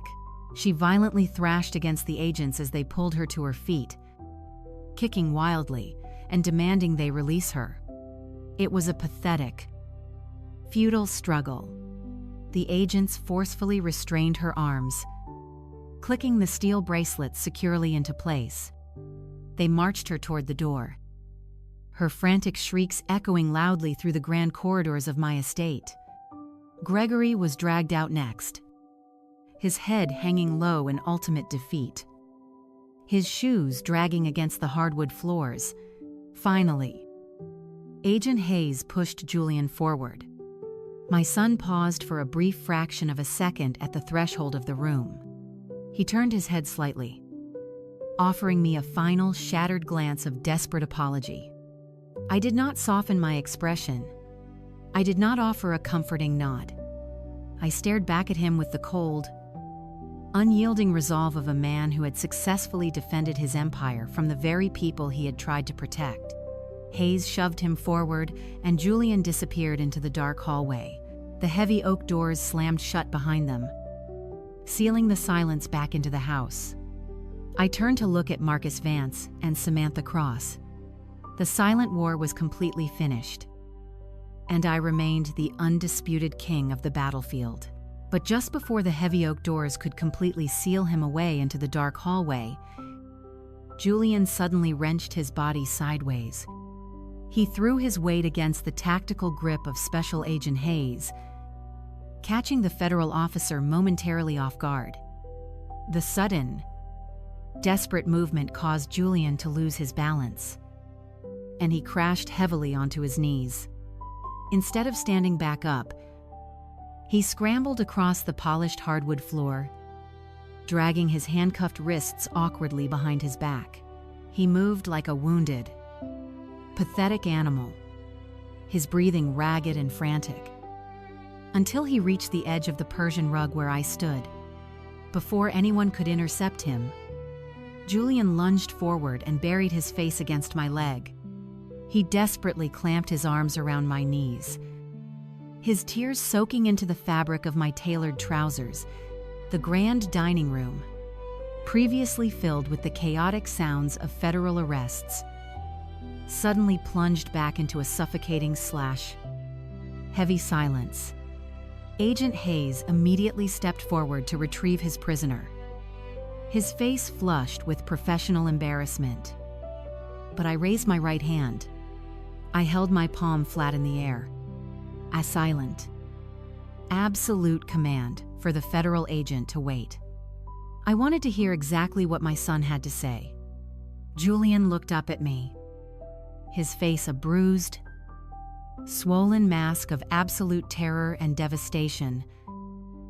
She violently thrashed against the agents as they pulled her to her feet, kicking wildly and demanding they release her. It was a pathetic, futile struggle. The agents forcefully restrained her arms, clicking the steel bracelets securely into place. They marched her toward the door, her frantic shrieks echoing loudly through the grand corridors of my estate. Gregory was dragged out next, his head hanging low in ultimate defeat, his shoes dragging against the hardwood floors. Finally, Agent Hayes pushed Julian forward, My son paused for a brief fraction of a second at the threshold of the room. He turned his head slightly, offering me a final, shattered glance of desperate apology. I did not soften my expression. I did not offer a comforting nod. I stared back at him with the cold, unyielding resolve of a man who had successfully defended his empire from the very people he had tried to protect. Hayes shoved him forward, and Julian disappeared into the dark hallway. The heavy oak doors slammed shut behind them, sealing the silence back into the house. I turned to look at Marcus Vance and Samantha Cross. The silent war was completely finished, and I remained the undisputed king of the battlefield. But just before the heavy oak doors could completely seal him away into the dark hallway, Julian suddenly wrenched his body sideways. He threw his weight against the tactical grip of Special Agent Hayes, catching the federal officer momentarily off guard. The sudden, desperate movement caused Julian to lose his balance, and he crashed heavily onto his knees. Instead of standing back up, he scrambled across the polished hardwood floor, dragging his handcuffed wrists awkwardly behind his back. He moved like a wounded, pathetic animal, his breathing ragged and frantic, until he reached the edge of the Persian rug where I stood. Before anyone could intercept him, Julian lunged forward and buried his face against my leg. He desperately clamped his arms around my knees, his tears soaking into the fabric of my tailored trousers. The grand dining room, previously filled with the chaotic sounds of federal arrests, suddenly plunged back into a suffocating heavy silence. Agent Hayes immediately stepped forward to retrieve his prisoner, his face flushed with professional embarrassment. But I raised my right hand. I held my palm flat in the air. A silent, absolute command for the federal agent to wait. I wanted to hear exactly what my son had to say. Julian looked up at me, his face a bruised, swollen mask of absolute terror and devastation.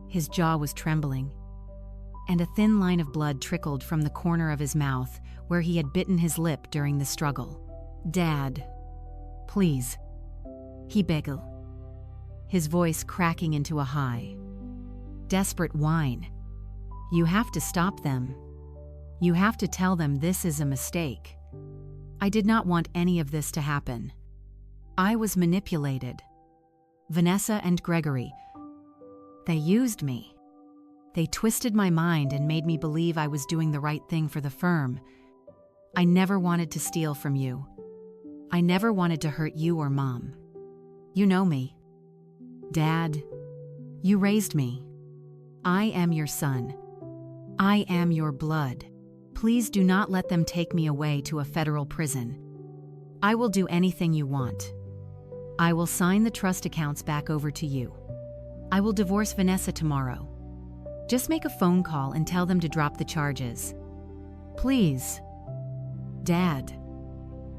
His jaw was trembling, and a thin line of blood trickled from the corner of his mouth where he had bitten his lip during the struggle. "Dad, please," he begged, his voice cracking into a high, desperate whine. "You have to stop them. You have to tell them this is a mistake." I did not want any of this to happen. I was manipulated. Vanessa and Gregory, they used me. They twisted my mind and made me believe I was doing the right thing for the firm. I never wanted to steal from you. I never wanted to hurt you or Mom. You know me. Dad, you raised me. I am your son. I am your blood. Please do not let them take me away to a federal prison. I will do anything you want. I will sign the trust accounts back over to you. I will divorce Vanessa tomorrow. Just make a phone call and tell them to drop the charges. Please. Dad,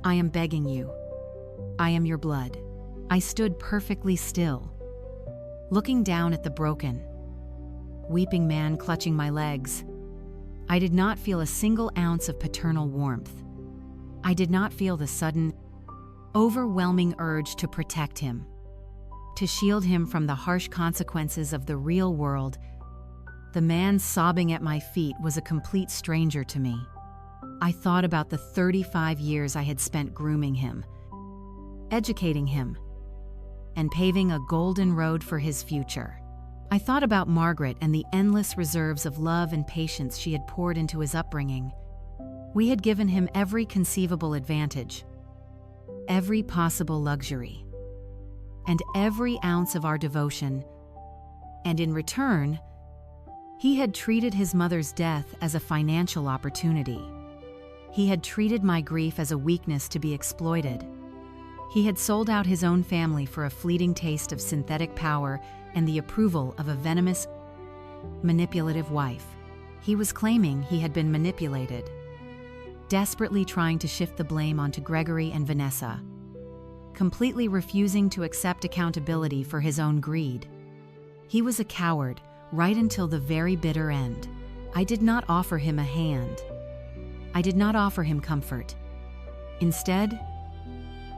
I am begging you. I am your blood. I stood perfectly still, looking down at the broken, weeping man clutching my legs. I did not feel a single ounce of paternal warmth. I did not feel the sudden, overwhelming urge to protect him, to shield him from the harsh consequences of the real world. The man sobbing at my feet was a complete stranger to me. I thought about the 35 years I had spent grooming him, educating him, and paving a golden road for his future. I thought about Margaret and the endless reserves of love and patience she had poured into his upbringing. We had given him every conceivable advantage, every possible luxury, and every ounce of our devotion. And in return, he had treated his mother's death as a financial opportunity. He had treated my grief as a weakness to be exploited. He had sold out his own family for a fleeting taste of synthetic power and the approval of a venomous, manipulative wife. He was claiming he had been manipulated, desperately trying to shift the blame onto Gregory and Vanessa, completely refusing to accept accountability for his own greed. He was a coward, right until the very bitter end. I did not offer him a hand. I did not offer him comfort. Instead,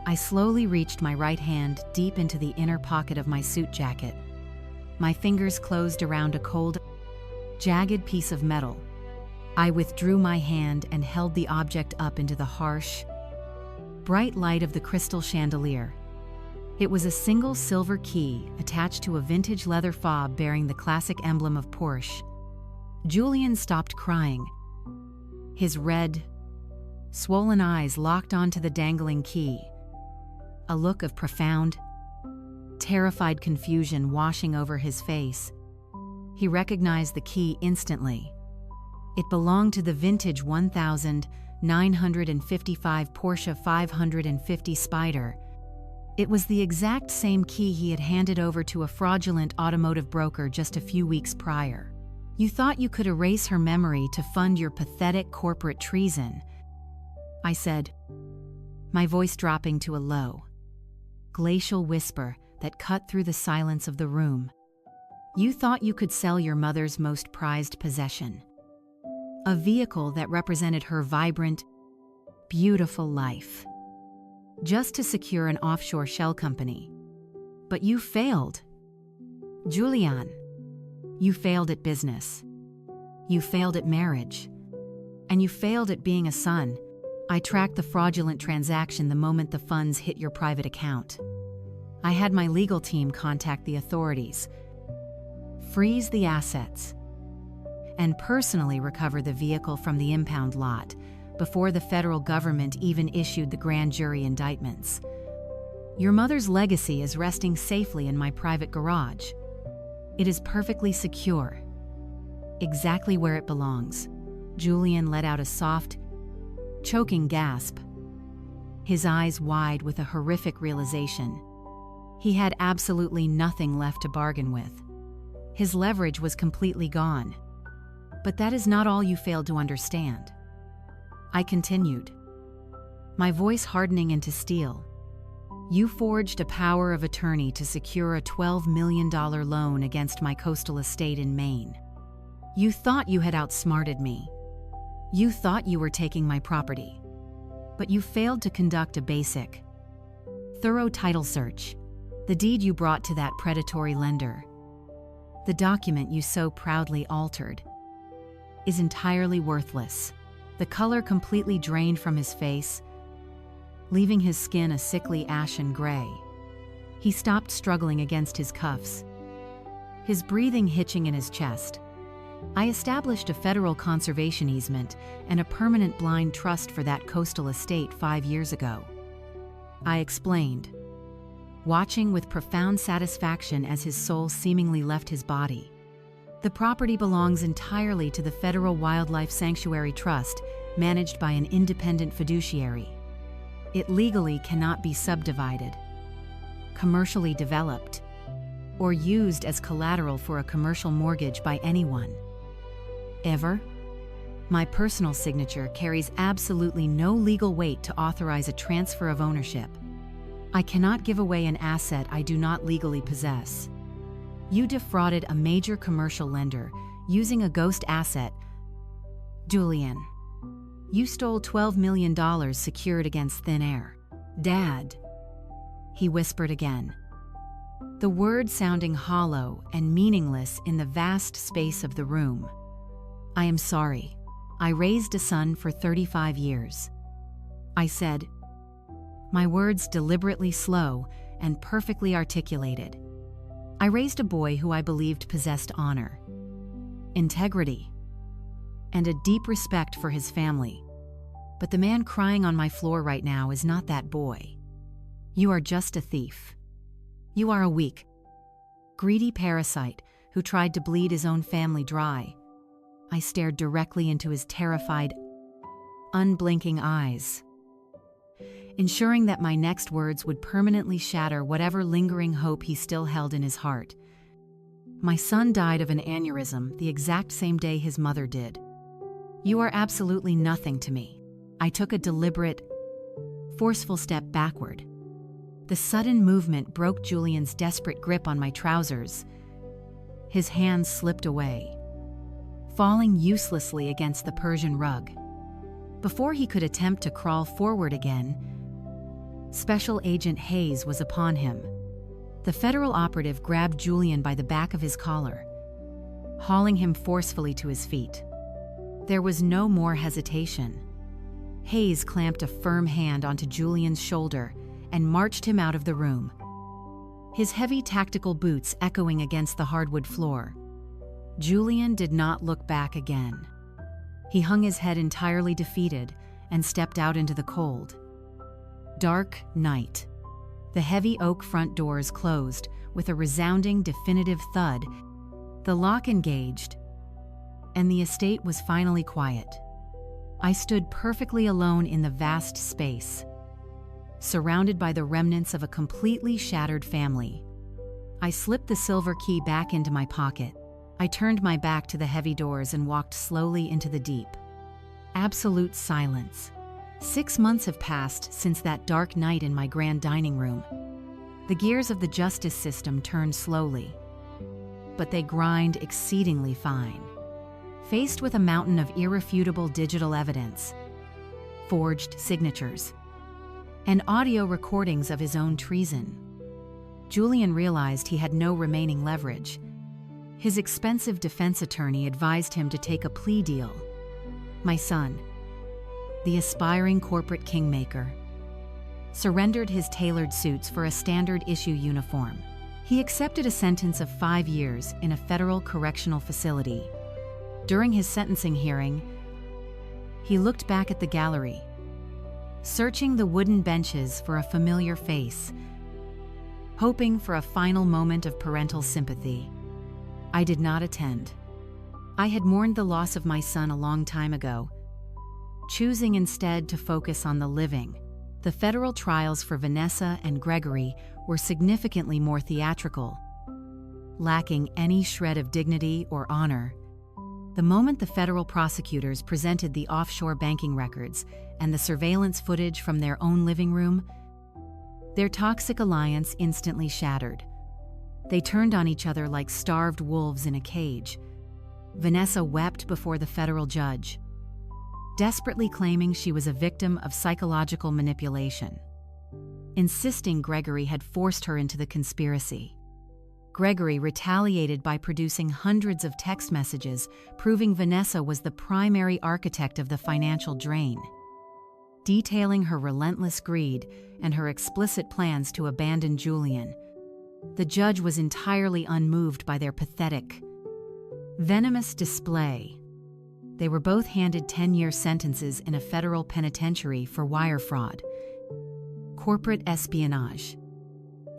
I slowly reached my right hand deep into the inner pocket of my suit jacket. My fingers closed around a cold, jagged piece of metal. I withdrew my hand and held the object up into the harsh, bright light of the crystal chandelier. It was a single silver key attached to a vintage leather fob bearing the classic emblem of Porsche. Julian stopped crying. His red, swollen eyes locked onto the dangling key, a look of profound, terrified confusion washing over his face. He recognized the key instantly. It belonged to the vintage 1955 Porsche 550 Spider. It was the exact same key he had handed over to a fraudulent automotive broker just a few weeks prior. You thought you could erase her memory to fund your pathetic corporate treason, I said, my voice dropping to a low, glacial whisper that cut through the silence of the room. You thought you could sell your mother's most prized possession, a vehicle that represented her vibrant, beautiful life, just to secure an offshore shell company. But you failed. Julian, you failed at business. You failed at marriage. And you failed at being a son. I tracked the fraudulent transaction the moment the funds hit your private account. I had my legal team contact the authorities, freeze the assets, and personally recover the vehicle from the impound lot before the federal government even issued the grand jury indictments. Your mother's legacy is resting safely in my private garage. It is perfectly secure, exactly where it belongs. Julian let out a soft, choking gasp, his eyes wide with a horrific realization. He had absolutely nothing left to bargain with. His leverage was completely gone. But that is not all you failed to understand. I continued, my voice hardening into steel. You forged a power of attorney to secure a $12 million loan against my coastal estate in Maine. You thought you had outsmarted me. You thought you were taking my property. But you failed to conduct a basic, thorough title search. The deed you brought to that predatory lender, the document you so proudly altered, is entirely worthless. The color completely drained from his face, leaving his skin a sickly ashen gray. He stopped struggling against his cuffs, his breathing hitching in his chest. I established a federal conservation easement and a permanent blind trust for that coastal estate 5 years ago. I explained, watching with profound satisfaction as his soul seemingly left his body. The property belongs entirely to the Federal Wildlife Sanctuary Trust, managed by an independent fiduciary. It legally cannot be subdivided, commercially developed, or used as collateral for a commercial mortgage by anyone. Ever? My personal signature carries absolutely no legal weight to authorize a transfer of ownership. I cannot give away an asset I do not legally possess. You defrauded a major commercial lender using a ghost asset. Julian, you stole $12 million secured against thin air. Dad, he whispered again, the word sounding hollow and meaningless in the vast space of the room. I am sorry. I raised a son for 35 years. I said, my words deliberately slow and perfectly articulated. I raised a boy who I believed possessed honor, integrity, and a deep respect for his family. But the man crying on my floor right now is not that boy. You are just a thief. You are a weak, greedy parasite who tried to bleed his own family dry. I stared directly into his terrified, unblinking eyes, ensuring that my next words would permanently shatter whatever lingering hope he still held in his heart. My son died of an aneurysm the exact same day his mother did. You are absolutely nothing to me. I took a deliberate, forceful step backward, The sudden movement broke Julian's desperate grip on my trousers. His hands slipped away, falling uselessly against the Persian rug. Before he could attempt to crawl forward again, Special Agent Hayes was upon him. The federal operative grabbed Julian by the back of his collar, hauling him forcefully to his feet. There was no more hesitation. Hayes clamped a firm hand onto Julian's shoulder and marched him out of the room, his heavy tactical boots echoing against the hardwood floor. Julian did not look back again. He hung his head entirely defeated and stepped out into the cold. Dark night. The heavy oak front doors closed with a resounding, definitive thud. The lock engaged, and the estate was finally quiet. I stood perfectly alone in the vast space, surrounded by the remnants of a completely shattered family. I slipped the silver key back into my pocket. I turned my back to the heavy doors and walked slowly into the deep. Absolute silence. 6 months have passed since that dark night in my grand dining room. The gears of the justice system turn slowly, but they grind exceedingly fine. Faced with a mountain of irrefutable digital evidence, forged signatures, and audio recordings of his own treason, Julian realized he had no remaining leverage. His expensive defense attorney advised him to take a plea deal. My son, the aspiring corporate kingmaker, surrendered his tailored suits for a standard issue uniform. He accepted a sentence of 5 years in a federal correctional facility. During his sentencing hearing, he looked back at the gallery, searching the wooden benches for a familiar face, hoping for a final moment of parental sympathy. I did not attend. I had mourned the loss of my son a long time ago, choosing instead to focus on the living. The federal trials for Vanessa and Gregory were significantly more theatrical, lacking any shred of dignity or honor. The moment the federal prosecutors presented the offshore banking records and the surveillance footage from their own living room, their toxic alliance instantly shattered. They turned on each other like starved wolves in a cage. Vanessa wept before the federal judge, desperately claiming she was a victim of psychological manipulation, insisting Gregory had forced her into the conspiracy. Gregory retaliated by producing hundreds of text messages proving Vanessa was the primary architect of the financial drain, detailing her relentless greed and her explicit plans to abandon Julian. The judge was entirely unmoved by their pathetic, venomous display. They were both handed 10-year sentences in a federal penitentiary for wire fraud, corporate espionage,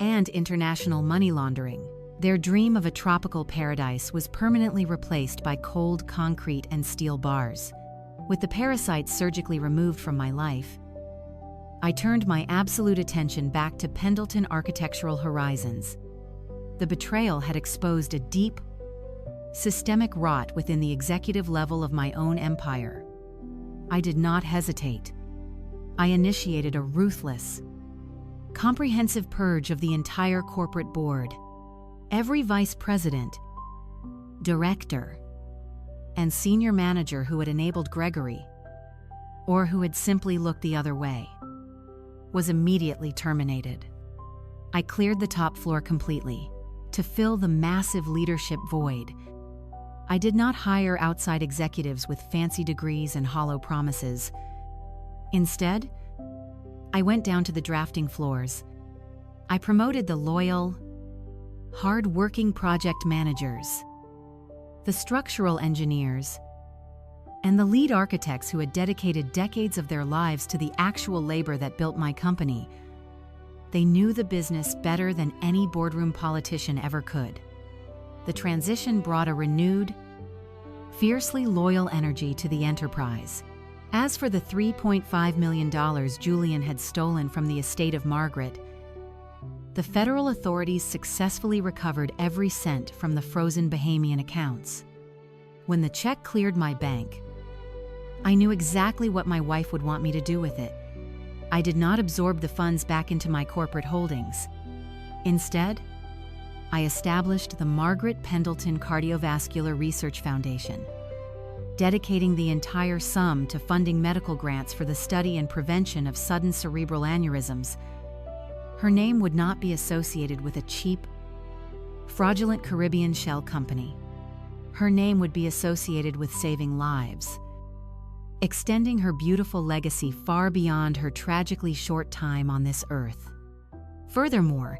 and international money laundering. Their dream of a tropical paradise was permanently replaced by cold concrete and steel bars. With the parasites surgically removed from my life, I turned my absolute attention back to Pendleton Architectural Horizons. The betrayal had exposed a deep, systemic rot within the executive level of my own empire. I did not hesitate. I initiated a ruthless, comprehensive purge of the entire corporate board. Every vice president, director, and senior manager who had enabled Gregory, or who had simply looked the other way, was immediately terminated. I cleared the top floor completely to fill the massive leadership void. I did not hire outside executives with fancy degrees and hollow promises. Instead, I went down to the drafting floors. I promoted the loyal, hard-working project managers, the structural engineers, and the lead architects who had dedicated decades of their lives to the actual labor that built my company. They knew the business better than any boardroom politician ever could. The transition brought a renewed, fiercely loyal energy to the enterprise. As for the $3.5 million Julian had stolen from the estate of Margaret, the federal authorities successfully recovered every cent from the frozen Bahamian accounts. When the check cleared my bank, I knew exactly what my wife would want me to do with it. I did not absorb the funds back into my corporate holdings. Instead, I established the Margaret Pendleton Cardiovascular Research Foundation, dedicating the entire sum to funding medical grants for the study and prevention of sudden cerebral aneurysms. Her name would not be associated with a cheap, fraudulent Caribbean shell company. Her name would be associated with saving lives, extending her beautiful legacy far beyond her tragically short time on this earth. Furthermore,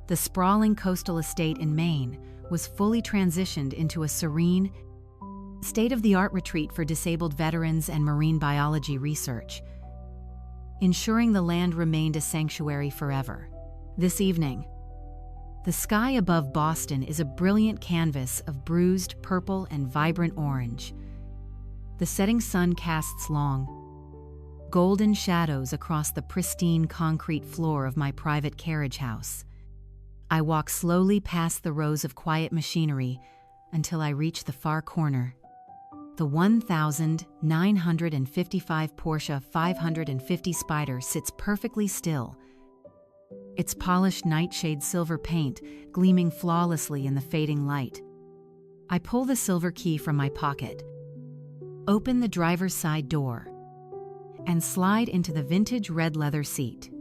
the sprawling coastal estate in Maine was fully transitioned into a serene, state-of-the-art retreat for disabled veterans and marine biology research, ensuring the land remained a sanctuary forever. This evening, the sky above Boston is a brilliant canvas of bruised purple and vibrant orange. The setting sun casts long, golden shadows across the pristine concrete floor of my private carriage house. I walk slowly past the rows of quiet machinery until I reach the far corner. The 1955 Porsche 550 Spyder sits perfectly still, its polished nightshade silver paint gleaming flawlessly in the fading light. I pull the silver key from my pocket, open the driver's side door, and slide into the vintage red leather seat.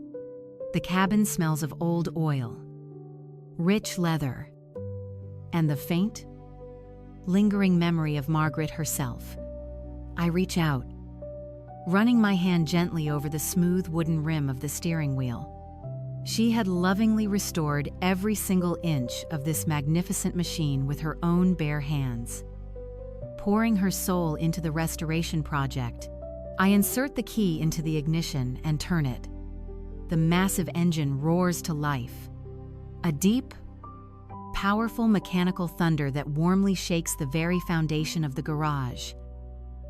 The cabin smells of old oil, rich leather, and the faint, lingering memory of Margaret herself. I reach out, running my hand gently over the smooth wooden rim of the steering wheel. She had lovingly restored every single inch of this magnificent machine with her own bare hands. Pouring her soul into the restoration project, I insert the key into the ignition and turn it. The massive engine roars to life, a deep, powerful mechanical thunder that warmly shakes the very foundation of the garage.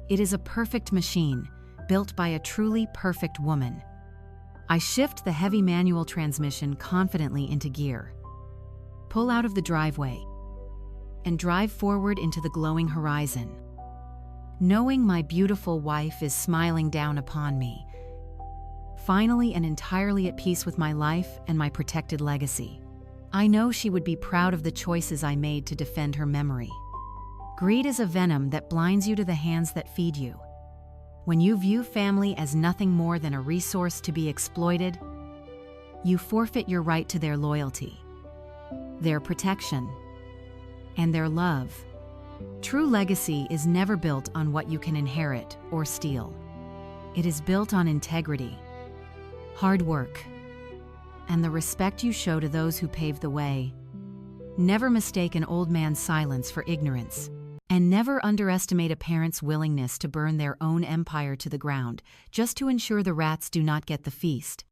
It is a perfect machine, built by a truly perfect woman. I shift the heavy manual transmission confidently into gear, pull out of the driveway, and drive forward into the glowing horizon, knowing my beautiful wife is smiling down upon me, finally and entirely at peace with my life and my protected legacy. I know she would be proud of the choices I made to defend her memory. Greed is a venom that blinds you to the hands that feed you. When you view family as nothing more than a resource to be exploited, you forfeit your right to their loyalty, their protection, and their love. True legacy is never built on what you can inherit or steal. It is built on integrity, hard work, and the respect you show to those who paved the way. Never mistake an old man's silence for ignorance, and never underestimate a parent's willingness to burn their own empire to the ground just to ensure the rats do not get the feast.